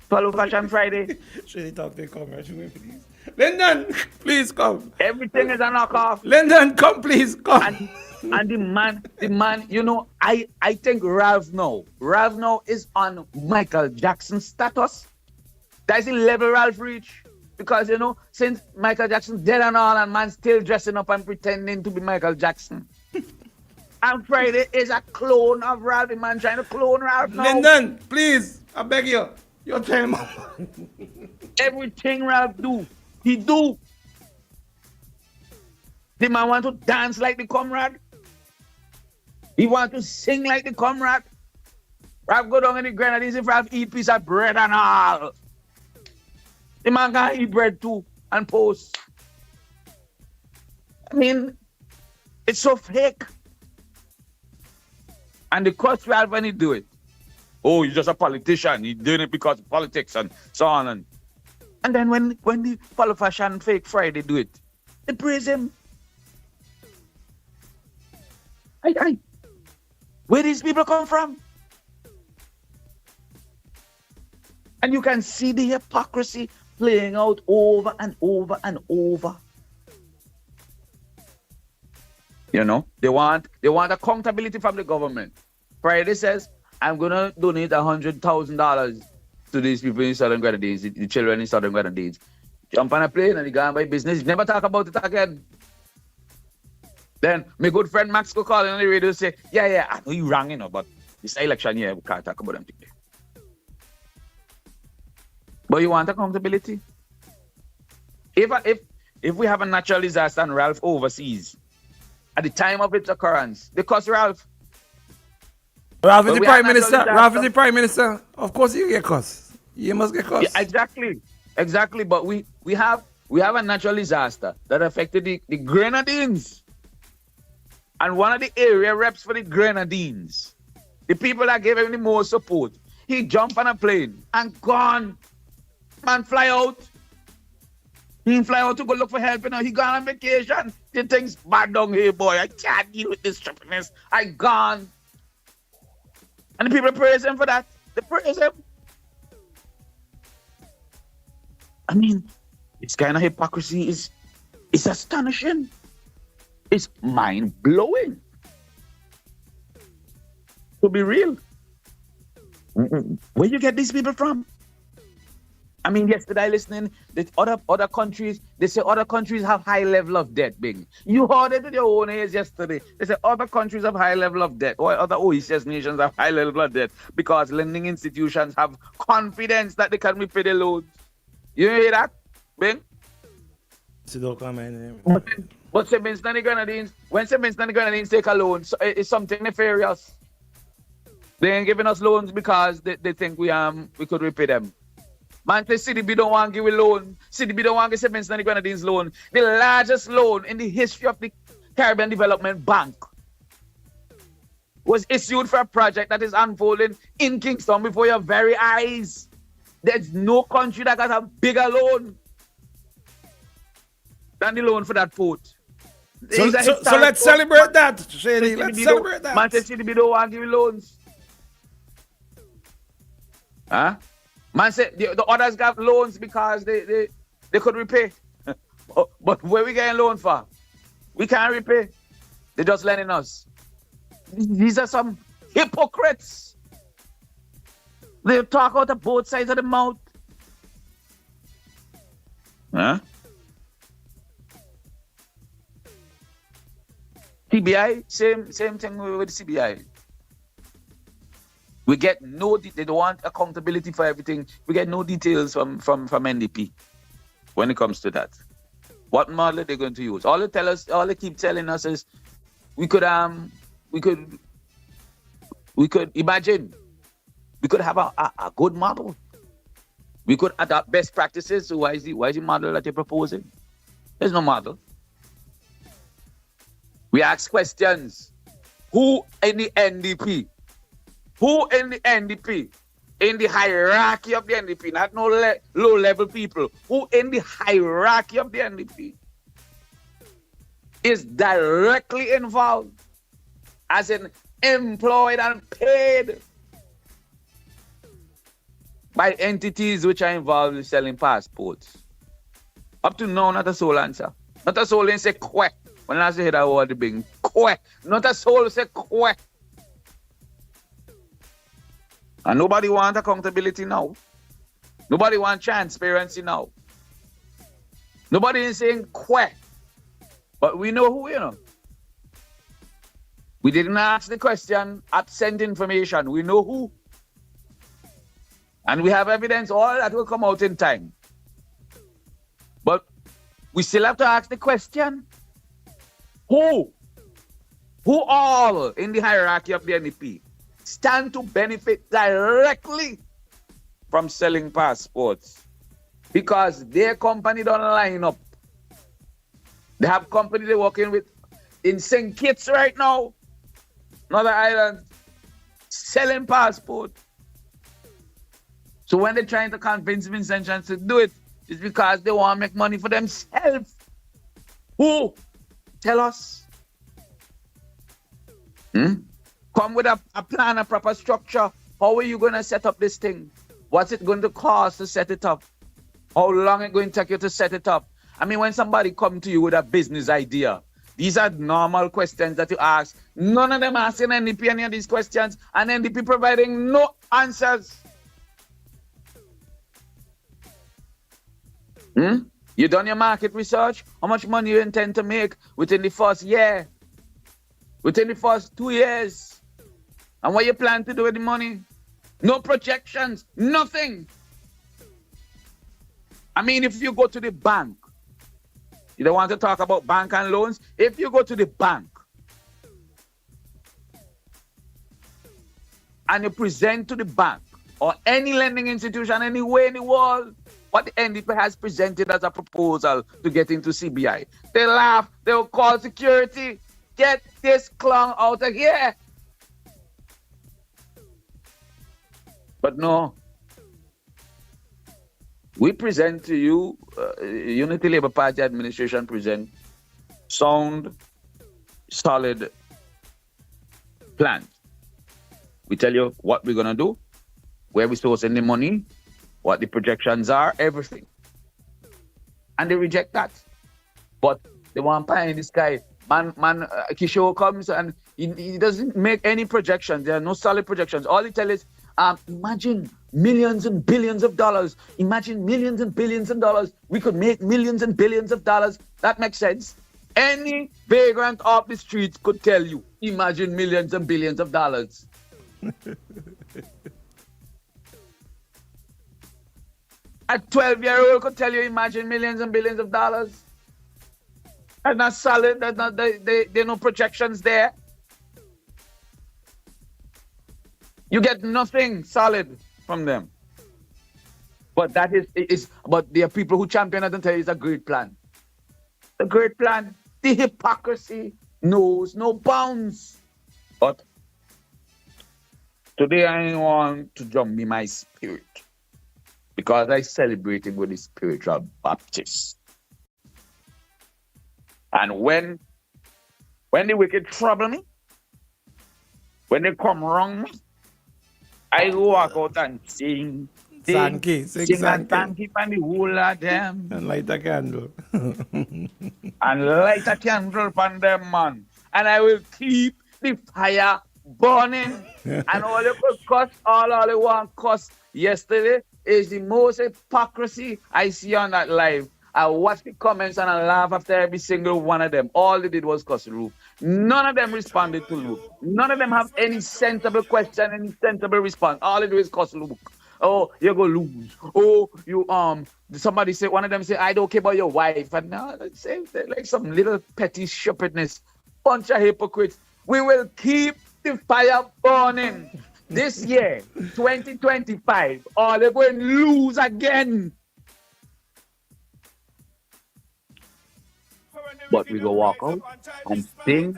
Follow Fashion Friday. Should he talk to the comrade, please? Lyndon, please come. Everything is a knockoff. Lyndon, come, please, come. And the man, you know, I think Ralph now is on Michael Jackson status. That's the level Ralph reach. Because, you know, since Michael Jackson dead and all, and man still dressing up and pretending to be Michael Jackson. And Friday is a clone of Ralph. The man trying to clone Ralph now. Lyndon, please, I beg you. Your time. Everything Ralph do, he do. The man want to dance like the comrade. He want to sing like the comrade. Ralph go down in the Grenadines if Ralph eat piece of bread and all. The man can eat bread too and post. I mean, it's so fake. And the cost Ralph when he do it. Oh, he's just a politician. He's doing it because of politics and so on. And then when the follow fashion fake Friday do it, they praise him. Where these people come from? And you can see the hypocrisy playing out over and over and over. You know, they want accountability from the government. Friday says, I'm gonna donate $100,000 to these people in Southern Grenadines, the children in Southern Grenadines. Jump on a plane and they go and buy business. Never talk about it again. Then my good friend Max go call on the radio and say, yeah, I know you wrong, you know, but this election here, we can't talk about them today. But you want accountability? If we have a natural disaster and Ralph overseas, at the time of its occurrence, they cost Ralph. Ralph is the Prime Minister. Ralph is the Prime Minister. Of course you get cost. You must get cost. Yeah, exactly. But we have a natural disaster that affected the Grenadines. And one of the area reps for the Grenadines, the people that gave him the most support, he jumped on a plane and gone. Man fly out. He didn't fly out to go look for help. You know, he gone on vacation. He thinks bad down here, boy. I can't deal with this stupidness. I gone. And the people praise him for that. They praise him. I mean, this kind of hypocrisy is astonishing. It's mind-blowing. To be real. Where you get these people from? I mean, yesterday listening that other countries, they say other countries have high level of debt, Bing. You heard it with your own ears yesterday. They say other countries have high level of debt, or other OECS nations have high level of debt because lending institutions have confidence that they can repay their loans. You hear that, Bing? But Simmons and the Grenadines, when Simmons and the Grenadines take a loan, so it's something nefarious. They ain't giving us loans because they think we could repay them. Man, the CDB don't want to give a loan. CDB don't want to give Simmons and the Grenadines loan. The largest loan in the history of the Caribbean Development Bank was issued for a project that is unfolding in Kingston before your very eyes. There's no country that got a bigger loan than the loan for that port. So let's celebrate that, Shady. Let's celebrate that. Man, the CDB don't want to give loans. Huh? Man said the others got loans because they could repay. But where we getting loan for? We can't repay. They're just lending us. These are some hypocrites. They talk out of both sides of the mouth. Huh? CBI, same thing with CBI. We get they don't want accountability for everything. We get no details from NDP when it comes to that. What model are they going to use? All they keep telling us is we could imagine. We could have a good model. We could adapt best practices. So why is the model that you're proposing? There's no model. We ask questions. Who in the NDP? Who in the NDP? In the hierarchy of the NDP, not no low-level people. Who in the hierarchy of the NDP is directly involved, as in employed and paid by entities which are involved in selling passports? Up to now, not a soul answer. Not a soul say quack. When I say that word, the big quack. Not a soul say quack. And nobody wants accountability now. Nobody wants transparency now. Nobody is saying quack. But we know who, you know. We didn't ask the question, absent information. We know who. And we have evidence, all that will come out in time. But we still have to ask the question, who all in the hierarchy of the NDP stand to benefit directly from selling passports because their company don't line up. They have company they're working with in St. Kitts right now, another island, selling passport. So when they're trying to convince Vincent Chance to do it, it's because they want to make money for themselves. Who? Tell us. Come with a plan, a proper structure. How are you going to set up this thing? What's it going to cost to set it up? How long is it going to take you to set it up? I mean, when somebody comes to you with a business idea, These are normal questions that you ask. None of them asking NDP any of these questions, and NDP providing no answers. You done your market research? How much money you intend to make within the first year? Within the first 2 years? And what you plan to do with the money? No projections, nothing. I mean, if you go to the bank, you don't want to talk about bank and loans? If you go to the bank and you present to the bank or any lending institution anywhere in the world what the NDP has presented as a proposal to get into CBI, they laugh, they'll call security, get this clown out of here. But no, we present to you, Unity Labour Party administration present sound, solid plans. We tell you what we're going to do, where we're sourcing the money, what the projections are, everything. And they reject that. But they want pie in the sky. Kishore comes and he doesn't make any projections. There are no solid projections. All he tells is, imagine millions and billions of dollars. Imagine millions and billions of dollars. We could make millions and billions of dollars. That makes sense. Any vagrant off the streets could tell you, imagine millions and billions of dollars. A 12-year-old could tell you, imagine millions and billions of dollars. That's not solid. That's not, there are no projections there. You get nothing solid from them. But that is but there are people who champion it and tell you it's a great plan. A great plan. The hypocrisy knows no bounds. But today I want to jump in my spirit because I celebrating with the spiritual Baptist. And when the wicked trouble me, when they come wrong me, I walk out and sing. Sing and thank you for the whole of them. And light a candle. And light a candle upon them, man. And I will keep the fire burning. And all you could cuss, all you want cuss yesterday is the most hypocrisy I see on that live. I watch the comments and I laugh after every single one of them. All they did was cuss Luke. None of them responded to Luke. None of them have any sensible question, any sensible response. All they do is cuss Luke. Oh, you're gonna lose. Oh, you somebody say, one of them say, I don't care about your wife. And now let's say like some little petty stupidness. Bunch of hypocrites. We will keep the fire burning. This year, 2025, all they're going to lose again. But we go walk out and sing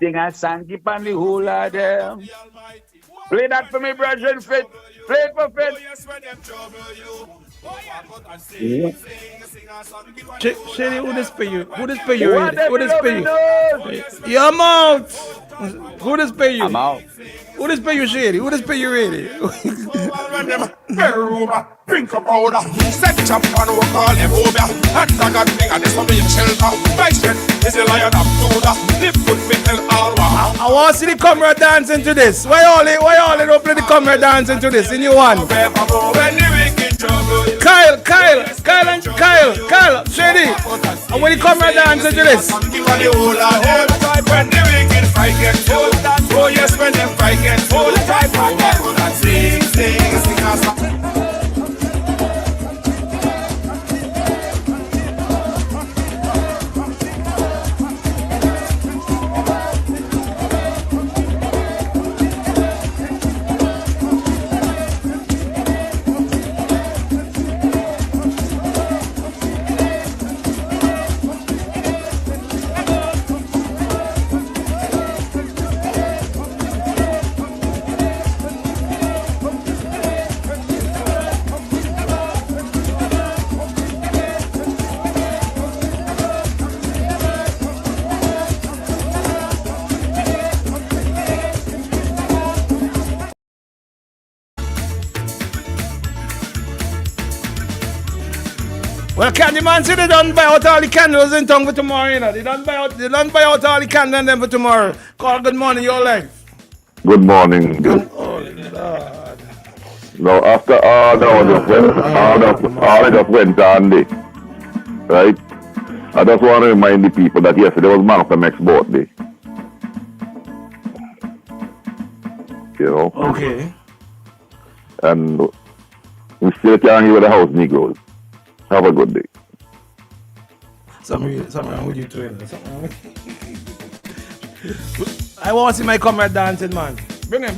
a song, keep on the whole of them. Play that for me, brethren, Fit. Play it for Fit. Shady, who this pay you? Who this pay you already? Who this pay you? Your mouth. Who this pay you? I'm out. Who this pay you, Shady? Who this pay you already? Drink a powder, set up and we'll call him over. And I got thing and this will be a shelter. My strength is a lion of Judah. Live good fiddle all one. I want to see the camera dancing to this. Why all they don't play the camera dancing to this in you one? Kyle, Shady. And when the camera dancing to this. When the wicked fight get full, oh yes, when them fight get full, fight and sing a song. Well, Candyman said they don't buy out all the candles in town for tomorrow, you know. They don't buy out all the candles in them for tomorrow. Call good morning, your life. Good morning. Oh, Lord. Now, after all that just went on there, right? I just want to remind the people that yesterday was Master Max's birthday. You know? Okay. And we still can't give the house Negroes. Have a good day. Something wrong with you too. Something wrong with you. I want to see my comrade dancing, man. Bring him.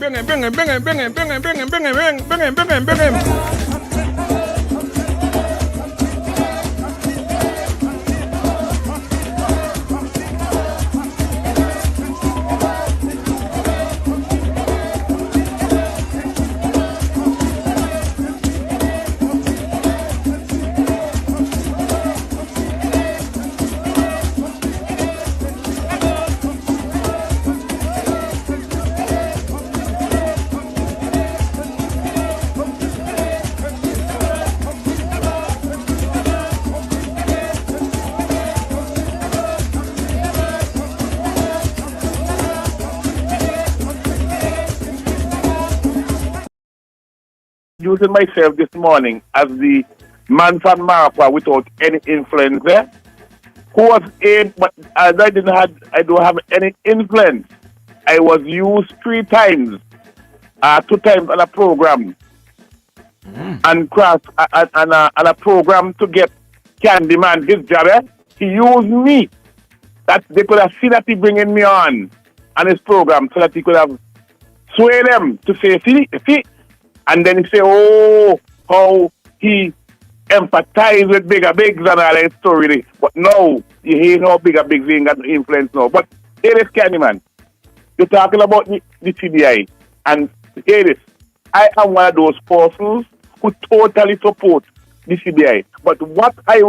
Using myself this morning as the man from Marpa without any influence there. Who was in, but as I don't have any influence. I was used 3 times, 2 times on a program, and a program to get Candyman his job. He used me. That they could have seen that he bringing me on his program, so that he could have swayed them to say, see. And then he say, oh, how he empathized with bigger bigs and all that story. But no, you hear no bigger bigs ain't got no influence now. But here is Candyman. You're talking about the CBI. And here it is. I am one of those persons who totally support the CBI. But what I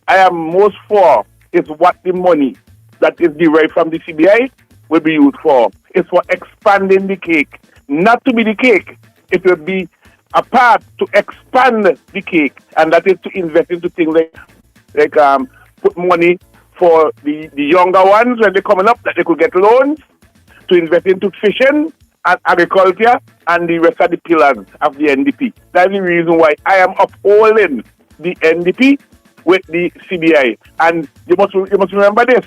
am most for is what the money that is derived from the CBI will be used for. It's for expanding the cake. Not to be the cake. It will be a part to expand the cake, and that is to invest into things like put money for the younger ones when they're coming up, that they could get loans, to invest into fishing and agriculture and the rest of the pillars of the NDP. That's the reason why I am upholding the NDP with the CBI. And you must remember this.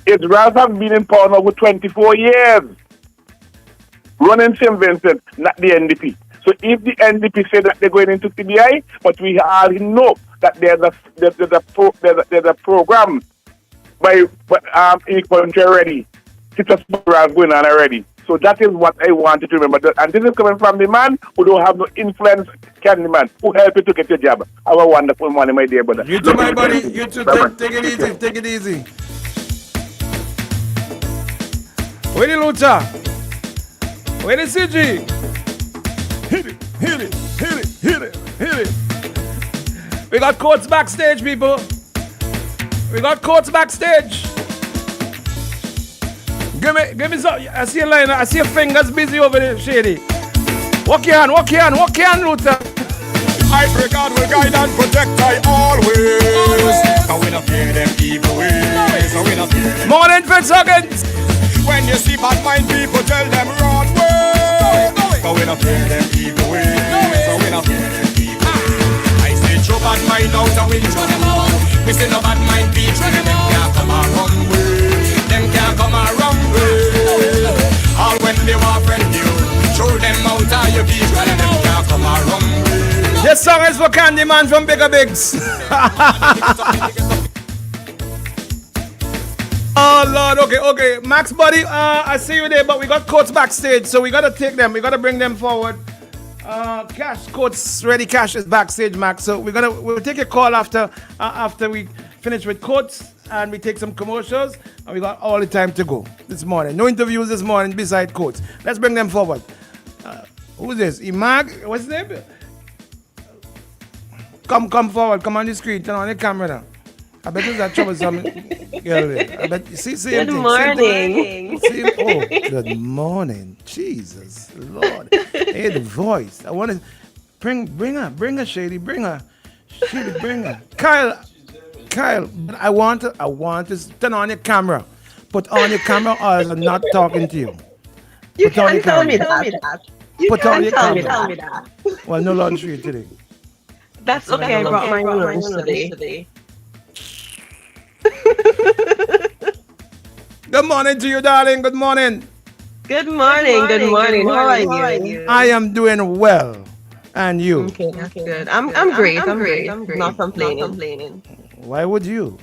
Israel has been in power now for 24 years. Running St. Vincent, not the NDP. So if the NDP say that they're going into CBI, but we all know that there's a program by in the country already. It's a program going on already. So that is what I wanted to remember. And this is coming from the man who don't have no influence, Candyman, who help you to get your job. Have a wonderful morning, my dear brother. You too, my buddy. You too. Take it easy. Take it easy. Where the Luther? Where the CG? Hit it. We got coats backstage, people. We got coats backstage. Give me some. I see a line. I see your fingers busy over there, Shady. Walk your hand, Luther. I pray God will guide and protect I always. And we not fear them evil ways. And we not fear them. Morning, Fitzhuggins. When you see bad mind people, tell them wrong way. And we not fear them evil ways. And we not fear them evil ways. I say throw bad mind out and we throw them out. We say no bad mind people, them can't come around way. Them can't come around way. All when they want friend you, throw them out of your beach, and them can't come around way. This song is for Candyman from Bigger Bigs. Oh Lord, okay. Max buddy, I see you there, but we got coats backstage, so we gotta take them, we gotta bring them forward. Cash, coats ready, Cash is backstage, Max. So we'll take a call after we finish with coats and we take some commercials, and we got all the time to go this morning. No interviews this morning beside coats. Let's bring them forward. Who's this? Imag? What's his name? Come forward, come on the screen, turn on the camera now. I bet there's that troublesome girl there. I bet see Good morning. Good morning. Jesus Lord. Hey, the voice. I want to bring her, Shady, bring her. Shady, bring her. Kyle, I want to turn on your camera. Put on your camera or I'm not talking to you. You Put on your can't tell camera. me that. You Put on can't your tell me camera. that. Well, no laundry today. That's okay. I brought my own today. Good morning to you, darling. Good morning. Good morning. Good morning. How are you? I am doing well. And you? Okay, that's good. I'm great. I'm great. Not complaining. Why would you?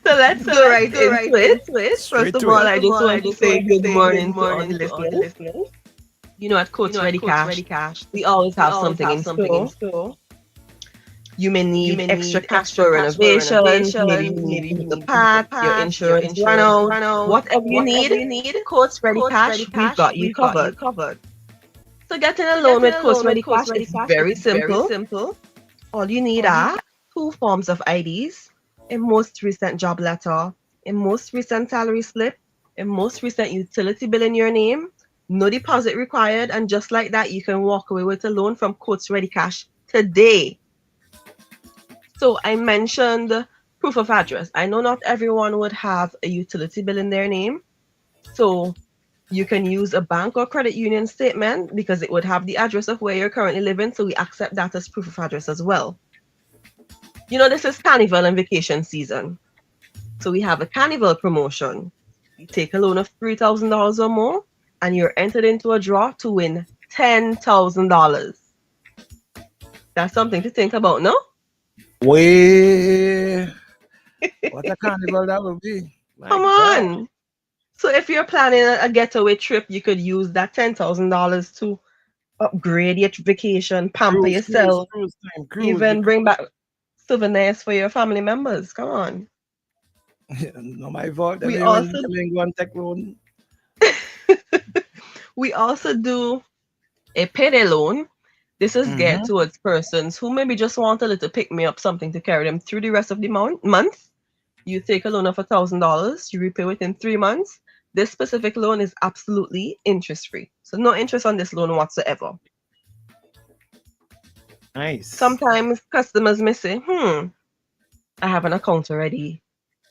So let's go right into it. First of all, I just want to say good morning to all the listeners. You know, at Coach Ready Cash, we always have something in store. You may need extra cash for renovations, maybe you need the pack, your insurance run out, whatever you need, Coach Ready Cash, we've got you covered. So getting a loan with Coach Ready Cash is very simple. All you need are 2 forms of IDs, a most recent job letter, a most recent salary slip, a most recent utility bill in your name, no deposit required, and just like that, you can walk away with a loan from Coach Ready Cash today. So I mentioned proof of address. I know not everyone would have a utility bill in their name. So you can use a bank or credit union statement because it would have the address of where you're currently living. So we accept that as proof of address as well. You know, this is carnival and vacation season. So we have a carnival promotion. You take a loan of $3,000 or more and you're entered into a draw to win $10,000. That's something to think about, no? Way. What a carnival that will be. Come on. So if you're planning a getaway trip, you could use that $10,000 to upgrade your vacation, pamper yourself, even bring back souvenirs for your family members. Come on. No, my fault. We also do a payday loan. This is geared towards persons who maybe just want a little pick-me-up, something to carry them through the rest of the month. You take a loan of $1,000, you repay within 3 months. This specific loan is absolutely interest-free. So no interest on this loan whatsoever. Nice. Sometimes customers may say, I have an account already.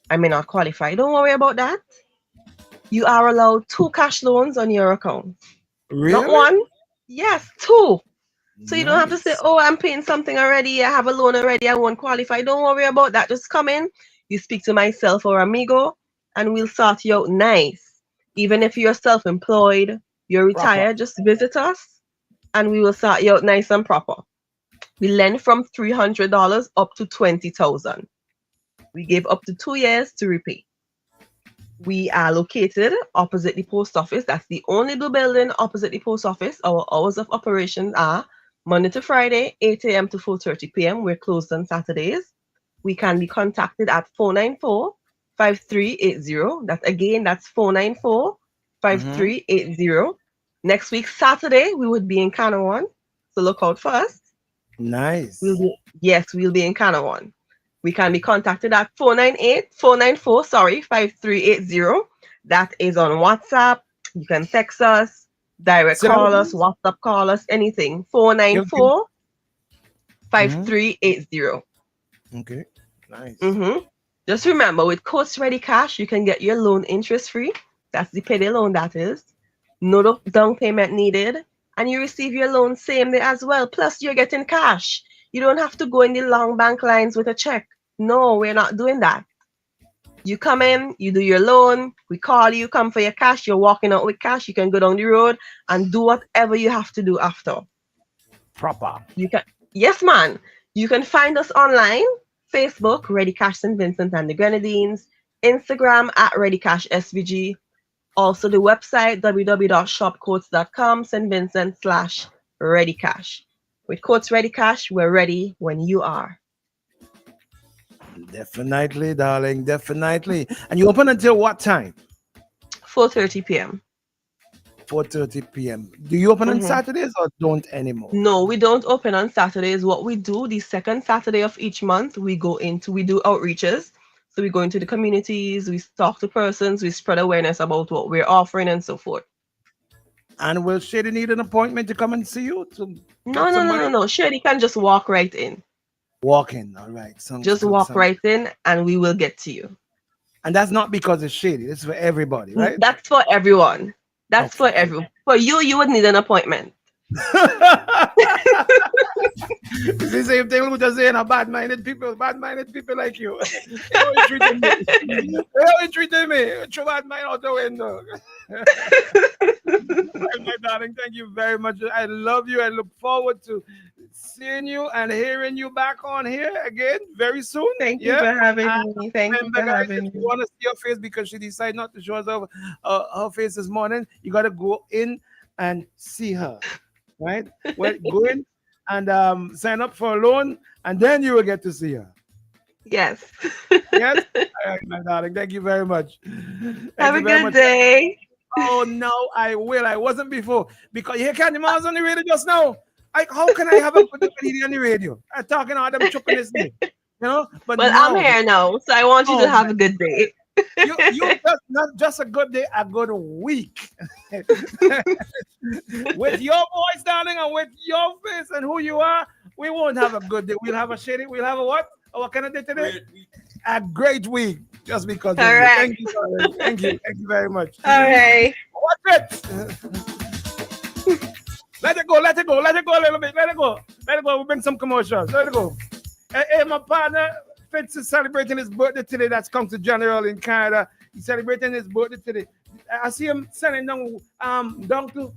I may not qualify. Don't worry about that. You are allowed 2 cash loans on your account. Really? Not 1. Yes, 2. So you don't have to say, oh, I'm paying something already. I have a loan already. I won't qualify. Don't worry about that. Just come in. You speak to myself or Amigo, and we'll sort you out nice. Even if you're self-employed, you're retired, just visit us, and we will sort you out nice and proper. We lend from $300 up to $20,000. We give up to 2 years to repay. We are located opposite the post office. That's the only blue building opposite the post office. Our hours of operations are Monday to Friday, 8 a.m. to 4:30 p.m. We're closed on Saturdays. We can be contacted at 494-5380. That's 494-5380. Next week, Saturday, we would be in Kanawan. So look out for us. Nice. We'll be in Kanawan. We can be contacted at 494-5380. That is on WhatsApp. You can text us, direct call us, WhatsApp call us, anything. 494-5380. Okay, nice. Just remember, with Coach Ready Cash, you can get your loan interest-free. That's the payday loan, that is. No down payment needed. And you receive your loan same day as well. Plus, you're getting cash. You don't have to go in the long bank lines with a check. No, we're not doing that. You come in, you do your loan, we call you, come for your cash, you're walking out with cash, you can go down the road and do whatever you have to do after. Proper. Yes, man. You can find us online, Facebook, Ready Cash St. Vincent and the Grenadines, Instagram at Ready Cash SVG, also the website www.shopcoats.com, St. Vincent /Ready Cash. With Coats Ready Cash, we're ready when you are. Definitely, darling, definitely. And you open until what time? 4:30 p.m. 4:30 p.m. Do you open on Saturdays or don't anymore? No, we don't open on Saturdays. What we do, the second Saturday of each month, we do outreaches. So we go into the communities, we talk to persons, we spread awareness about what we're offering and so forth. And will Shady need an appointment to come and see you? No. Shady can just walk right in. Walk in, all right. Just walk right in, and we will get to you. And that's not because it's Shady. It's for everybody, right? That's for everyone. That's for everyone. For you, you would need an appointment. It's the same thing we just saying, bad-minded people like you. They always treating me. Throw bad mind out the window. My darling, thank you very much. I love you. I look forward to seeing you and hearing you back on here again very soon. Thank you for having me. Thank you for having me. If you want to see her face because she decided not to show us her face this morning, you got to go in and see her. Right? Well, go in and sign up for a loan, and then you will get to see her. Yes. Yes? All right, my darling. Thank you very much. Have a good day. Oh, no, I will. I wasn't before. Because you hear Candy Mars on the radio just now. How can I have a good lady on the radio? I'm talking all them chopping this thing. You know? But I'm here now, so I want you to have a good day. You just, not just a good day, a good week. With your voice, darling, and with your face and who you are, we won't have a good day. We'll have a shady. We'll have a what? What can I do today? A great week. Just because. All right. Thank you, darling. Thank you. Thank you very much. All right. What's it? Let it go a little bit. Let it go. We'll bring some commercials. Let it go. Hey, my partner Fitz is celebrating his birthday today. That's come to General in Canada. He's celebrating his birthday today. I see him sending down to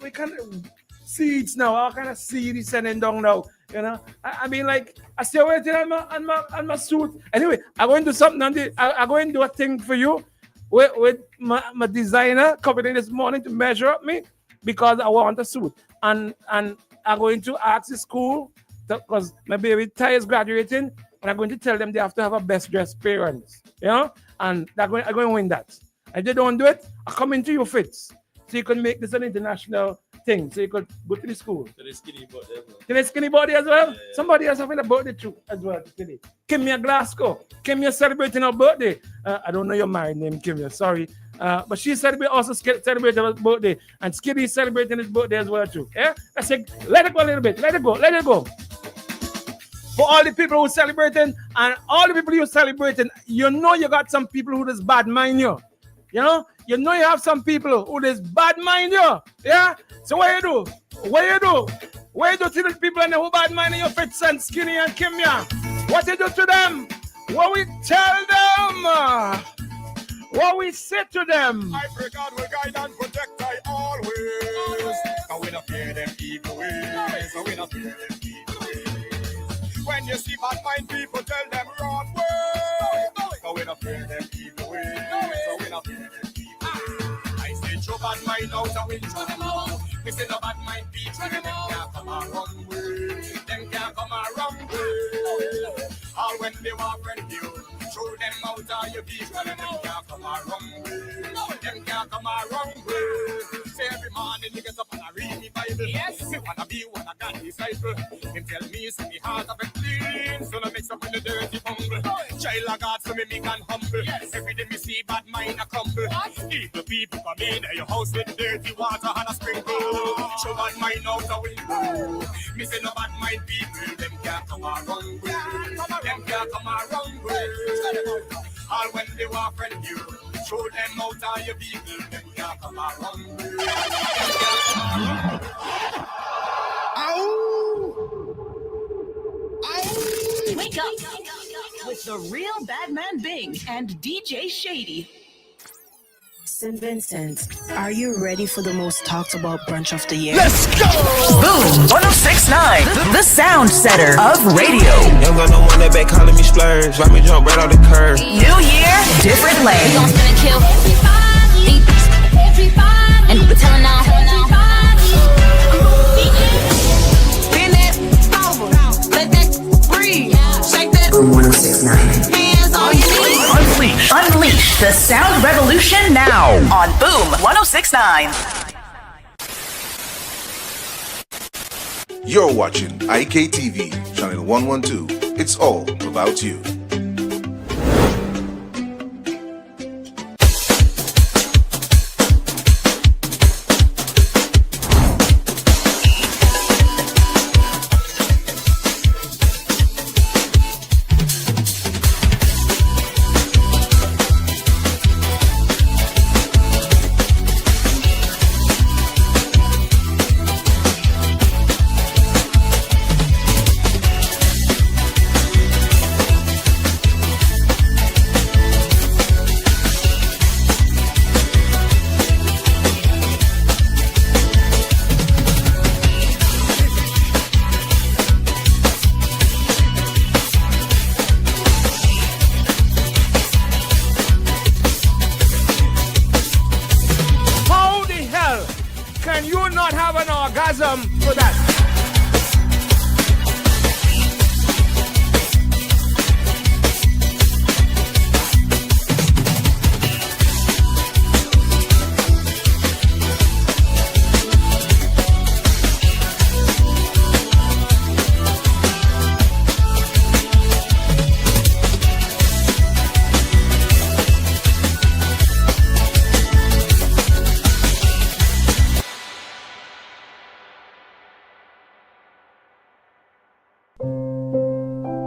we kind of seeds now. All kind of seed he's sending down now. You know, I mean, like I still waiting on my suit. Anyway, I'm going to do something on the. I'm going to do a thing for you with my designer coming in this morning to measure up me because I want a suit, and I'm going to ask the school because my baby Ty is graduating, and I'm going to tell them they have to have a best dressed parents, you know, and I'm going to win that. And if they don't do it, I come into your Fitz, so you can make this an international thing, so you could go to the school. To the skinny body as well. Yeah. Somebody else having a birthday too as well today. Kimia Glasgow. Kimia celebrating her birthday. I don't know your married name, Kimia. Sorry. But she also celebrating her birthday. And Skiddy is celebrating his birthday as well too. Yeah? I said, let it go a little bit. Let it go. For all the people who are celebrating and all the people you're celebrating, you know you got some people who just bad mind you. You know you have some people who just bad mind you. Yeah? So what you do? What you do to the people who bad mind you, Fitz and Skinny and Kimia? What you do to them? What we tell them? What we say to them? I pray God will guide and protect I always. And we not fear them evil ways. And we not fear them evil ways. When you see bad mind people, tell them wrong way. And we not fear them evil ways. And we not fear them evil ways. I say throw bad mind out and we throw them out. We say no bad mind people, them can't come a wrong way. Them can't come a wrong way. All when they want friend you, throw them out of your beat. Them can't come a wrong way. Them can't come a wrong way. Say every morning you get up and I read me Bible. Yes. Me wanna be one of God's disciple. Him tell me say the heart of it clean, so no mix up with the dirty bungle. Child of God, so me meek and humble. Yes. Every day me see bad mind a crumble. Evil people come in your house with dirty water and a sprinkle. Show bad mind out the window. Me say no bad mind people, them can't come a wrong way. Them can't come a wrong way. All when they want friend you, throw them out of your people. Them can't come a wrong way. Wake up with the real Badman Bing and DJ Shady. St. Vincent, are you ready for the most talked about brunch of the year? Let's go! Boom 1069, the sound setter of radio. Young got no one that back calling me splurge. Let me jump right off the curb. New year, different lane. We gon' spin and kill everybody. And we telling now. Bend that over, let that breathe. Shake that. Boom 1069. Hands on your knees. Unleash the sound revolution now on Boom 1069. You're watching IKTV, channel 112. It's all about you. can you not have an orgasm for that?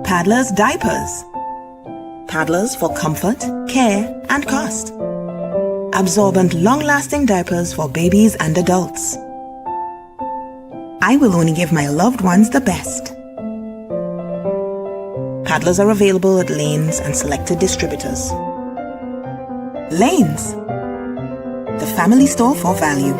Paddler's Diapers. Paddlers for comfort, care, and cost. Absorbent, long-lasting diapers for babies and adults. I will only give my loved ones the best. Paddlers are available at Lanes and selected distributors. Lanes, the family store for value.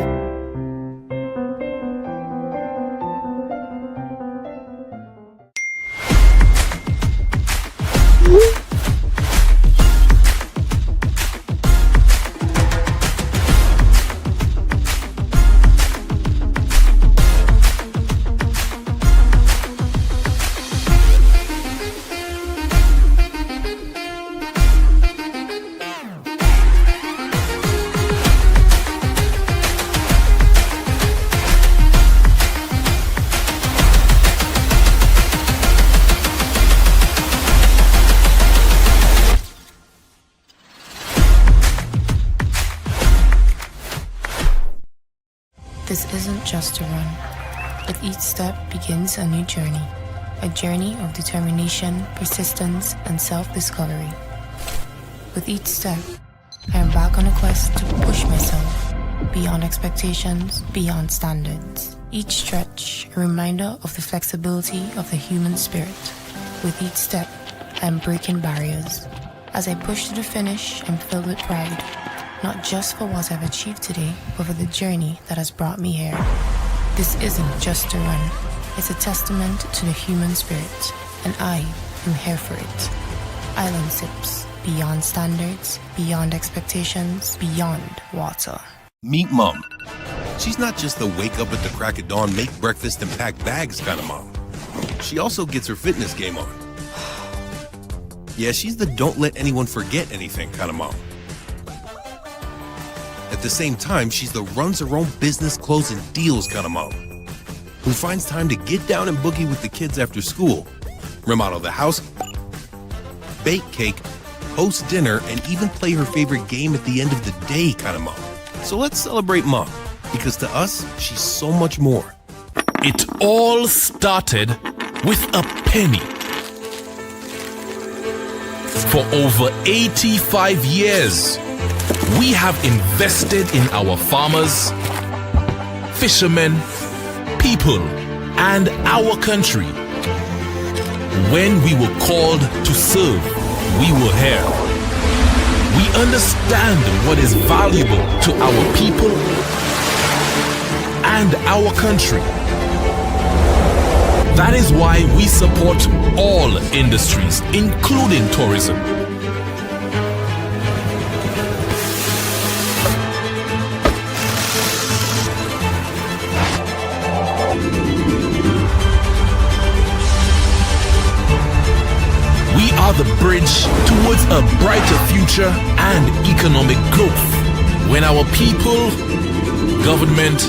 This isn't just a run. With each step begins a new journey. A journey of determination, persistence, and self-discovery. With each step, I am back on a quest to push myself beyond expectations, beyond standards. Each stretch, a reminder of the flexibility of the human spirit. With each step, I am breaking barriers. As I push to the finish, I'm filled with pride. Not just for what I've achieved today, but for the journey that has brought me here. This isn't just a run. It's a testament to the human spirit, and I am here for it. Island Sips. Beyond standards, beyond expectations, beyond water. Meet Mom. She's not just the wake up at the crack of dawn, make breakfast, and pack bags kind of mom. She also gets her fitness game on. Yeah, she's the don't let anyone forget anything kind of mom. At the same time, she's the runs her own business, closing deals kind of mom, who finds time to get down and boogie with the kids after school, remodel the house, bake cake, host dinner, and even play her favorite game at the end of the day kind of mom. So let's celebrate Mom, because to us, she's so much more. It all started with a penny. For over 85 years, we have invested in our farmers, fishermen, people, and our country. When we were called to serve, we were here. We understand what is valuable to our people and our country. That is why we support all industries, including tourism. We are the bridge towards a brighter future and economic growth. When our people, government,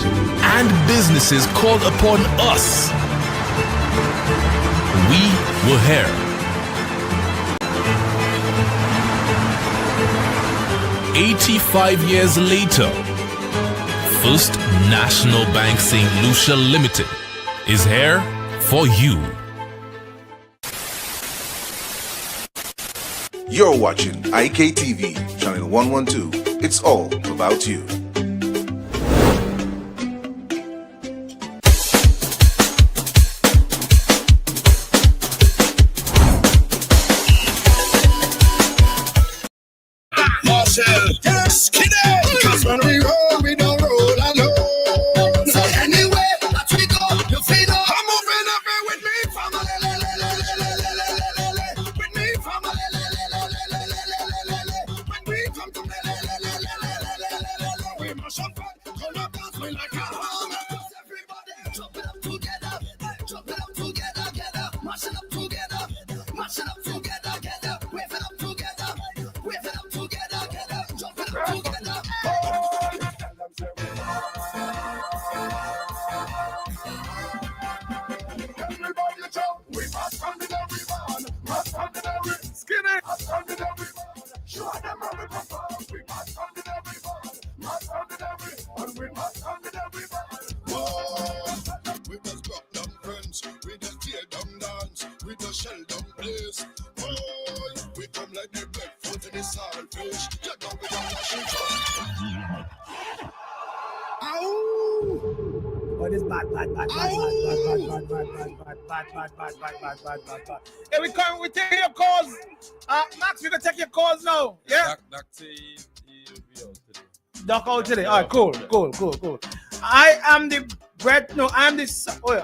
and businesses called upon us, we were here. "85 years later, First National Bank St. Lucia Limited is here for you." You're watching IKTV, channel 112. It's all about you. Just kidding, 'cause when we roll, we don't roll alone. So anyway, that we go, you feel I'm moving every with me, family. With me, family. When we come to Everybody jump, we must stand in every man, must stand in every skinny, must stand in every man. Show them how we perform. We must stand in every man, must stand in every, and we must stand in every man. Whoa, we just rock down friends, we just tear down dance, we just shell down place. Whoa, we come like the black foot in the saltfish. You know we don't wash it up. Ow! But it's bad. Hey, we take your calls. Max, we can take your calls now. Yeah? Doc out today. All right, cool. I am the bread. No, I am the.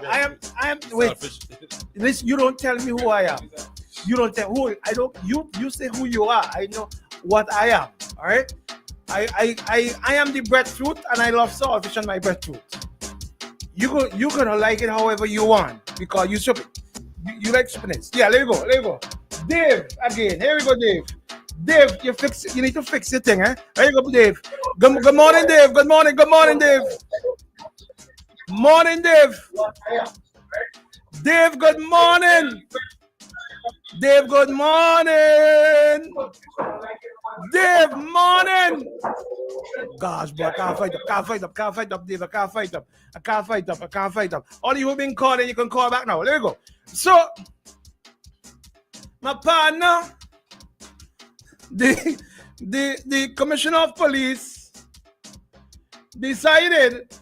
I am. Wait. Listen, you don't tell me who I am. You don't tell who I don't. You say who you are. I know what I am. All right. I am the breadfruit, and I love saltfish on my breadfruit. You gonna like it however you want because you like sweetness. Yeah, let me go. Dave again. Here we go, Dave. Dave, you need to fix your thing, eh? There you go, Dave. Good morning, Dave. Good morning, Dave. Morning, Dave. Dave, good morning. Dave, good morning. Dave, morning. Gosh, but I can't fight up, Dave. I can't fight up. All you who've been calling, you can call back now. There we go. So, my partner, the commissioner of police decided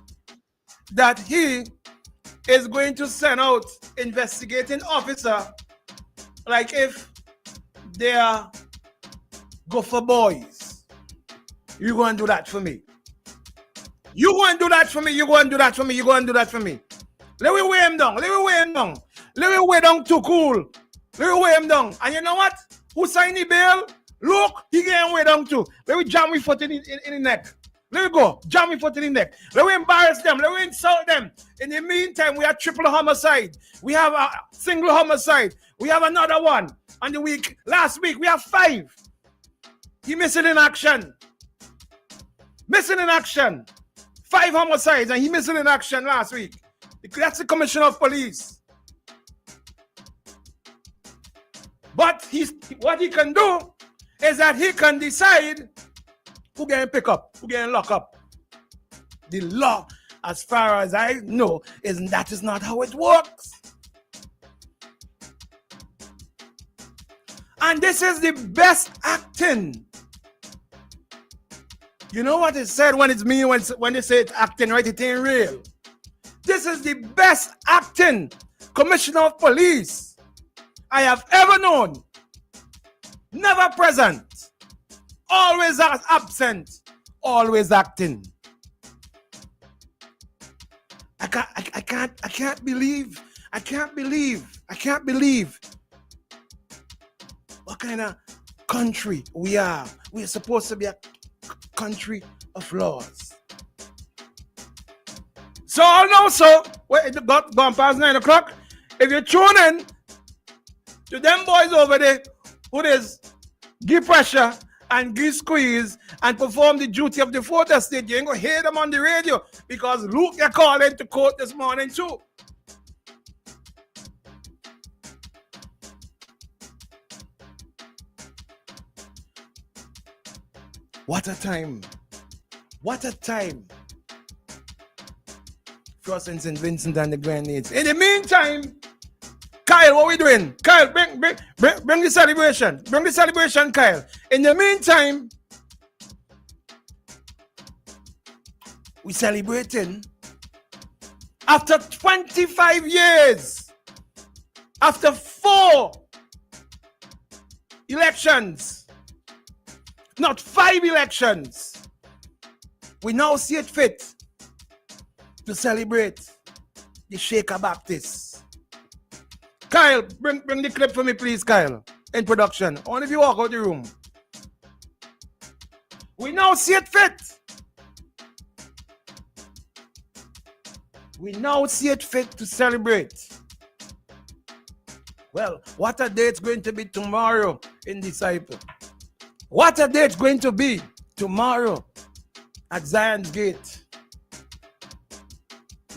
that he is going to send out investigating officer like if they are gopher boys. You go and do that for me. You go and do that for me. Let me weigh him down. Let me weigh down too cool. Let me weigh him down. And you know what? Who signed the bill? Look, he getting way down too. Let me jam my foot in the neck. Let me go. Jam my foot in the neck. Let me embarrass them. Let me insult them. In the meantime, we have triple homicide. We have a single homicide. We have another one. On the week, last week, we have 5. He missing in action. 5 homicides, and he missing in action last week. That's the commissioner of police. But what he can do is that he can decide who getting pick up, who getting lock up. The law, as far as I know, is not how it works. And this is the best acting. You know what is said when it's me when they say it's acting, right? It ain't real. This is the best acting commissioner of police I have ever known. Never present, always absent, always acting. I can't believe what kind of country we are. We are supposed to be a country of laws. So it gone past 9 o'clock. If you tune in to them boys over there who is give pressure and give squeeze and perform the duty of the fourth estate, you ain't gonna hear them on the radio because Luke you calling to court this morning too. What a time for us in St. Vincent and the Grenades. In the meantime, Kyle, what we doing? Kyle, bring the celebration. Bring the celebration, Kyle. In the meantime, we celebrating after 25 years, after 4 elections, not 5 elections. We now see it fit to celebrate the Shaker Baptist. Kyle, bring the clip for me, please, Kyle. In production. Only if you walk out the room. We now see it fit. We now see it fit to celebrate. Well, what a day it's going to be tomorrow in Disciple. What a day it's going to be tomorrow at Zion's Gate.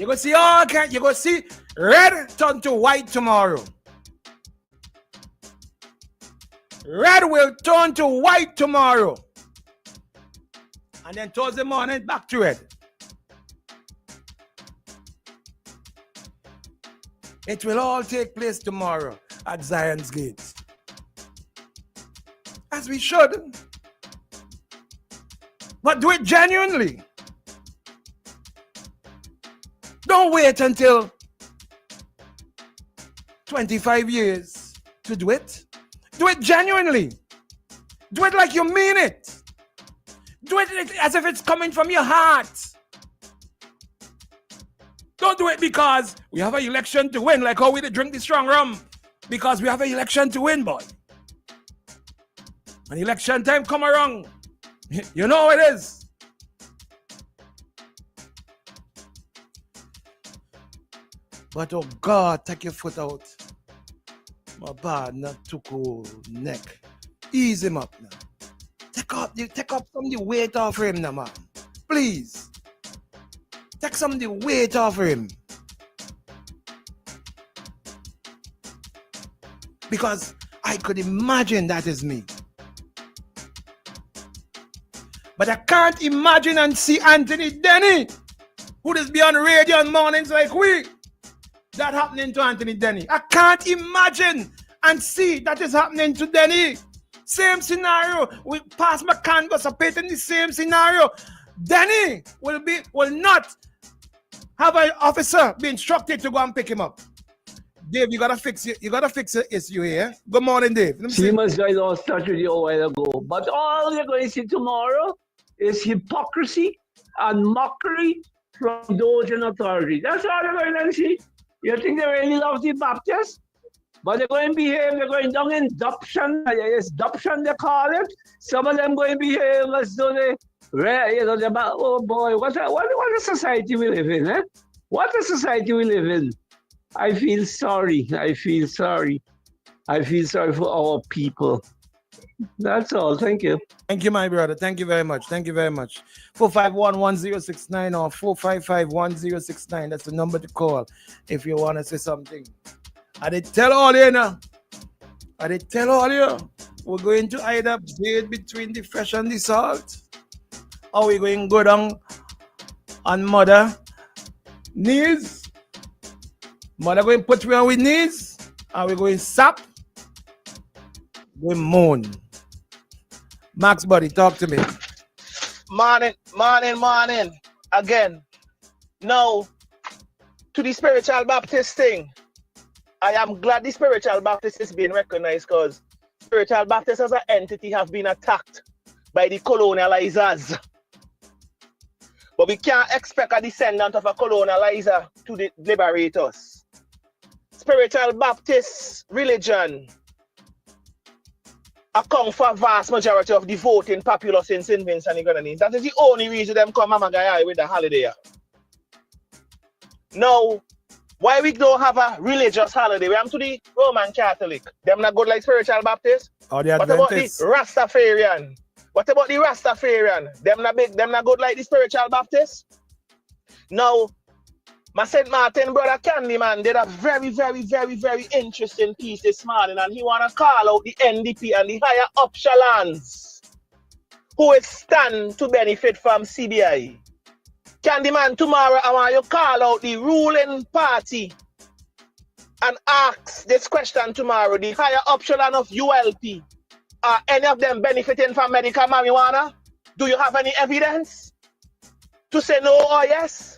You go see all kind. You go see red turn to white tomorrow. Red will turn to white tomorrow. And then Thursday morning, back to red. It will all take place tomorrow at Zion's Gate. As we should. But do it genuinely. Don't wait until 25 years to do it. Do it genuinely. Do it like you mean it. Do it as if it's coming from your heart. Don't do it because we have an election to win, like how we did drink the strong rum. Because we have an election to win, boy. When election time come around, you know how it is. But oh God, take your foot out. My bad, not too cool neck. Ease him up now. Take up some of the weight off him now, man. Please. Take some of the weight off him. Because I could imagine that is me. But I can't imagine and see Anthony Denny, who does be on radio on mornings like we. That happening to Anthony Denny. I can't imagine and see that is happening to Denny. Same scenario. We pass McCann participate in the same scenario. Denny will not have an officer be instructed to go and pick him up. Dave, you gotta fix it. You gotta fix the issue here. Good morning, Dave. Seamus guys all started you a while ago. But all you're going to see tomorrow is hypocrisy and mockery from those in authority. That's all you're going to see. You think they really love the Baptists? But they're going to behave, they're going down in adoption. It's adoption they call it. Some of them going to behave as though oh boy, what a society we live in, eh? What a society we live in. I feel sorry. I feel sorry for our people. That's all. Thank you. Thank you, my brother. Thank you very much. 451-1069 or 455-1069. That's the number to call if you want to say something. I did tell all you now. We're going to either bathe between the fresh and the salt, or we're going to go down on mother knees. Mother going to put me on with knees, and we're going to sap. We moan. Max buddy, talk to me. Morning. Again. Now, to the spiritual Baptist thing, I am glad the spiritual Baptist is being recognized because spiritual Baptists as an entity have been attacked by the colonizers. But we can't expect a descendant of a colonizer to liberate us. Spiritual Baptist religion account for a vast majority of the voting populace in St. Vincent and the Grenadines. That is the only reason them come Mama Gaya with the holiday. Now, why we don't have a religious holiday? We am to the Roman Catholic. Them not good like spiritual Baptist. Or the what about the Adventists? Rastafarian? What about the Rastafarian? Them not big, them not good like the spiritual Baptist. Now, my St. Martin brother Candyman did a very, very, very, very interesting piece this morning, and he wanna call out the NDP and the higher up shalans who will stand to benefit from CBI. Candyman, tomorrow I want you to call out the ruling party and ask this question tomorrow. The higher option of ULP, are any of them benefiting from medical marijuana? Do you have any evidence to say no or yes?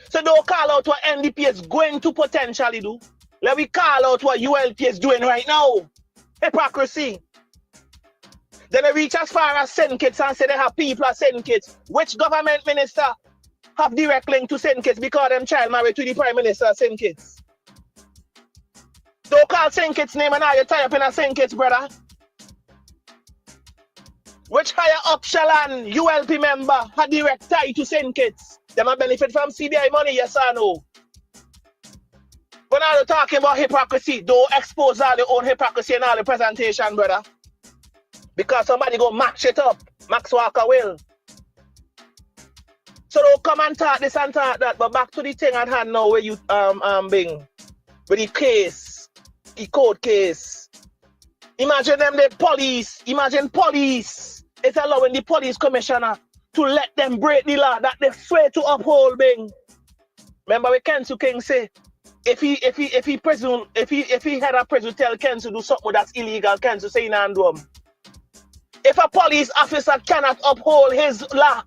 So don't call out what NDP is going to potentially do. Let me call out what ULP is doing right now. Hypocrisy. Then they reach as far as St. Kitts and say they have people at St. Kitts. Which government minister have direct link to St. Kitts because them child married to the Prime Minister of St. Kitts? Don't call St. Kitts name and now you tie up in a St. Kitts, brother. Which higher up Shalan ULP member had direct tie to St. Kitts? Them a benefit from CBI money, yes or no? When I'm talking about hypocrisy, don't expose all your own hypocrisy in all the presentation, brother. Because somebody go match it up. Max Walker will. So don't come and talk this and talk that. But back to the thing at hand now where you being with the case, the court case. Imagine them the police. Imagine police. It's allowing the police commissioner to let them break the law that they swear to uphold. Bing. Remember what Kensu King say? If he had a president tell Kensu do something that's illegal, Kensu say and do him. If a police officer cannot uphold his law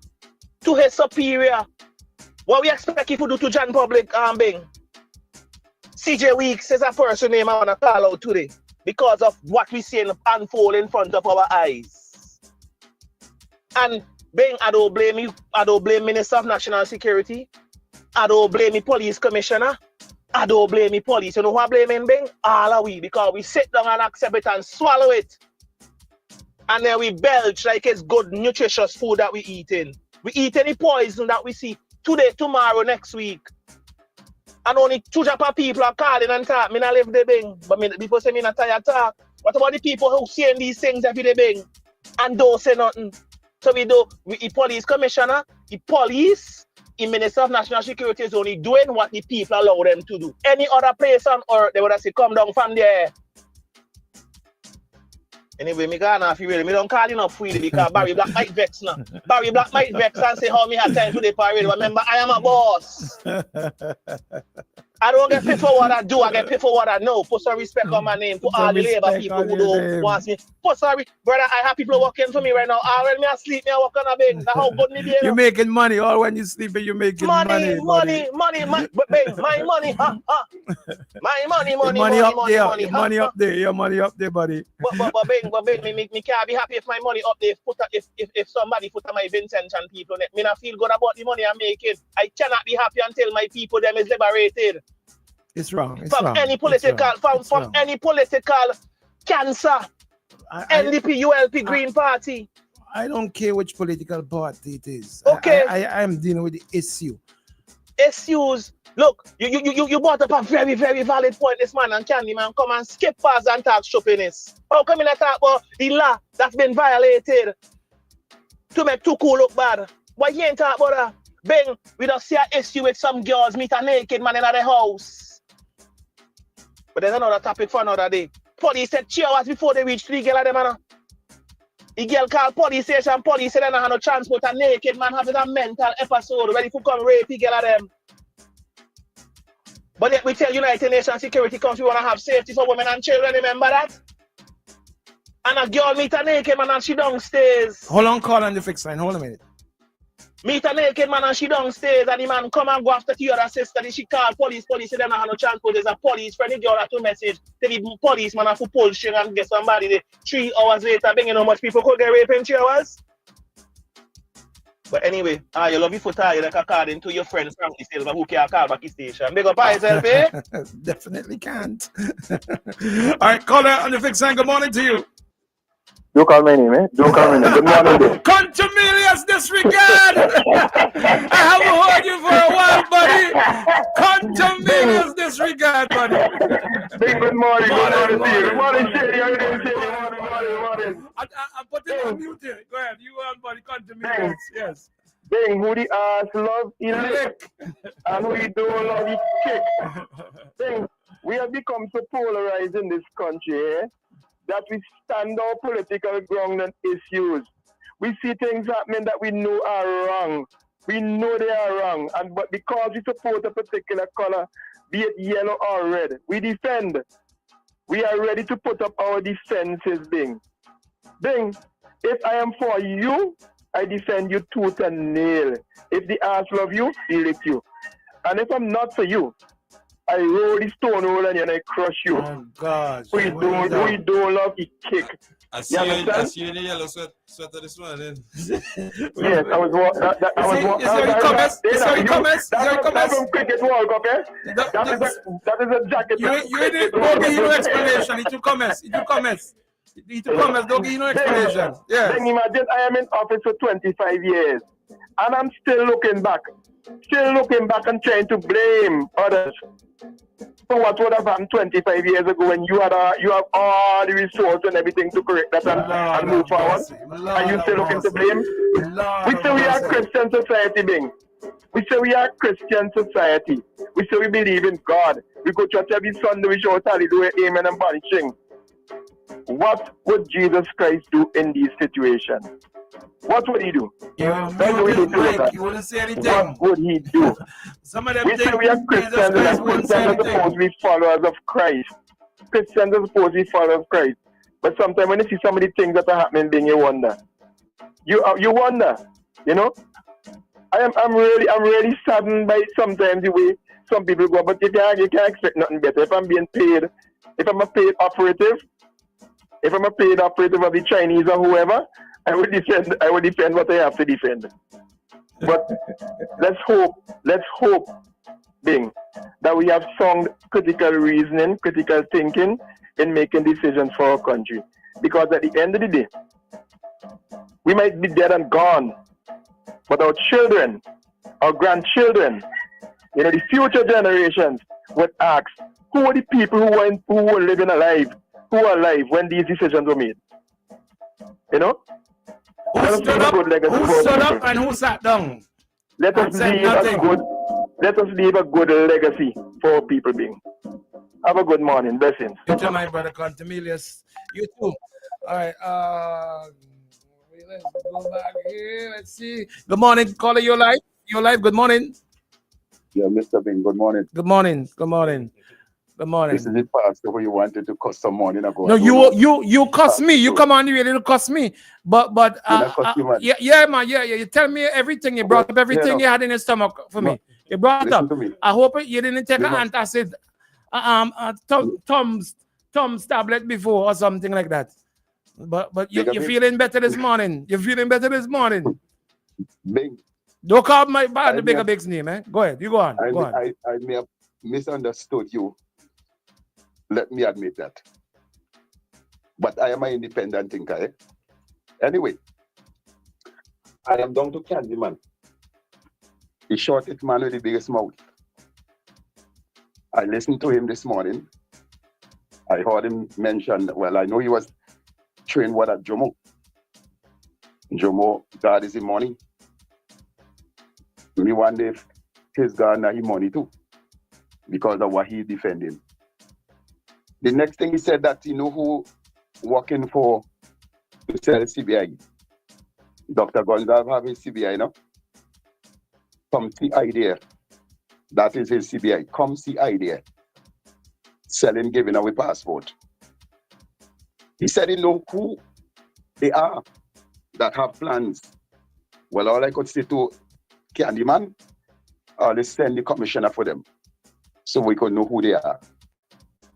to his superior, what we expect if we do to John Public Bing? CJ Weeks is a person name I want to call out today because of what we see unfold in front of our eyes. And Bing, I don't blame you. I don't blame Minister of National Security. I don't blame the police commissioner. I don't blame the police. You know who I blame in Bing? All of we, because we sit down and accept it and swallow it. And then we belch like it's good, nutritious food that we eating. We eat any poison that we see today, tomorrow, next week. And only 2 Japan people are calling and talk. Me not live the Bing. But people say me not tired talk. What about the people who saying these things every day Bing? And don't say nothing. So the police commissioner, the police, the Minister of National Security is only doing what the people allow them to do. Any other place on earth, they would have said, come down from there. Anyway, me can't have you really. Me don't call you enough freely because Barry Black might vex now. Barry Black might vex and say how me have time to the parade. Remember, I am a boss. I don't get paid for what I do. I get paid for what I know. Put some respect on my name. Put all the labor people who don't want me. Put sorry, brother. I have people working for me right now. All when me asleep, me I work on a bing. That's how good me be. You're making money. All when you sleep, you're making money. Money. But bing, my money, my money. Money up there. Your money up there, buddy. But bing, me can't be happy if my money up there. If somebody put on my Vincent and people, me not feel good about the money I'm making. I cannot be happy until my people them is liberated. It's wrong. Any political cancer, NDP, ULP, Green Party. I don't care which political party it is. Okay. I am dealing with the issue. Issues. Look, you brought up a very, very valid point, this man and Candyman come and skip past and talk shoppiness. How come you not talk about the law that's been violated to make Tuku look bad? Why you ain't talk about that? Bing, we don't see an issue with some girls meet a naked man in the house. But there's another topic for another day. Police said 3 hours before they reach 3 girls of them, man. The girl called police station, police said they don't have no transport, a naked man having a mental episode, ready to come rape the girl of them. But yet we tell United Nations Security Council we want to have safety for women and children, remember that? And a girl meet a naked man and she downstairs. Hold on, call on the fixed line, hold a minute. Meet a naked man and she downstairs and the man come and go after the other sister. She called police say they don't have no transport. There's a police friend, the girl to message. Tell the policeman have to pull string and get somebody there. 3 hours later, bring how much people could get raped in 3 hours? But anyway, you love your foot like according to your friend Frankie Silva who can't call back his station. Big up yourself, eh? Definitely can't. All right, caller on the fixed line, good morning to you. Don't call my name, eh? Don't call my name. Good morning. Contumelious disregard! I haven't heard you for a while, buddy. Contumelious disregard, buddy. Good morning. Good morning to you. Good morning, Shady. How you doing, Shady? Good morning. I'm putting on mute here. Go ahead. You on, buddy. Contumelious. Yes. Bing, who the ass love he lick, and who he don't love he kick. Bing, we have become so polarized in this country, eh? That we stand our political ground on issues. We see things happening that we know are wrong. We know they are wrong. But because we support a particular color, be it yellow or red, we defend. We are ready to put up our defenses, Bing. Bing, if I am for you, I defend you tooth and nail. If the ass love you, he lick you. And if I'm not for you, I roll the stone hole and I crush you. Oh, gosh. We don't love the kick. I see you in the yellow sweater this morning. Yes, I was walking. Is there any comments? That's from Cricket World Cup, eh? That is a jacket. You don't give no explanation. It will comments. Don't give no explanation. Yeah. Then imagine I am in office for 25 years. And I'm still looking back and trying to blame others for what would have happened 25 years ago when you have all the resources and everything to correct that and move forward. And you still looking to blame? We say we are Christian society, Bing. We say we are a Christian society. We say we believe in God. We go to church every Sunday, we shout hallelujah, amen, and banishing. What would Jesus Christ do in these situations? What would he do? Mike, you want to say anything? What would he do? Some of them We say we are Christians, and Christians are supposed to be followers of Christ. Christians are supposed to be followers of Christ. But sometimes when you see some of the things that are happening, then you wonder. You wonder, you know. I'm really saddened by sometimes the way some people go. But you can't expect nothing better. If I'm being paid, if I'm a paid operative of the Chinese or whoever, I would defend what I have to defend. But let's hope, Bing, that we have sound critical reasoning, critical thinking in making decisions for our country. Because at the end of the day, we might be dead and gone, but our children, our grandchildren, the future generations would ask, who are the people who were living alive, who are alive when these decisions were made? You know? Who stood up and who sat down? Let us leave a good legacy for our people being. Have a good morning. Blessings. You too, my brother Contemilius. You too. All right. Let's go back here. Let's see. Good morning, caller. You're live. You're live. Good morning. Yeah, Mr. Bing. Good morning. Good morning. Good morning. Good morning. This is the pastor who you wanted to cuss some morning ago. No, you cuss me. You come on here to cuss me. But yeah, man. Yeah. You tell me everything. You brought up everything you had in your stomach for me. You brought it up. I hope you didn't take an antacid, Tom's tablet before or something like that. But you're feeling better this morning. You're feeling better this morning. Bing. Don't call my bad the bigger Big's name, man. Go ahead. You go on. I may have misunderstood you. Let me admit that. But I am an independent thinker. Eh? Anyway, I am down to Candyman. The shortest man with the biggest mouth. I listened to him this morning. I heard him mention, well, I know he was trained what at Jomo. Jomo, God is in money. Me one day, his God now he money too. Because of what he defending. The next thing he said that, you know who working for to sell CBI? Dr. Gonzalez have his CBI now. Come see idea. That is his CBI. Come see idea. Selling, giving away passport. He said he know who they are that have plans. Well, all I could say to Candyman, let's send the commissioner for them. So we could know who they are.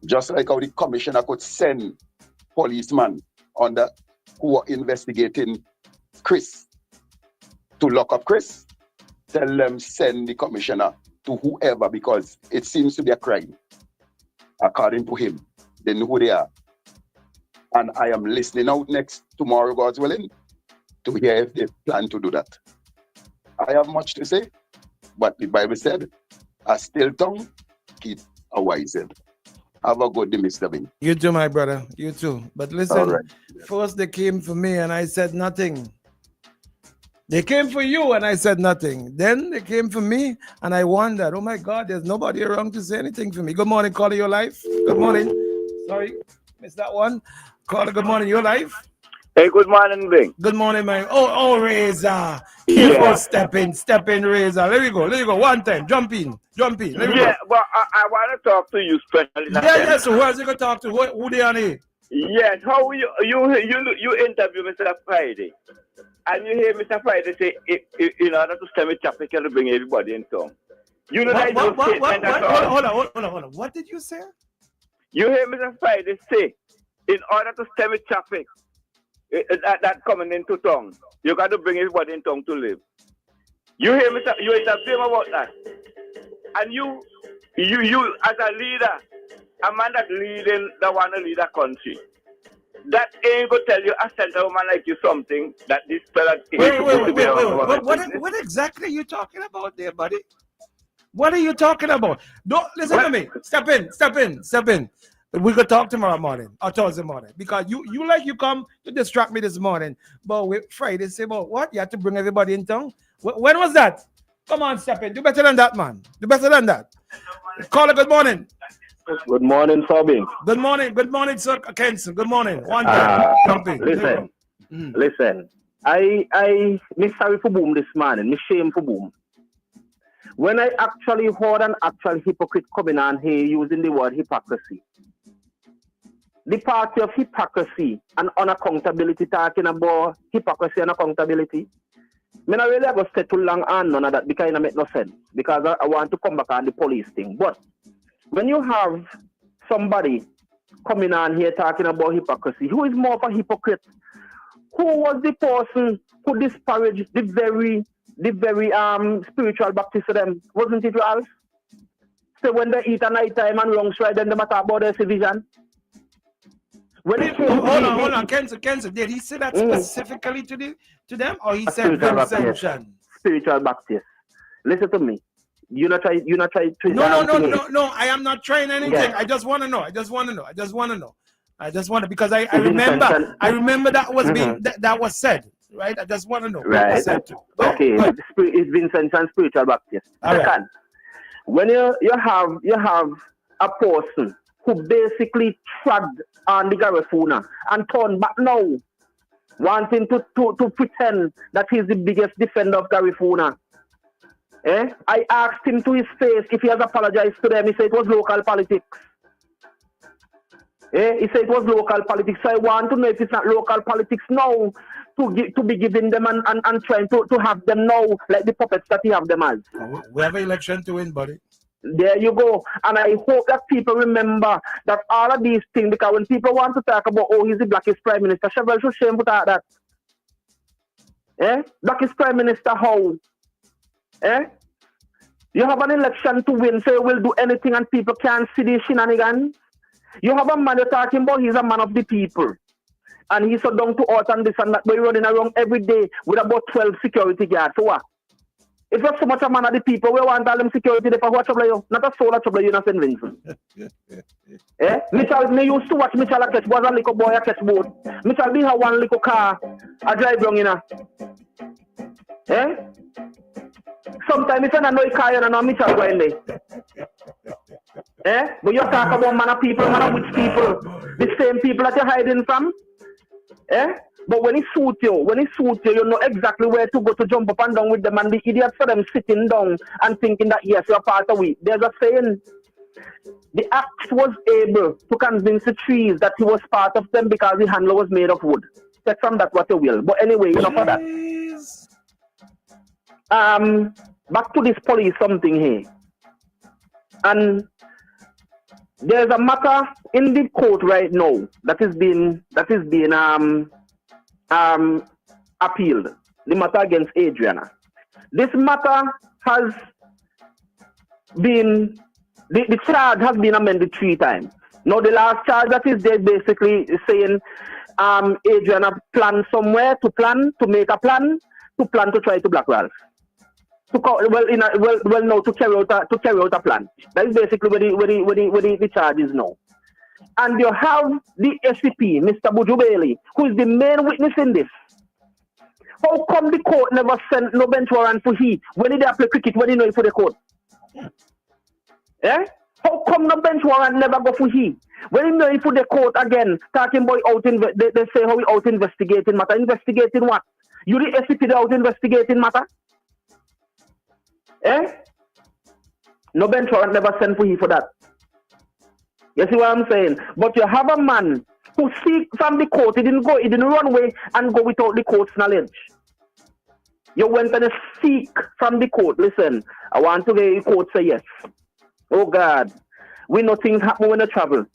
Just like how the commissioner could send policemen under who are investigating Chris to lock up Chris, tell them send the commissioner to whoever because it seems to be a crime. According to him, they know who they are. And I am listening out next tomorrow, God's willing, to hear if they plan to do that. I have much to say, but the Bible said, a still tongue keep a wise head. Have a good day, Mr. Bing. You too, my brother. You too. But listen, first they came for me and I said nothing. They came for you and I said nothing. Then they came for me and I wondered, oh my God, there's nobody around to say anything for me. Good morning, caller, your life. Good morning. Sorry, missed that one. Caller, good morning, your life. Hey, good morning, Bing. Good morning, man. Oh, Razor. Yeah. Step in, Razor. Let me go. One time. Jump in. Let me go. But I want to talk to you specially. Yes. So who else you going to talk to? Who they are here? Yes. How you interview Mr. Friday, and you hear Mr. Friday say, in order to stem traffic, you bring everybody in town. You know that Hold on. What did you say? You hear Mr. Friday say, in order to stem traffic, that coming into town, you got to bring everybody in town to live. You hear me? You interview him about that, and you as a leader, a man that want to lead a country, that ain't gonna tell you a gentleman like you something that this fella. Wait. What exactly are you talking about there, buddy? What are you talking about? Don't listen to me. Step in. We could talk tomorrow morning or Thursday morning because you come to distract me this morning. But with Friday, say about what? You have to bring everybody in town. When was that? Come on, step in. Do better than that, man. Do better than that. Caller, good morning. Good morning, Sobin. Good morning, Sir Kenson. Good morning. Listen. I me sorry for boom this morning. Me shame for boom. When I actually heard an actual hypocrite coming on here using the word hypocrisy, the party of hypocrisy and unaccountability, talking about hypocrisy and accountability, I not really go stay too long on none of that because it make no sense. Because I want to come back on the police thing. But when you have somebody coming on here talking about hypocrisy, who is more of a hypocrite? Who was the person who disparaged the very spiritual Baptist to them? Wasn't it Ralph? So when they eat at night time and wrong stride, then they matter about their vision. When it came hold on, Kenson, did he say that specifically to them, or he said consumption? Spiritual Baptist. Listen to me. You not try to. No. I am not trying anything. Yeah. I just want to know. Because I remember that was being that was said, right? I just want to know. Right. Okay. It's Vincent and Spiritual Baptist. Right. When you have a person who basically trod on the Garifuna and turned back now, wanting to pretend that he's the biggest defender of Garifuna. I asked him to his face if he has apologized to them. He said it was local politics. He said it was local politics. So I want to know if it's not local politics now to be giving them and trying to have them now like the puppets that he have them as. We have an election to win, buddy. There you go. And I hope that people remember that all of these things, because when people want to talk about, oh, he's the blackest prime minister, Chevelle should shame without that. Blackest prime minister, how? You have an election to win, so you will do anything and people can't see the shenanigans. You have a man you're talking about, he's a man of the people. And he's so down to earth and this and that, but he's running around every day with about 12 security guards. So what? If you're so much a man of the people, we want all them security there for what trouble you? Not a soul of trouble you, not St. Vincent. Me used to watch Mitchell catch was a little boy a catch boat. Mitchell be have one little car, a drive wrong, you know. Sometimes if you don't know a car, you don't know Mitchell going there. But you talk about man of people, man of which people? The same people that you're hiding from? But when it suits you, you know exactly where to go to jump up and down with them, and the idiots for them sitting down and thinking that yes, you're part of it. There's a saying, the axe was able to convince the trees that he was part of them because the handle was made of wood. Take from that what you will. But anyway, enough of that. Back to this police something here. And there's a matter in the court right now that is being appealed. The matter against Adriana. This matter has been the charge has been amended 3 times. Now the last charge that is there basically is saying Adriana planned somewhere to make a plan to try to black Ralph. To carry out a plan. That is basically where the charge is now. And you have the SCP, Mr. Buju Bailey, who is the main witness in this. How come the court never sent no bench warrant for he when he play cricket when he know for the court? How come no bench warrant never go for he when he know for the court again? Talking about they say how we out investigating matter. Investigating what? You the SCP out investigating matter? No bench warrant never sent for he for that. You see what I'm saying? But you have a man who seek from the court. He didn't run away and go without the court's knowledge. You went and seek from the court. Listen, I want to get the court say yes. Oh God, we know things happen when you travel.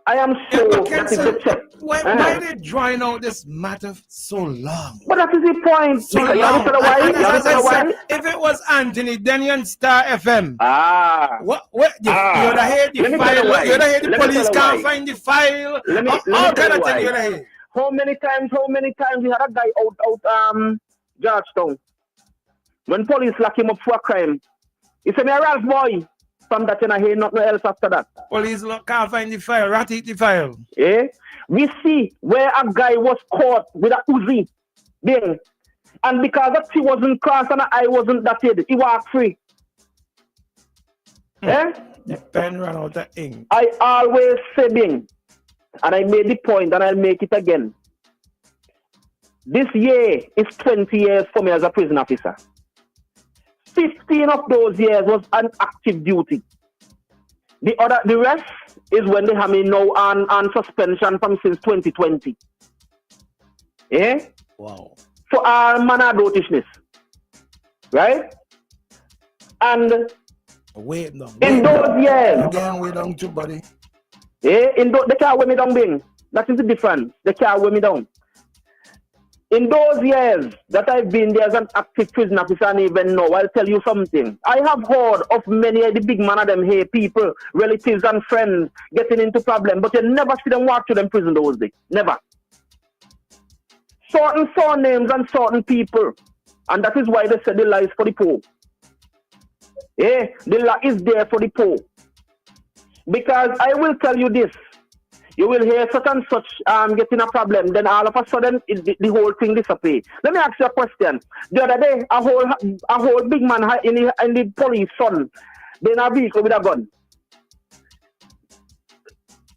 I am sure that if you check. Why are they drawing out this matter so long? But that is the point. So long. Why? If it was Anthony, then on Star FM. What? You would have heard the file. You would have heard the police can't find the file. All kind of thing you would have heard. How many times we had a guy out Georgetown. When police lock him up for a crime, he said, "Me a Ralph boy." From that, and I hear nothing else after that. Police can't find the file, rat eat the file. We see where a guy was caught with a Uzi. Then And because the T wasn't crossed and the I wasn't dotted, he walked free. Eh? The pen ran out of ink. I always say Bing, and I made the point and I'll make it again. This year is 20 years for me as a prison officer. 15 of those years was on active duty. The rest is when they have me now on suspension from since 2020. Eh? Wow. For all manner of dotishness. Right? And wait no. In those years. Again, wait on too, buddy. Eh? They can't weigh me down, Bing. That is the difference. They can't weigh me down. In those years that I've been there as an active prison officer, and even now, I'll tell you something. I have heard of many of the big man of them here, people, relatives and friends getting into problems, but you never see them walk to them prison those days. Never. Certain surnames and certain people. And that is why they say the law is for the poor. Eh? The law is there for the poor. Because I will tell you this. You will hear such and such getting a problem, then all of a sudden the whole thing disappears. Let me ask you a question. The other day, a whole big man in the police son, they in a vehicle with a gun.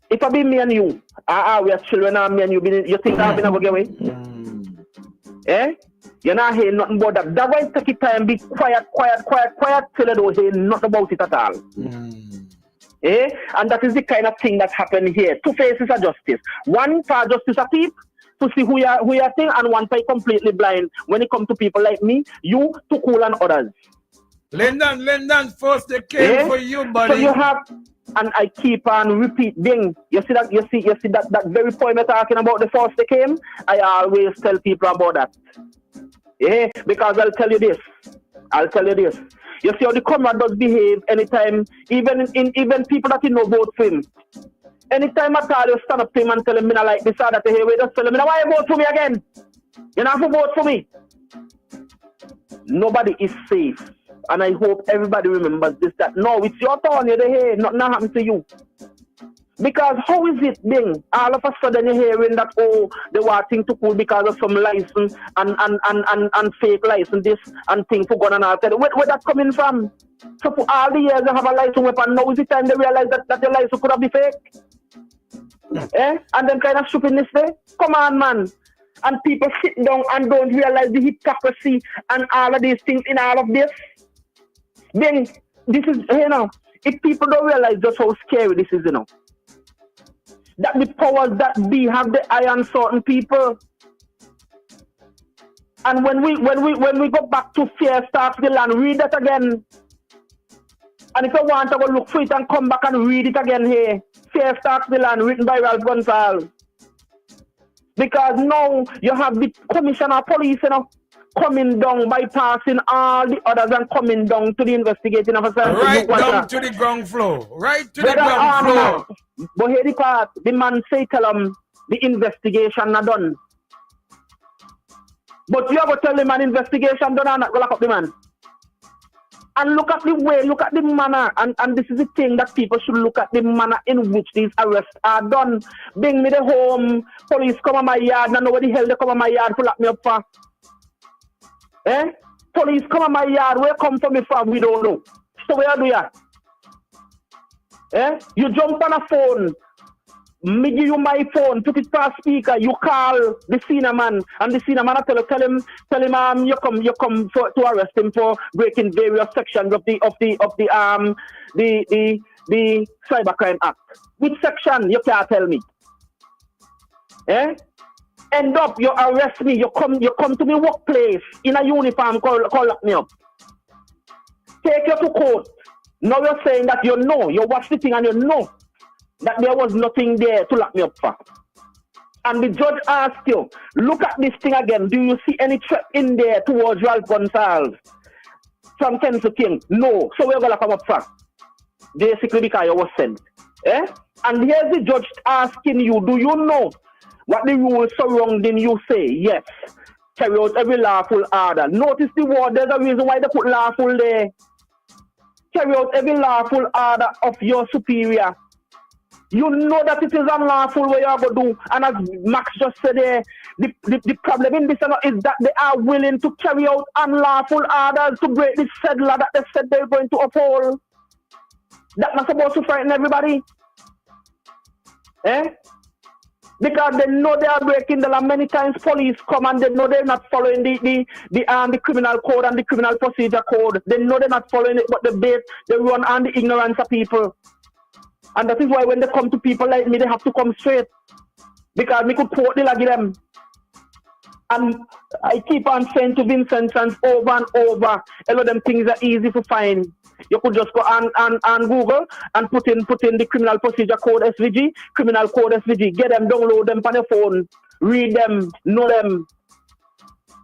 If I be me and you, we are children and me and you think I'm going to get away? Eh? You're not hearing nothing about that. That's why take it time, be quiet, till you don't hear nothing about it at all. Eh? And that is the kind of thing that happened here. Two faces of justice. One for justice a peep to see who you think, and one for completely blind when it comes to people like me, you, to cool and others. Lyndon, first they came for you, buddy. So you have, and I keep on repeating. You see that very point I'm talking about, the first they came? I always tell people about that. Eh? Because I'll tell you this. You see how the comrade does behave anytime, even people that you know vote for him. Anytime I tell you stand up to him and tell him, I like this or that, hey, wait, just tell him, why you vote for me again? You don't have to vote for me. Nobody is safe. And I hope everybody remembers this, that no, it's your turn, you're here, nothing happened to you. Because how is it being? All of a sudden you're hearing that, they were things to cool because of some license and fake license, this and thing for gun and all that. Where that coming from? So for all the years you have a license weapon, now is the time they realize that your license could have been fake? Eh? And then kind of stupidness there? Come on, man. And people sit down and don't realize the hypocrisy and all of these things in all of this. Then, this is, if people don't realize just how scary this is, that the powers that be have the eye on certain people. And when we go back to Fear Starts the Land, read that again. And if you want to go look for it and come back and read it again here, Fear Starts the Land, written by Ralph Gonsalves. Because now you have the commissioner of police, coming down, bypassing all the others and coming down to the investigating officer. Right down to the ground floor. Right to the ground floor. But here the part, the man say tell him the investigation not done. But you have to tell him an investigation done and not go lock up the man. And look at the way, look at the manner, and this is the thing that people should look at, the manner in which these arrests are done. Bring me the home, police come on my yard, and nobody hell they come on my yard to lock me up for. Eh? Police come on my yard, where come from me from, we don't know. So where do you? Eh? You jump on a phone, me give you my phone, put it for speaker, you call the senior man, and the senior man tell him you come to arrest him for breaking various sections of the Cybercrime Act. Which section you can't tell me? Eh? End up you arrest me, you come to my workplace in a uniform, call lock me up. Take you to court. Now you're saying that you watch the thing and you know that there was nothing there to lock me up for. And the judge asked you, look at this thing again. Do you see any threat in there towards Ralph Gonsalves from Ken to King? No. So we're going to come up for. Basically because you was sent. Eh? And here's the judge asking you, do you know what the rules surrounding you say? Yes. Carry out every lawful order. Notice the word. There's a reason why they put lawful there. Carry out every lawful order of your superior. You know that it is unlawful what you are going to do. And as Max just said there, the problem in this is that they are willing to carry out unlawful orders to break this law that they said they're going to uphold. That's not supposed to frighten everybody. Eh? Because they know they are breaking the law. Many times police come and they know they're not following the criminal code and the criminal procedure code. They know they're not following it, but they run on the ignorance of people. And that is why when they come to people like me, they have to come straight. Because we could quote the lagi them. And I keep on saying to Vincent and over and over, a lot of them things are easy to find. You could just go on Google and put in the criminal procedure code SVG, criminal code SVG. Get them, download them on your phone, read them, know them.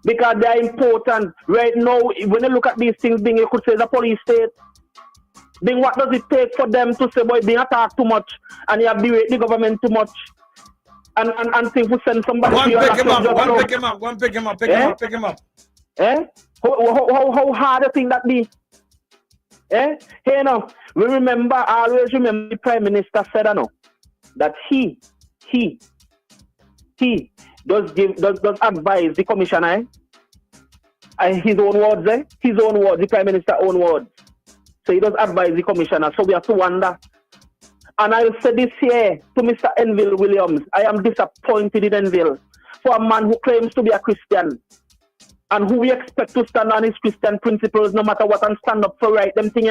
Because they are important. Right now, when you look at these things, you could say the police state. Then what does it take for them to say, boy, being attacked too much and you have berate the government too much? And think we send somebody One to you. pick him up. Eh? How hard a thing that be? Eh? Hey, now, I always remember the Prime Minister said, that he does advise the commissioner, his own words, the Prime Minister's own words. So he does advise the commissioner. So we have to wonder. And I'll say this here to Mr. Enville Williams. I am disappointed in Enville for a man who claims to be a Christian and who we expect to stand on his Christian principles no matter what and stand up for right. Them thing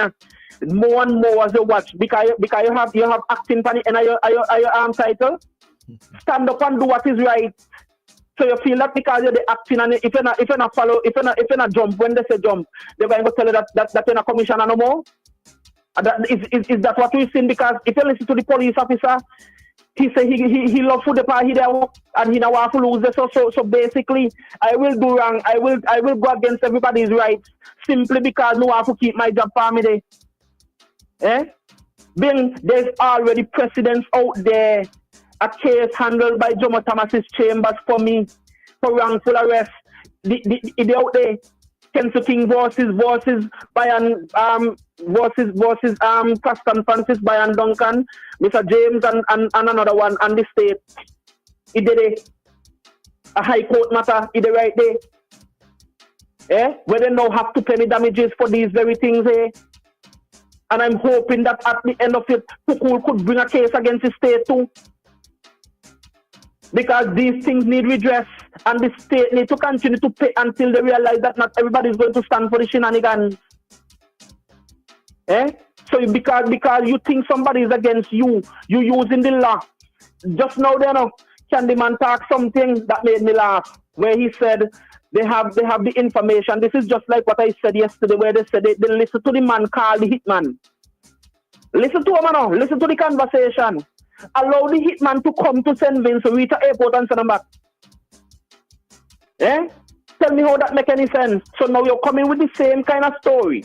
more and more as you watch because you have acting pan and your arm title. Stand up and do what is right. So you feel that because you're the acting and if you're not follow, if you're not jump, when they say jump, they're going to tell you that you're not commissioner no more. Is that what we've seen? Because if you listen to the police officer, he say he loves food the party there and he don't want to lose this. So basically, I will do wrong. I will go against everybody's rights simply because no one to keep my job for me there. Eh? There's already precedents out there. A case handled by Jomo Thomas's chambers for me for wrongful arrest. The out there. Kenzo King versus Brian versus Preston Francis, Brian Duncan, Mr. James and another one and the state. He did a high court matter, he did right there. Eh? Where they now have to pay me damages for these very things here. And I'm hoping that at the end of it, Pukul could bring a case against the state too. Because these things need redress and the state need to continue to pay until they realize that not everybody is going to stand for the shenanigans. Eh? So because you think somebody is against you, you using the law. Just now Candyman talk something that made me laugh, where he said they have the information. This is just like what I said yesterday, where they said they listen to the man called the hitman. Listen to him now, listen to the conversation. Allow the hitman to come to St. Vince, reach the airport and send him back. Eh? Tell me how that make any sense. So now you're coming with the same kind of story.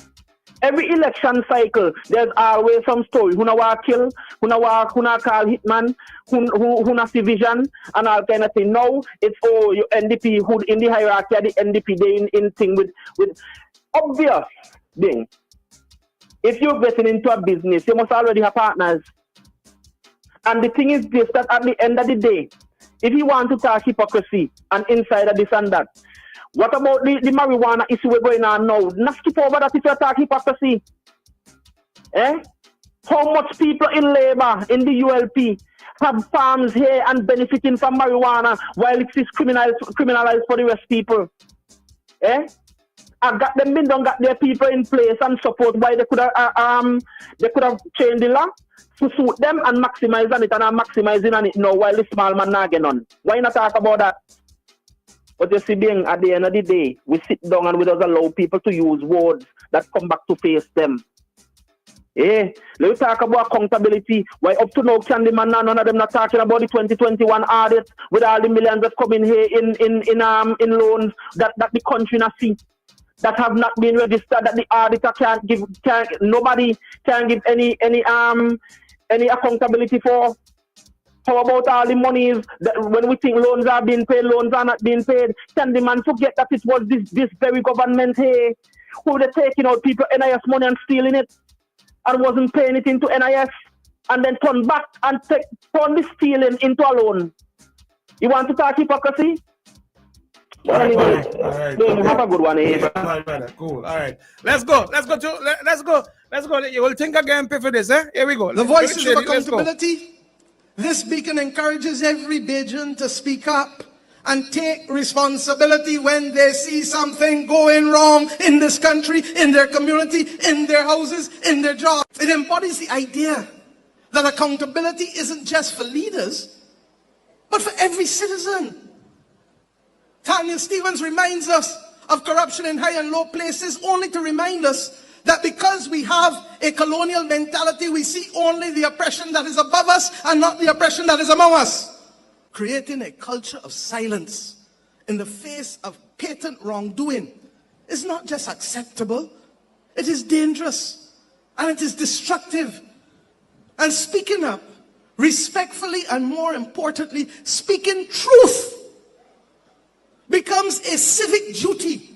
Every election cycle, there's always some story. Who na want kill, who na call hitman, who na see vision, and all kind of thing. Now it's your NDP who in the hierarchy of the NDP they in thing with obvious thing. If you're getting into a business, you must already have partners. And the thing is this, that at the end of the day, if you want to talk hypocrisy and insider this and that, what about the marijuana issue we're going on now? Not skip over that if you talk hypocrisy. Eh? How much people in labor, in the ULP, have farms here and benefiting from marijuana while it is criminalized for the rest people? Eh? I got them don't got their people in place and support why they could have changed the law to suit them and maximize on it and I'm maximizing on it now while the small man not getting on. Why not talk about that? But you see, being at the end of the day, we sit down and we just allow people to use words that come back to face them. Eh? Let's talk about accountability. Why up to now, Candyman, none of them not talking about the 2021 audit with all the millions that come in here in loans that the country not see. That have not been registered, that the auditor nobody can give any accountability for. How about all the monies that when we think loans are being paid, loans are not being paid? Can the man forget that it was this very government here who were taking out people NIS money and stealing it and wasn't paying it into NIS? and then turn back and turn the stealing into a loan. You want to talk hypocrisy? All right, Anyway, all right. have a good one, eh? All right, brother. Cool. All right. Let's go. Let's go. You will think again, pay for this, eh? Here we go. The voices of Shady, let's go. accountability. This beacon encourages every Bajan to speak up and take responsibility when they see something going wrong in this country, in their community, in their houses, in their jobs. It embodies the idea that accountability isn't just for leaders, but for every citizen. Tanya Stevens reminds us of corruption in high and low places only to remind us that because we have a colonial mentality, we see only the oppression that is above us and not the oppression that is among us. Creating a culture of silence in the face of patent wrongdoing is not just acceptable, it is dangerous and it is destructive. And speaking up respectfully and more importantly, speaking truth becomes a civic duty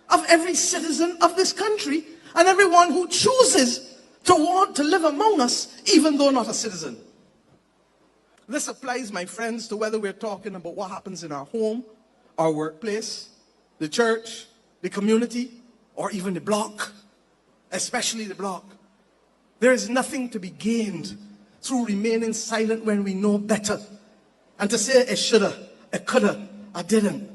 of every citizen of this country and everyone who chooses to want to live among us, even though not a citizen. This applies, my friends, to whether we're talking about what happens in our home, our workplace, the church, the community, or even the block, especially the block. There is nothing to be gained through remaining silent when we know better. And to say it shoulda, it coulda, I didn't.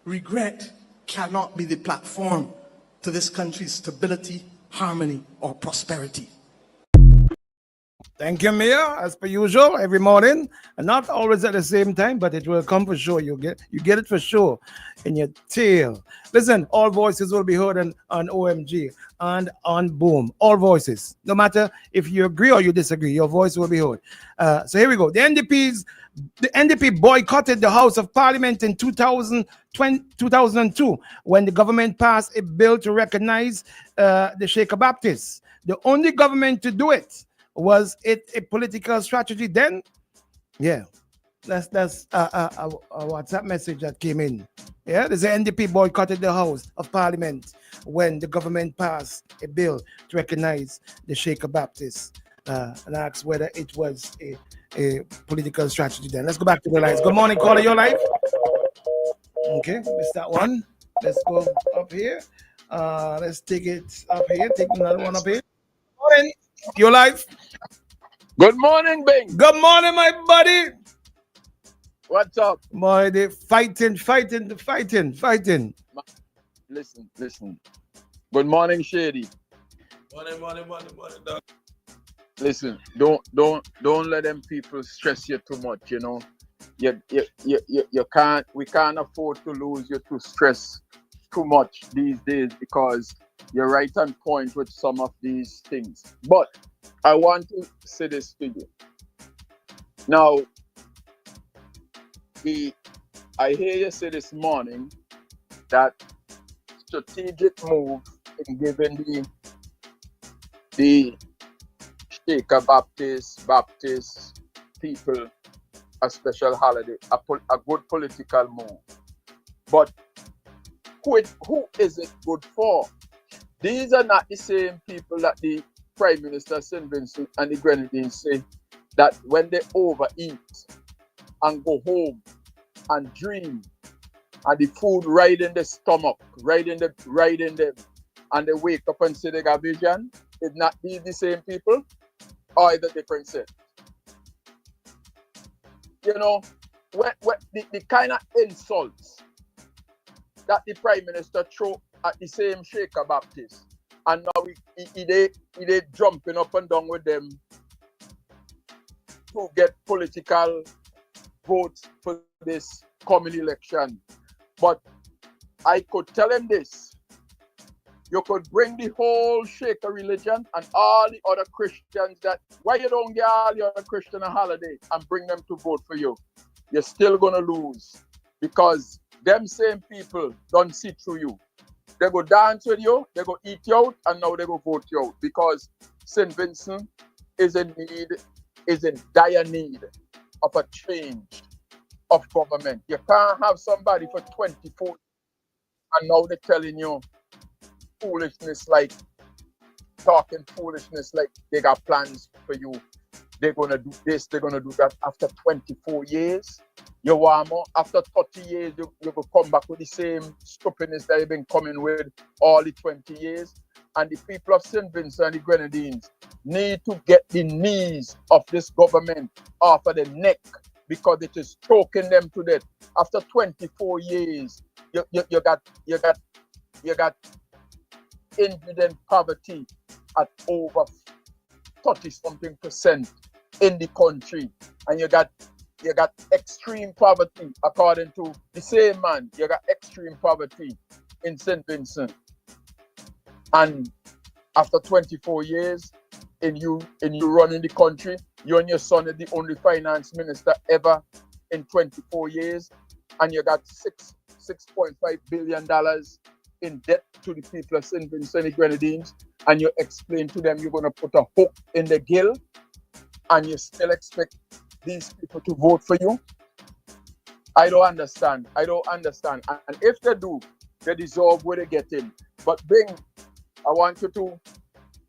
Regret cannot be the platform to this country's stability, harmony, or prosperity. Thank you, Mayor. As per usual, every morning, and not always at the same time, but it will come for sure. You get it for sure in your tail. Listen, all voices will be heard on OMG and on Boom. All voices, no matter if you agree or you disagree, your voice will be heard. So here we go. The NDP boycotted the House of Parliament in 2002 when the government passed a bill to recognize the Shaker Baptists. The only government to do it. Was it a political strategy then? Yeah, that's a WhatsApp message that came in. Yeah, there's an NDP boycotted the House of Parliament when the government passed a bill to recognize the Shaker Baptists and asked whether it was a political strategy then. Let's go back to the lines. Good morning, caller, your life. Okay, missed that one. Let's go up here. Let's take it up here. Take another one up here. Morning. Your life. Good morning, Bing. Good morning, my buddy. What's up? Boy, they fighting. Listen. Good morning, Shady. Morning, dog. Listen, don't let them people stress you too much, you know. You can't, we can't afford to lose you to stress too much these days because you're right on point with some of these things. But I want to say this to you. Now, I hear you say this morning that strategic move in giving the Shaker Baptist people a special holiday, a good political move. But who is it good for? These are not the same people that the Prime Minister St. Vincent and the Grenadines say that when they overeat and go home and dream and the food right in the stomach, right in them, and they wake up and say they got vision. It's not these the same people or is it a different set? You know, the kind of insults that the Prime Minister threw at the same Shaker Baptist, and now he jumping up and down with them to get political votes for this coming election. But I could tell him this: you could bring the whole Shaker religion and all the other Christians why you don't get all the other Christian a holiday and bring them to vote for you? You're still gonna lose because them same people don't see through you. They go dance with you, they go eat you out, and now they go vote you out because St. Vincent is in dire need of a change of government. You can't have somebody for 24 and now they're telling you foolishness, like talking foolishness like they got plans for you they're gonna do this, they're gonna do that after 24 years. You want more? After 30 years, you will come back with the same stupidness that you've been coming with all the 20 years. And the people of St. Vincent and the Grenadines need to get the knees of this government off of the neck because it is choking them to death. After 24 years, you got indigent poverty at over 30-something% in the country, and you got extreme poverty according to the same man. You got extreme poverty in St. Vincent, and after 24 years in you running the country, you and your son are the only finance minister ever in 24 years, and you got $6.5 billion in debt to the people of St. Vincent and the Grenadines, and you explain to them you're going to put a hook in the gill, and you still expect these people to vote for you? I don't understand. And if they do, they deserve where they get in. But Bing, I want you to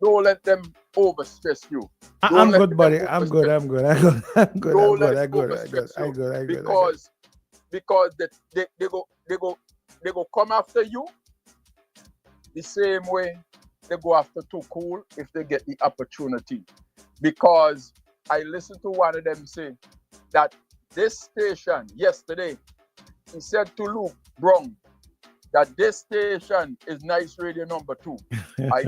don't let them overstress you. I'm good, buddy. I'm good. Because they go come after you the same way they go after Too Cool if they get the opportunity. Because I listened to one of them say that this station yesterday, he said to Luke Brown that this station is nice radio number 2. I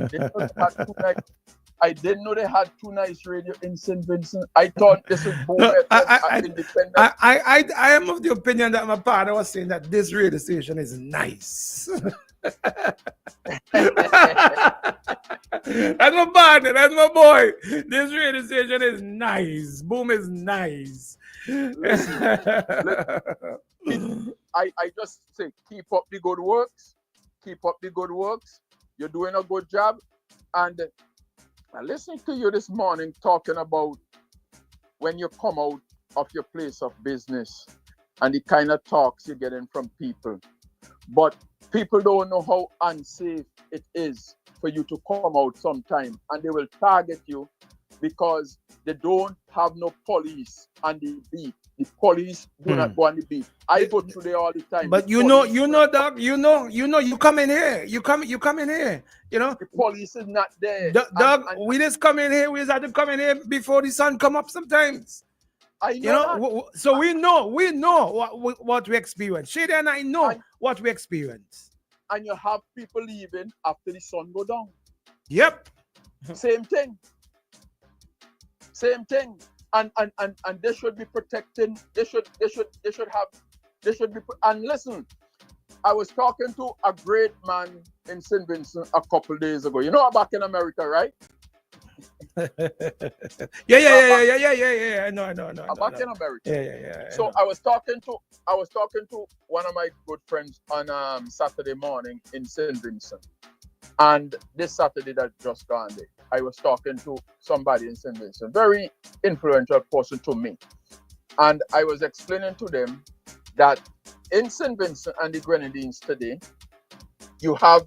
didn't know they had two nice radio in St. Vincent. I thought this is Boom FM independent. I am of the opinion that my partner was saying that this radio station is nice. That's my partner. That's my boy. This radio station is nice. Boom is nice. I just say keep up the good works. Keep up the good works. You're doing a good job. And I listened to you this morning talking about when you come out of your place of business and the kind of talks you're getting from people. But people don't know how unsafe it is for you to come out sometime, and they will target you because they don't have no police on the beat. The police do not go on the beat. I go through there all the time. But you Doc, you come in here. You come in here. You know? The police is not there. Doc, we just come in here. We just have to come in here before the sun come up sometimes. I know so we know what we experience. Shady and I know what we experience. And you have people leaving after the sun go down. Yep. Same thing. And they should be protecting. They should be. And listen, I was talking to a great man in St. Vincent a couple days ago. You know, I'm back in America, right? Yeah. I know. I'm back in America. Yeah. So I was talking to one of my good friends on Saturday morning in St. Vincent, and this Saturday that just gone there, I was talking to somebody in St. Vincent, very influential person to me, and I was explaining to them that in St. Vincent and the Grenadines today, you have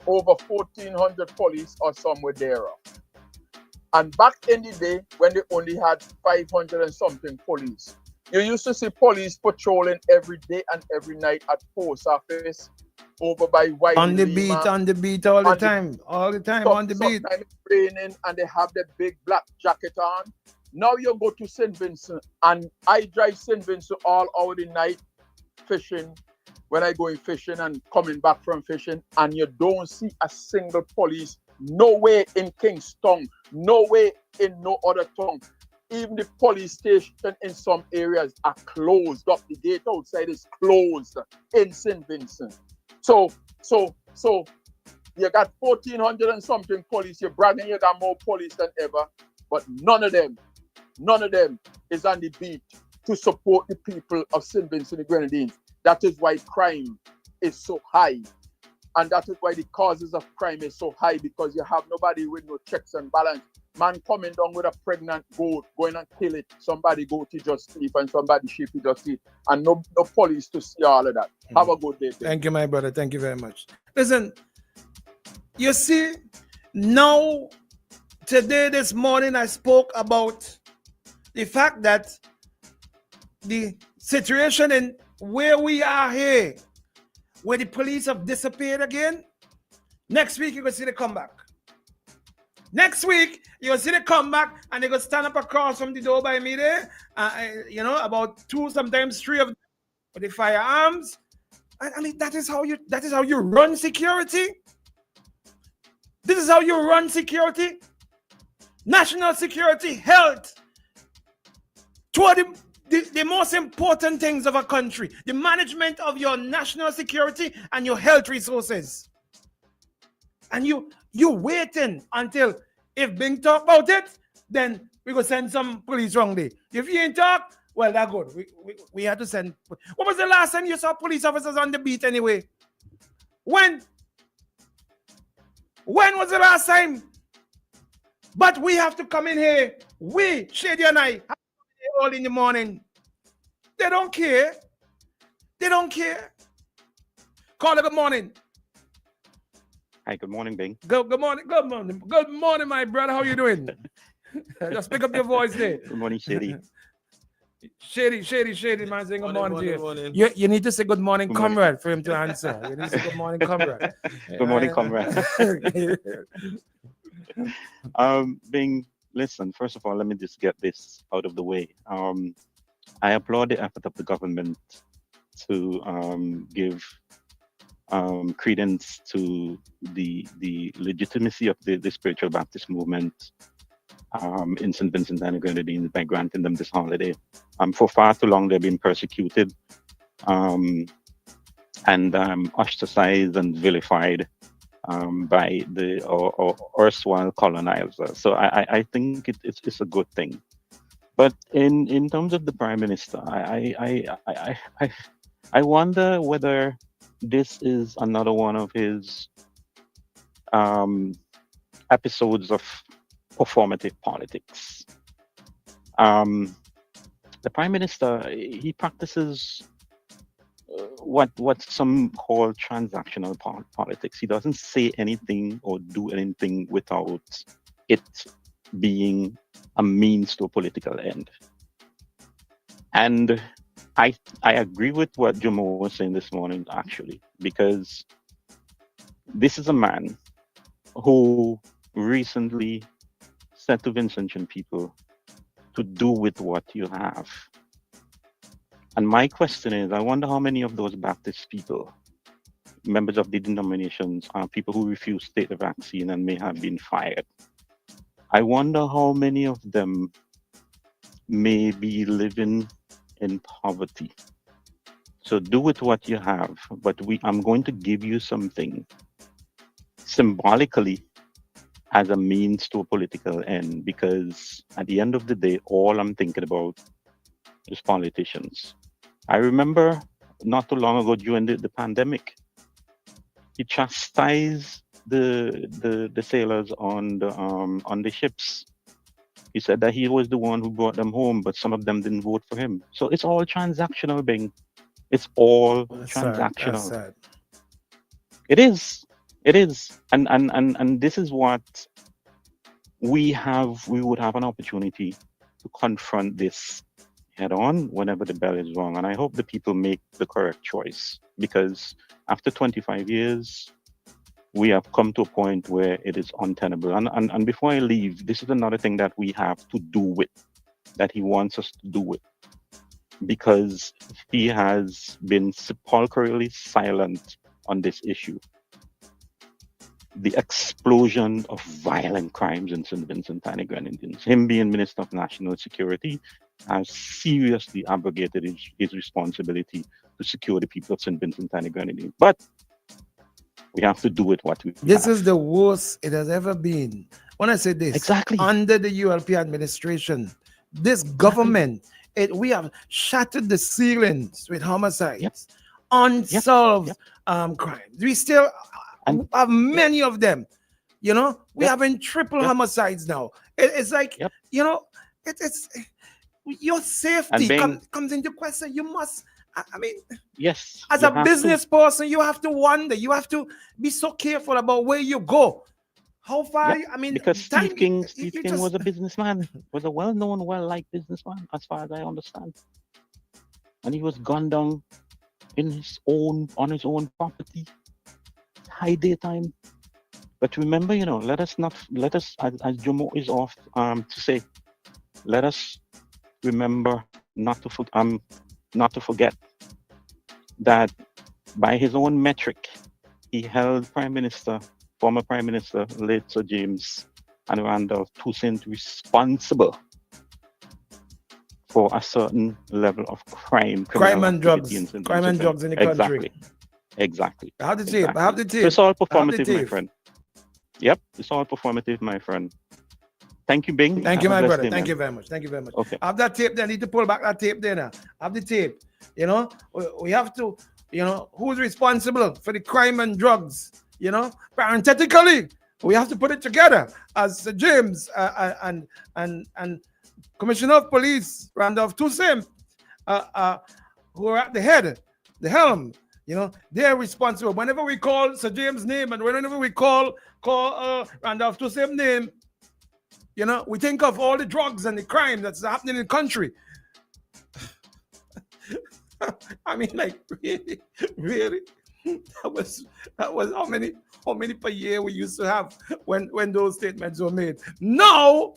over 1,400 police or somewhere thereof. And back in the day, when they only had 500 and something police, you used to see police patrolling every day and every night at post office, over by White on the beat, all the time, on the beat. Sometimes it's raining and they have the big black jacket on. Now you go to St. Vincent, and I drive St. Vincent all over the night fishing, when I go fishing and coming back from fishing, and you don't see a single police. Nowhere in Kingston, nowhere in no other town. Even the police station in some areas are closed up. The gate outside is closed in St. Vincent. So you got 1,400 and something police. You're bragging you got more police than ever, but none of them is on the beat to support the people of St. Vincent and the Grenadines. That is why crime is so high. And that is why the causes of crime is so high, because you have nobody with no checks and balance. Man coming down with a pregnant goat, going and kill it. Somebody go to just sleep and somebody sheep to just sleep. And no police to see all of that. Have a good day. Thank you, my brother. Thank you very much. Listen, you see, now this morning, I spoke about the fact that the situation in where we are here, where the police have disappeared again. Next week, you're going to see the comeback. Next week, you'll see the comeback, and they're going to stand up across from the door by me there. About 2, sometimes 3 of them with the firearms. I mean, that is how you run security. This is how you run security. National security, health. Two of the most important things of a country. The management of your national security and your health resources. And you waiting until if Bing talk about it, then we go send some police wrong day. If you ain't talk, well, that's good. We had to send. What was the last time you saw police officers on the beat anyway? When was the last time? But we have to come in here. We, Shady and I, all in the morning. They don't care. They don't care. Caller, good morning. Hi, good morning, Bing. Good morning. Good morning. Good morning, my brother. How you doing? Just pick up your voice there. Good morning, Shady. Shady, man, saying good morning to you. You need to say good morning, comrade, for him to answer. You need to say good morning, comrade. Good morning, comrade. Bing, listen, first of all, let me just get this out of the way. I applaud the effort of the government to give credence to the legitimacy of the spiritual Baptist movement in St. Vincent and the Grenadines by granting them this holiday. For far too long, they've been persecuted and ostracized and vilified by the erstwhile colonizers. So I think it's a good thing. But in terms of the Prime Minister, I wonder whether this is another one of his episodes of performative politics. The Prime Minister, he practices what some call transactional politics. He doesn't say anything or do anything without it being a means to a political end. And I agree with what Jomo was saying this morning, actually, because this is a man who recently said to Vincentian people to do with what you have. And my question is, I wonder how many of those Baptist people, members of the denominations, are people who refuse to take the vaccine and may have been fired. I wonder how many of them may be living in poverty. So do with what you have, but I'm going to give you something symbolically as a means to a political end, because at the end of the day, all I'm thinking about is politicians. I remember not too long ago during the pandemic, he chastised the sailors on the ships. He said that he was the one who brought them home, but some of them didn't vote for him. So it's all transactional, Bing. It's all transactional. That's sad. It is. And this is what we would have an opportunity to confront this head on whenever the bell is rung. And I hope the people make the correct choice, because after 25 years, we have come to a point where it is untenable. And before I leave, this is another thing that we have to do with, that he wants us to do with, because he has been sepulchrally silent on this issue. The explosion of violent crimes in St. Vincent and the Grenadines. Him being Minister of National Security has seriously abrogated his responsibility to secure the people of St. Vincent and the Grenadines. But we have to do with what we This have. is the worst it has ever been. When I say this, exactly under the ULP administration, this government, we have shattered the ceilings with homicides, unsolved crimes. We still have many of them. You know, we having triple homicides now. It's like, you know, it's your safety comes into question. You must, I mean, yes, as a business person, you have to wonder, you have to be so careful about where you go. How far? Yeah, I mean, because time. Steve King was a businessman, was a well-known, well-liked businessman, as far as I understand. And he was gunned down on his own property, high daytime. But remember, let us, as Jomo is off to say, let us remember not to forget that by his own metric, he held former Prime Minister, late Sir James and Randolph Toussaint responsible for a certain level of crime and drugs, in crime and drugs in the country. Exactly. I have the tape. I have the tape. So it's all performative, my friend. Yep, it's all performative, my friend. Thank you, Bing. Thank you, my brother. Thank you very much. Thank you very much. Okay. I have that tape there. I need to pull back that tape there now. I have the tape. We have to, who's responsible for the crime and drugs? Parenthetically, we have to put it together as Sir James and Commissioner of Police Randolph Toussaint, who are at the helm. They're responsible. Whenever we call Sir James' name and whenever we call Randolph Toussaint's name, we think of all the drugs and the crime that's happening in the country. I mean, like, really? That was how many per year we used to have when those statements were made. Now,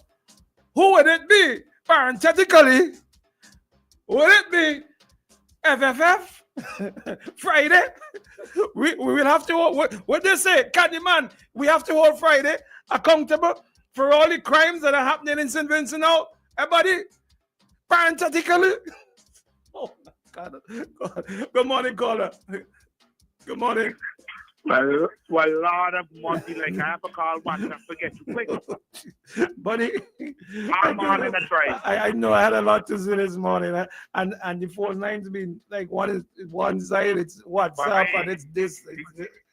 who would it be? Parenthetically, would it be FFF? Friday? We will have to hold, what they say, Candyman, we have to hold Friday accountable for all the crimes that are happening in St. Vincent now. Everybody, parenthetically. Oh my God. Good morning, caller. Good morning. Well, Lord of mercy, like I have to call back and forget you quick. Buddy, I'm on in a try. I know I had a lot to say this morning, and the phone line's been like one side, it's WhatsApp, and it's this,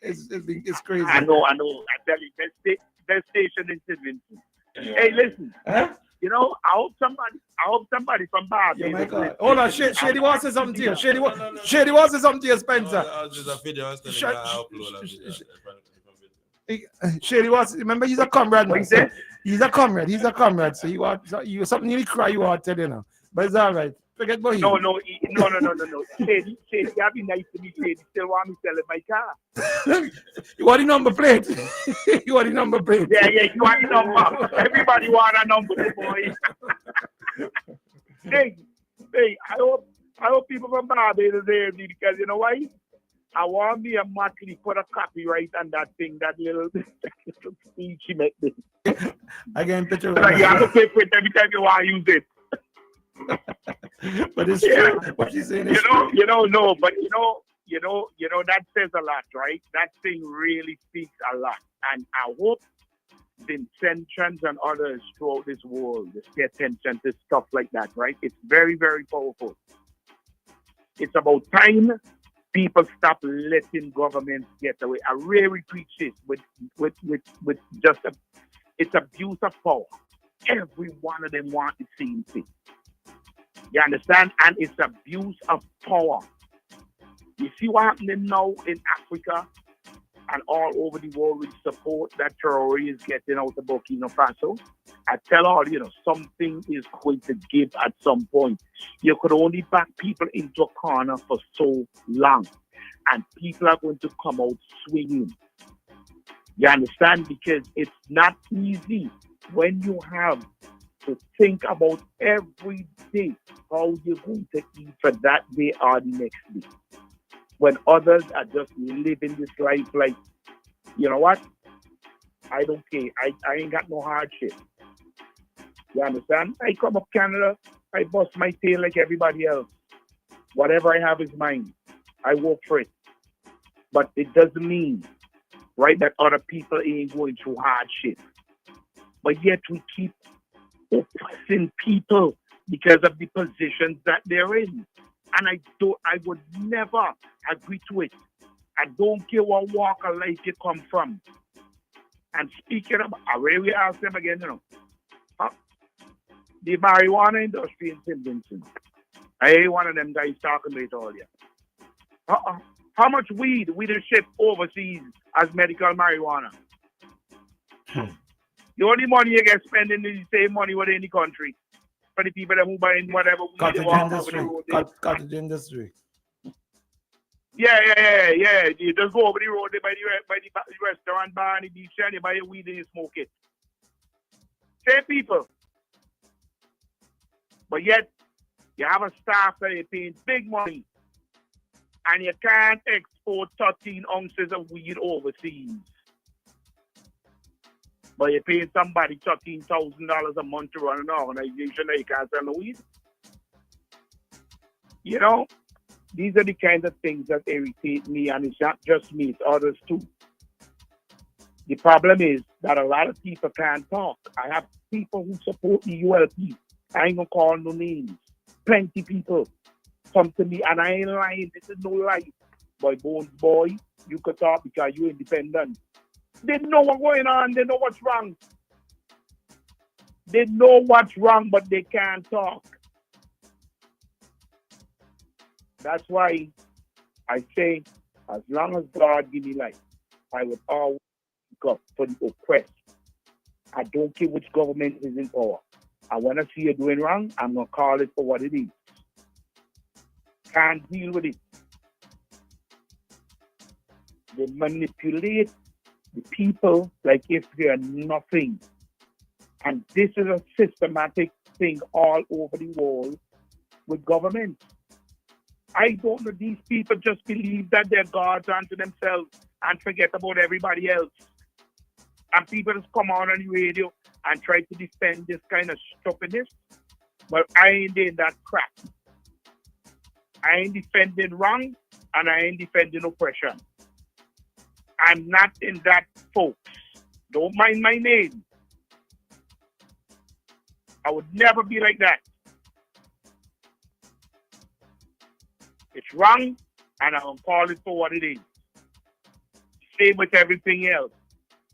it's crazy. I know. I tell you, that station is St. Vincent. Hey, listen. Huh? I hope somebody from Badman. Oh my God. Hold on, Shady wants to say something to you. Shady wants to say something to you, Spencer. Shady wants, remember, he's a comrade. He's a comrade. So you something you cry, you want to tell you now. But it's all right. Forget about him. No. Shady, you have been nice to me, Shady. Still want me selling my car. You want the number plate? You want the number plate? Yeah, you want the number. Everybody want a number, boy. Hey, I hope people from Barbados hear me, because you know why? I want me and Matty put a copyright on that thing, that little speech he made me. I can picture it. You have to pay for it every time you want to use it. But it's true. What she's saying is true. That says a lot, right? That thing really speaks a lot. And I hope Vincentians and others throughout this world just pay attention to stuff like that, right? It's very, very powerful. It's about time people stop letting governments get away. I really preach this with just it's abuse of power. Every one of them want the same thing. You understand? And it's abuse of power. You see what's happening now in Africa and all over the world with support that terrorists getting out of Burkina Faso? I tell all, something is going to give at some point. You could only back people into a corner for so long. And people are going to come out swinging. You understand? Because it's not easy when you have to think about every day how you're going to eat for that day or the next day. When others are just living this life like, you know what? I don't care. I ain't got no hardship. You understand? I come up Canada, I bust my tail like everybody else. Whatever I have is mine. I work for it. But it doesn't mean, right, that other people ain't going through hardship. But yet we keep oppressing people because of the positions that they're in. And I would never agree to it. I don't care what walk of life you come from. And speaking of, I really ask them again, the marijuana industry in St. Vincent. I ain't one of them guys talking about it all yet. How much weed we just ship overseas as medical marijuana? The only money you get spending is the same money with any country. For the people that who buy whatever we Cottage want industry. over the road. Cottage industry. Yeah. You just go over the road by the restaurant bar and the beach and you buy your weed and you smoke it. Same people. But yet, you have a staff that is paying big money and you can't export 13 ounces of weed overseas. But you're paying somebody $13,000 a month to run an organization that you can't sell no weed. You know, these are the kind of things that irritate me, and it's not just me, it's others too. The problem is that a lot of people can't talk. I have people who support the ULP. I ain't gonna call no names. Plenty people come to me, and I ain't lying. This is no lie. Boy, you could talk because you're independent. They know what's going on. They know what's wrong. They know what's wrong, but they can't talk. That's why I say, as long as God give me life, I would always speak up for the oppressed. I don't care which government is in power. I want to see you doing wrong. I'm going to call it for what it is. Can't deal with it. They manipulate the people like if they are nothing. And this is a systematic thing all over the world with government. I don't know, these people just believe that they're gods unto themselves and forget about everybody else. And people just come on the radio and try to defend this kind of stupidness. But I ain't in that crap. I ain't defending wrong and I ain't defending oppression. I'm not in that, folks. Don't mind my name. I would never be like that. It's wrong, and I'll call it for what it is. Same with everything else.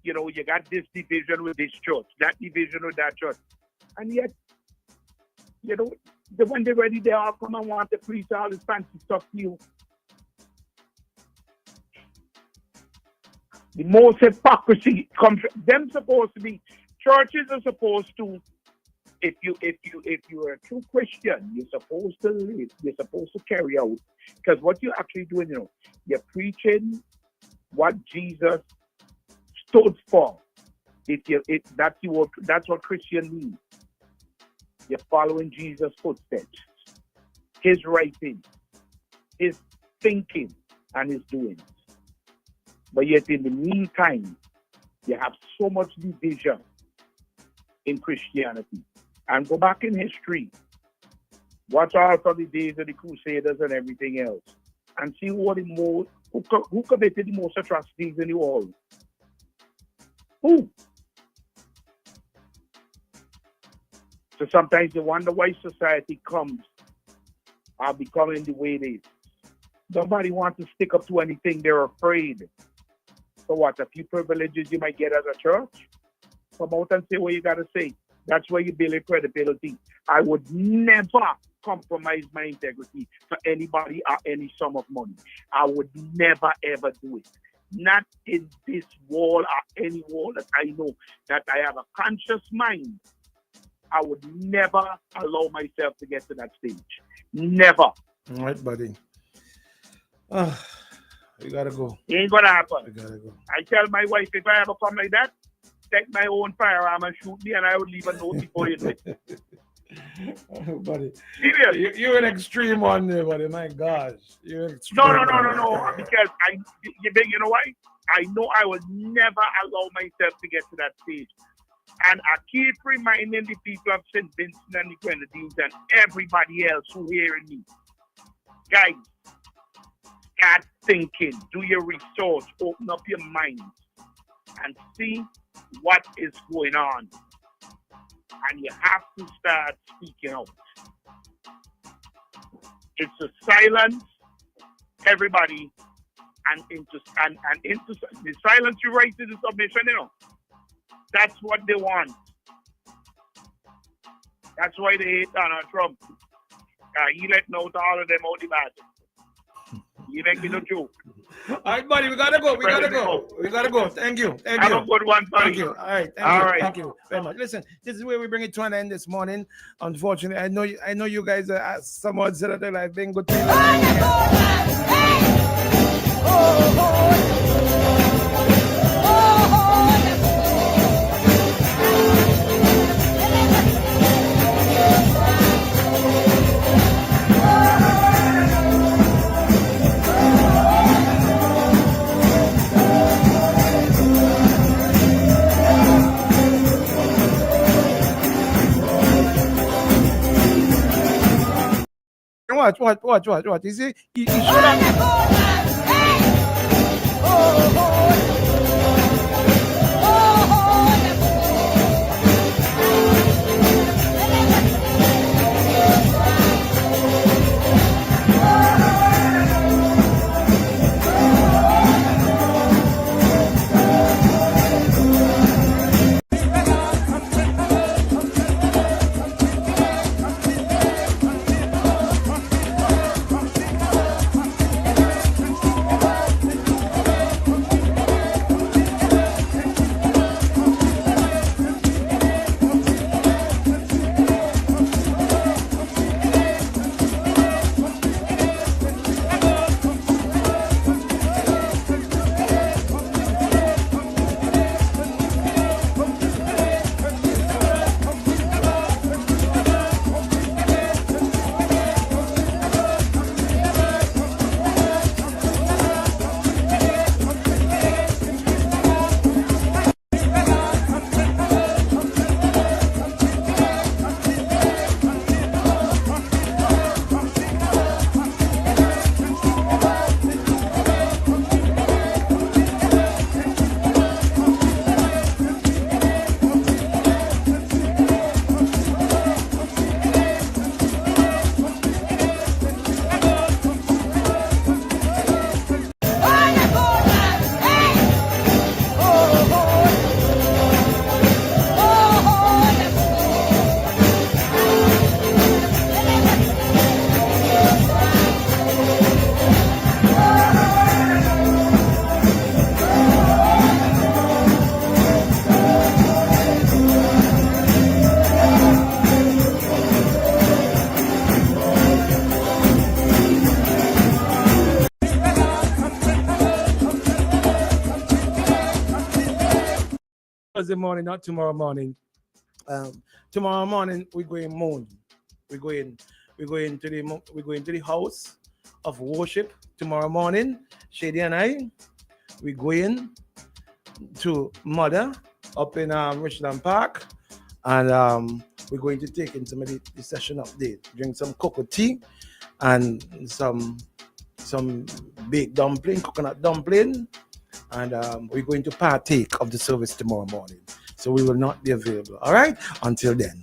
You know, you got this division with this church, that division with that church. And yet, you know, when they're ready, they all come and want to preach all this fancy stuff to you. The most hypocrisy comes from them. Supposed to be churches are supposed to. If you're a true Christian, you're supposed to live. You're supposed to carry out. Because what you're actually doing, you know, you're preaching what Jesus stood for. That's what Christian means. You're following Jesus' footsteps, his writing, his thinking, and his doings. But yet, in the meantime, you have so much division in Christianity. And go back in history. Watch out for the days of the Crusaders and everything else. And see who committed the most atrocities in the world. Who? So sometimes you wonder why society comes are becoming the way it is. Nobody wants to stick up to anything. They're afraid. So what? A few privileges you might get as a church? Come out and say what you got to say. That's where you build your credibility. I would never compromise my integrity for anybody or any sum of money. I would never, ever do it. Not in this wall or any wall that I know that I have a conscious mind. I would never allow myself to get to that stage. Never. All right, buddy. You gotta go. It ain't gonna happen. You gotta go. I tell my wife, if I ever come like that, take my own firearm and shoot me, and I would leave a note before you do it. Buddy, serious. You're an extreme one there, buddy. My gosh, you're extreme. No. Because you know why? I know I would never allow myself to get to that stage. And I keep reminding the people of St. Vincent and the Grenadines and everybody else who hearing me. Guys, start thinking. Do your research. Open up your mind. And see what is going on. And you have to start speaking out. It's to silence everybody and into the silence you raise is the submission, you know. That's what they want. That's why they hate Donald Trump. He let out all of them out the bad. He making a joke. All right, buddy, we gotta go. We gotta go. We gotta go. Thank you. Thank you. Have a good one, buddy. Thank you. All right. Thank All you. right. Thank you very much. Listen, this is where we bring it to an end this morning. Unfortunately, I know you guys are somewhat said that they're like being good to Watch. You see, he showed up. Thursday morning, not tomorrow morning. Tomorrow morning we're going moon. We're going to the house of worship tomorrow morning. Shady and I, we're going to Mother up in Richland Park, and we're going to take in some of the session update, drink some cocoa tea and some baked dumpling, coconut dumpling. And we're going to partake of the service tomorrow morning. So we will not be available. All right? Until then.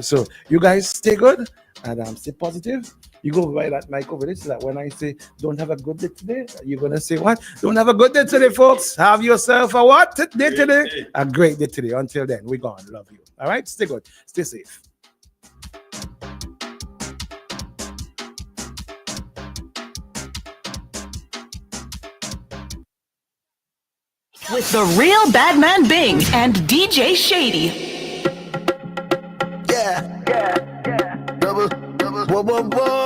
So you guys stay good and stay positive. You go by that mic over there so that when I say don't have a good day today, you're going to say what? Don't have a good day today, folks. Have yourself a what day today? A great day today. Until then, we're gone. Love you. All right? Stay good. Stay safe. With the real Badman Bing and DJ Shady. Yeah. Double. Whoa.